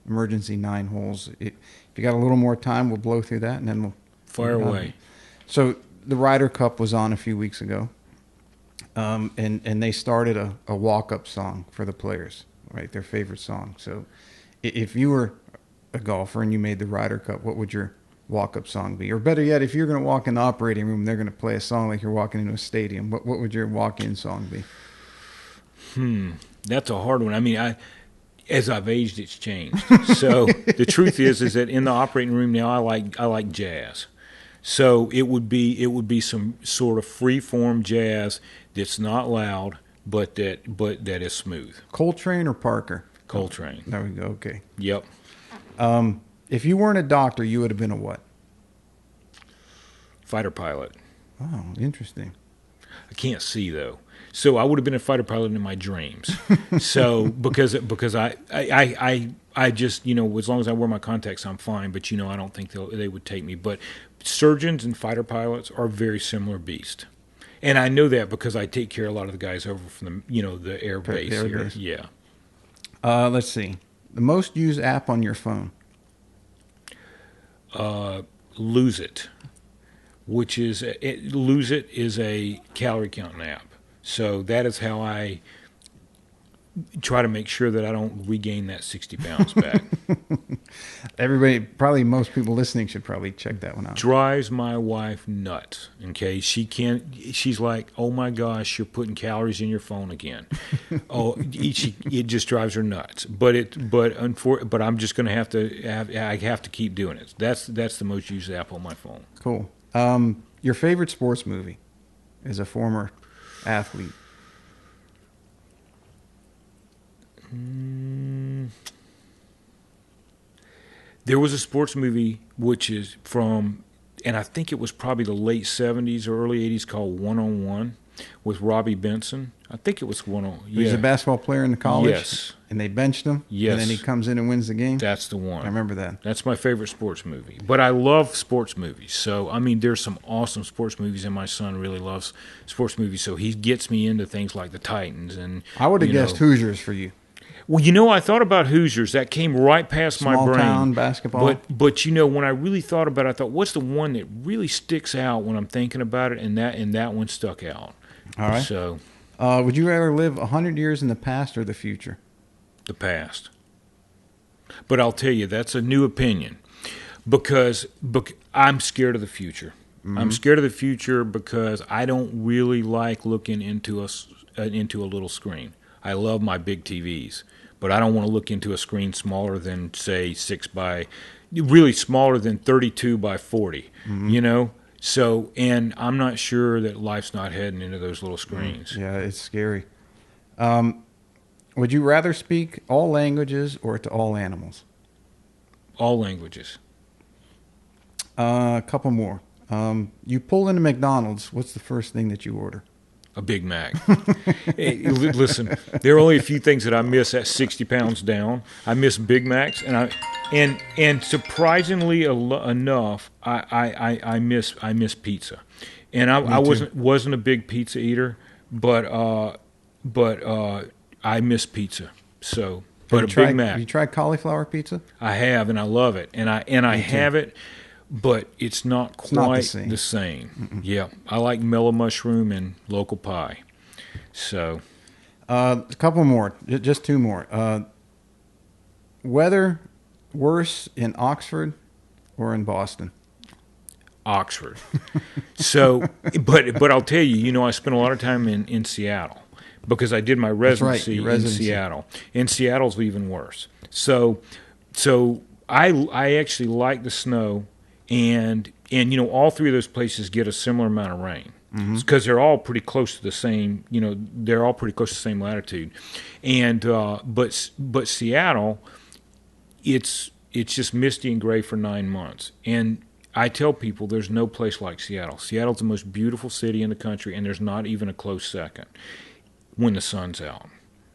emergency 9 holes. If you got a little more time, we'll blow through that, and then we'll fire away. So the Ryder Cup was on a few weeks ago, and they started a walk-up song for the players, right? Their favorite song. So if you were a golfer and you made the Ryder Cup, what would your walk-up song be? Or better yet, if you're going to walk in the operating room, they're going to play a song like you're walking into a stadium. What would your walk-in song be? That's a hard one. As I've aged, it's changed. So the truth is that in the operating room now, I like jazz. So it would be some sort of free-form jazz that's not loud, but that is smooth. Coltrane or Parker? Coltrane. There we go. Okay. Yep. If you weren't a doctor, you would have been a what? Fighter pilot. Oh, interesting. I can't see though, so I would have been a fighter pilot in my dreams. So because I I just, as long as I wear my contacts, I'm fine. But, I don't think they would take me. But surgeons and fighter pilots are very similar beasts. And I know that because I take care of a lot of the guys over from the air base here. Yeah. Let's see. The most used app on your phone? Lose It, Lose It is a calorie counting app. So that is how I try to make sure that I don't regain that 60 pounds back. Everybody, probably most people listening should probably check that one out. Drives my wife nuts. Okay, she's like, "Oh my gosh, you're putting calories in your phone again." It just drives her nuts. But I'm just going to have to keep doing it. That's the most used app on my phone. Cool. Your favorite sports movie as a former athlete? There was a sports movie which is from, and I think it was probably the late 70s or early 80s, called 1-on-1 with Robbie Benson. I think it was 1-on-1. Yeah. He's a basketball player in the college. Yes. And they benched him. Yes. And then he comes in and wins the game. That's the one. I remember that. That's my favorite sports movie. But I love sports movies. So, there's some awesome sports movies, and my son really loves sports movies. So he gets me into things like the Titans. And I would have guessed Hoosiers for you. Well, I thought about Hoosiers. That came right past my brain. Small town basketball. But when I really thought about it, I thought, what's the one that really sticks out when I'm thinking about it? And that one stuck out. All right. So, would you rather live 100 years in the past or the future? The past. But I'll tell you, that's a new opinion because I'm scared of the future. Mm-hmm. I'm scared of the future because I don't really like looking into a little screen. I love my big TVs. But I don't want to look into a screen smaller than, say, really smaller than 32 by 40, So, and I'm not sure that life's not heading into those little screens. Yeah, it's scary. Would you rather speak all languages or to all animals? All languages. A couple more. You pull into McDonald's, what's the first thing that you order? A Big Mac. Hey, listen, there are only a few things that I miss at 60 pounds down. I miss Big Macs, and surprisingly enough, I miss pizza. And I wasn't a big pizza eater, but I miss pizza. So, but Big Mac. Have you tried cauliflower pizza? I have, and I love it, and I have it. But it's not quite the same. Yeah, I like mellow mushroom and local pie. So, a couple more, just two more. Weather worse in Oxford or in Boston? Oxford. So, but I'll tell you, I spent a lot of time in Seattle because I did my residency in Seattle. And Seattle's even worse. So I actually like the snow. And all three of those places get a similar amount of rain because they're all pretty close to the same. They're all pretty close to the same latitude, and but Seattle, it's just misty and gray for 9 months. And I tell people there's no place like Seattle. Seattle's the most beautiful city in the country, and there's not even a close second when the sun's out.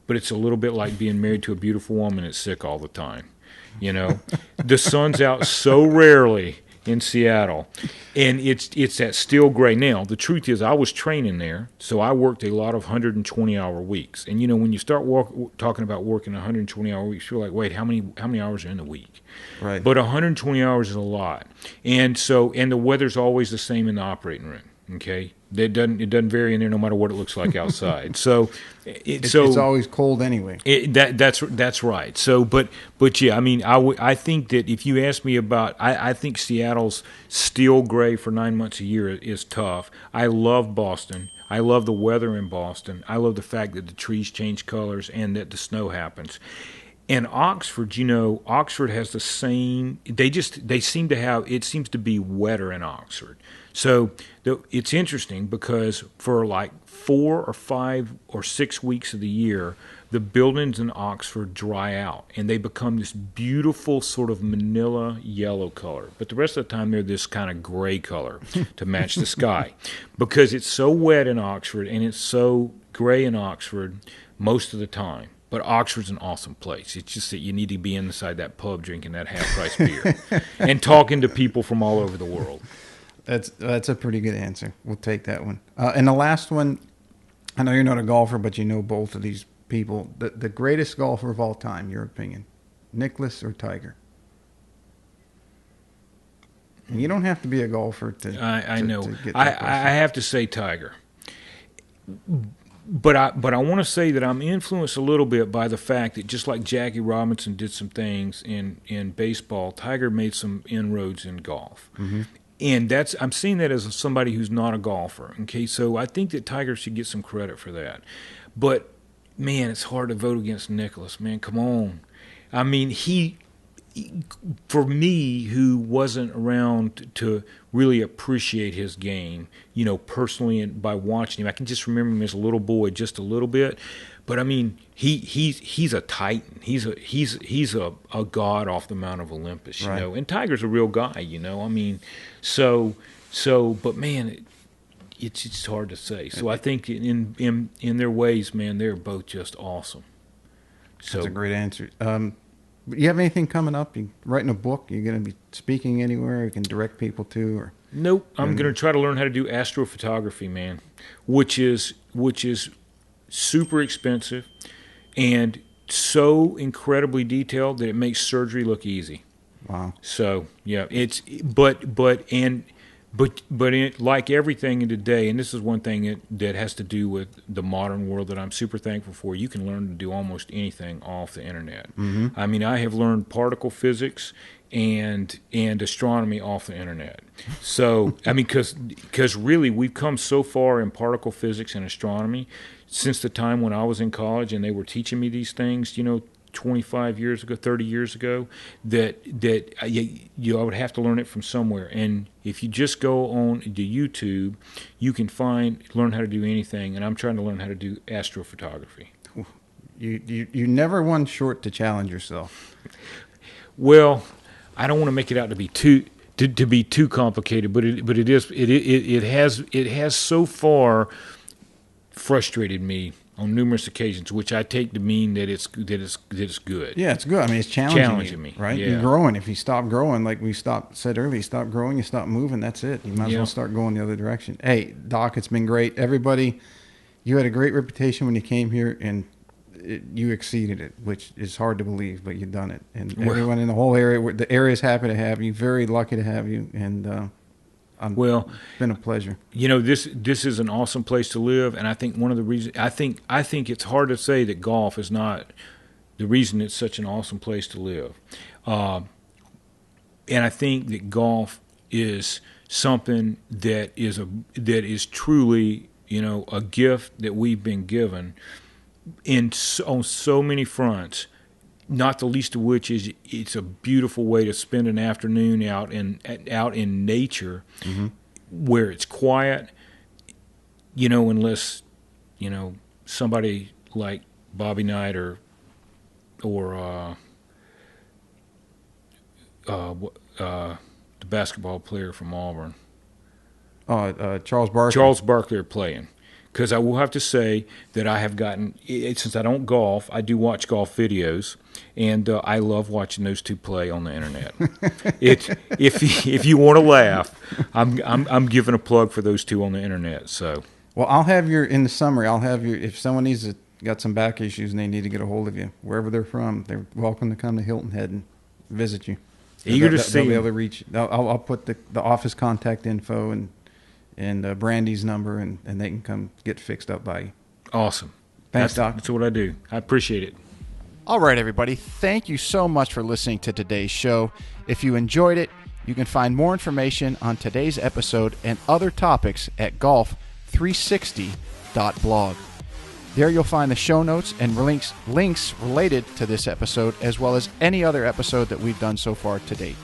But it's a little bit like being married to a beautiful woman that's sick all the time. The sun's out so rarely in Seattle, and it's that steel gray. Now, the truth is, I was training there, so I worked a lot of 120-hour weeks. And when you start talking about working 120-hour weeks, you're like, wait, how many hours are in the week? Right. But 120 hours is a lot, and the weather's always the same in the operating room. Okay, it doesn't vary in there no matter what it looks like outside. So it's always cold anyway. That's right. So, but yeah, I think that if you ask me about, I think Seattle's steel gray for 9 months a year is tough. I love Boston. I love the weather in Boston. I love the fact that the trees change colors and that the snow happens. And Oxford, Oxford has the same. They seem to have. It seems to be wetter in Oxford. So it's interesting because for like 4 or 5 or 6 weeks of the year, the buildings in Oxford dry out and they become this beautiful sort of manila yellow color. But the rest of the time, they're this kind of gray color to match the sky because it's so wet in Oxford and it's so gray in Oxford most of the time. But Oxford's an awesome place. It's just that you need to be inside that pub drinking that half-price beer and talking to people from all over the world. That's a pretty good answer. We'll take that one. And the last one, I know you're not a golfer, but you know both of these people. The greatest golfer of all time, your opinion, Nicklaus or Tiger? And you don't have to be a golfer to. I know. To get that question. I have to say Tiger. But I want to say that I'm influenced a little bit by the fact that just like Jackie Robinson did some things in baseball, Tiger made some inroads in golf. Mm-hmm. And I'm seeing that as somebody who's not a golfer. Okay, so I think that Tiger should get some credit for that. But man, it's hard to vote against Nicklaus. Man, come on. I mean, he for me, who wasn't around to really appreciate his game, personally, and by watching him, I can just remember him as a little boy, just a little bit. But I mean, he's a titan. He's a god off the Mount of Olympus, right. And Tiger's a real guy, I mean, but man, it's hard to say. So I think in their ways, man, they're both just awesome. So that's a great answer. You have anything coming up? You writing a book? You're going to be speaking anywhere you can direct people to? Or nope. I'm going to try to learn how to do astrophotography, man, which is super expensive and so incredibly detailed that it makes surgery look easy. Wow. So yeah, like everything in today, and this is one thing that has to do with the modern world that I'm super thankful for, you can learn to do almost anything off the internet. Mm-hmm. I mean, I have learned particle physics and astronomy off the internet. So, I mean, because really we've come so far in particle physics and astronomy since the time when I was in college and they were teaching me these things, 25 years ago, 30 years ago, that I would have to learn it from somewhere. And if you just go on to YouTube, you can learn how to do anything. And I'm trying to learn how to do astrophotography. You never one short to challenge yourself. Well, I don't want to make it out to be too complicated, but it has so far frustrated me on numerous occasions, which I take to mean that it's good. Yeah, it's good. I mean, it's challenging me, right? Yeah. You're growing. If you stop growing, like we said earlier, you stop growing, you stop moving. That's it. You might as well start going the other direction. Hey, Doc, it's been great. Everybody, you had a great reputation when you came here, and you exceeded it, which is hard to believe, but you've done it. And everyone in the whole area, the area is happy to have you. Very lucky to have you, and it's been a pleasure. This is an awesome place to live, and I think one of the reasons I think it's hard to say that golf is not the reason it's such an awesome place to live, and I think that golf is something that is truly a gift that we've been given on so many fronts. Not the least of which is it's a beautiful way to spend an afternoon out in nature, mm-hmm. where it's quiet, unless somebody like Bobby Knight or the basketball player from Auburn, Charles Barkley. Charles Barkley are playing. Because I will have to say that I have gotten, since I don't golf, I do watch golf videos, and I love watching those two play on the internet. If you want to laugh, I'm giving a plug for those two on the internet. So, well, in the summary, if someone got some back issues and they need to get a hold of you, wherever they're from, they're welcome to come to Hilton Head and visit you. Eager to see. They'll be able to reach. I'll put the office contact info and Brandy's number, and they can come get fixed up by you. Awesome. Thanks, Doc. That's what I do. I appreciate it. All right, everybody. Thank you so much for listening to today's show. If you enjoyed it, you can find more information on today's episode and other topics at golf360.blog. There you'll find the show notes and links related to this episode, as well as any other episode that we've done so far to date.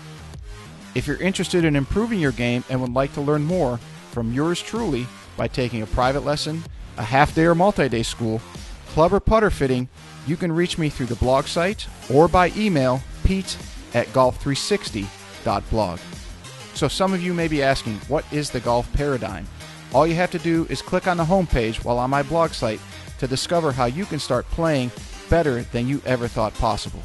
If you're interested in improving your game and would like to learn more from yours truly by taking a private lesson, a half-day or multi-day school, club or putter fitting, you can reach me through the blog site or by email, pete@golf360.blog. So some of you may be asking, what is the golf paradigm? All you have to do is click on the homepage while on my blog site to discover how you can start playing better than you ever thought possible.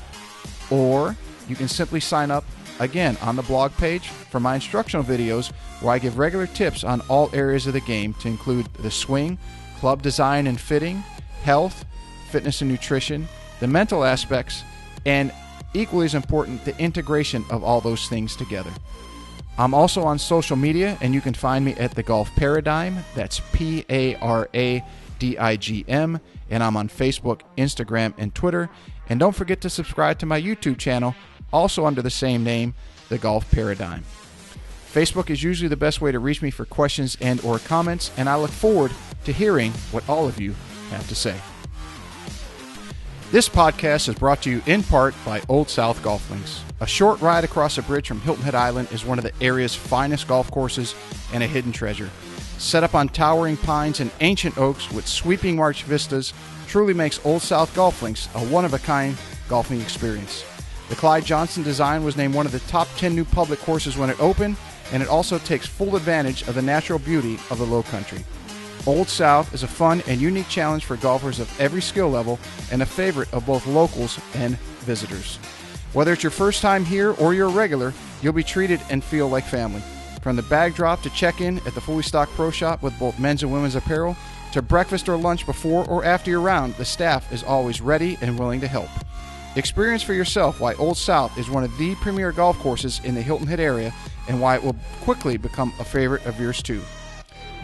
Or you can simply sign up, again, on the blog page for my instructional videos where I give regular tips on all areas of the game to include the swing, club design and fitting, health, fitness and nutrition, the mental aspects, and equally as important, the integration of all those things together. I'm also on social media, and you can find me at The Golf Paradigm. That's Paradigm, and I'm on Facebook, Instagram, and Twitter. And don't forget to subscribe to my YouTube channel, also under the same name, The Golf Paradigm. Facebook is usually the best way to reach me for questions and or comments, and I look forward to hearing what all of you have to say. This podcast is brought to you in part by Old South Golf Links. A short ride across a bridge from Hilton Head Island is one of the area's finest golf courses and a hidden treasure. Set up on towering pines and ancient oaks with sweeping marsh vistas, truly makes Old South Golf Links a one-of-a-kind golfing experience. The Clyde Johnson design was named one of the top 10 new public courses when it opened, and it also takes full advantage of the natural beauty of the Lowcountry. Old South is a fun and unique challenge for golfers of every skill level and a favorite of both locals and visitors. Whether it's your first time here or you're a regular, you'll be treated and feel like family. From the bag drop to check-in at the fully stocked pro shop with both men's and women's apparel, to breakfast or lunch before or after your round, the staff is always ready and willing to help. Experience for yourself why Old South is one of the premier golf courses in the Hilton Head area and why it will quickly become a favorite of yours too.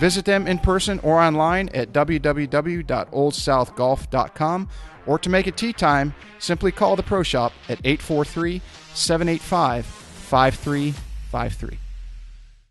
Visit them in person or online at www.oldsouthgolf.com, or to make it tee time, simply call the pro shop at 843-785-5353.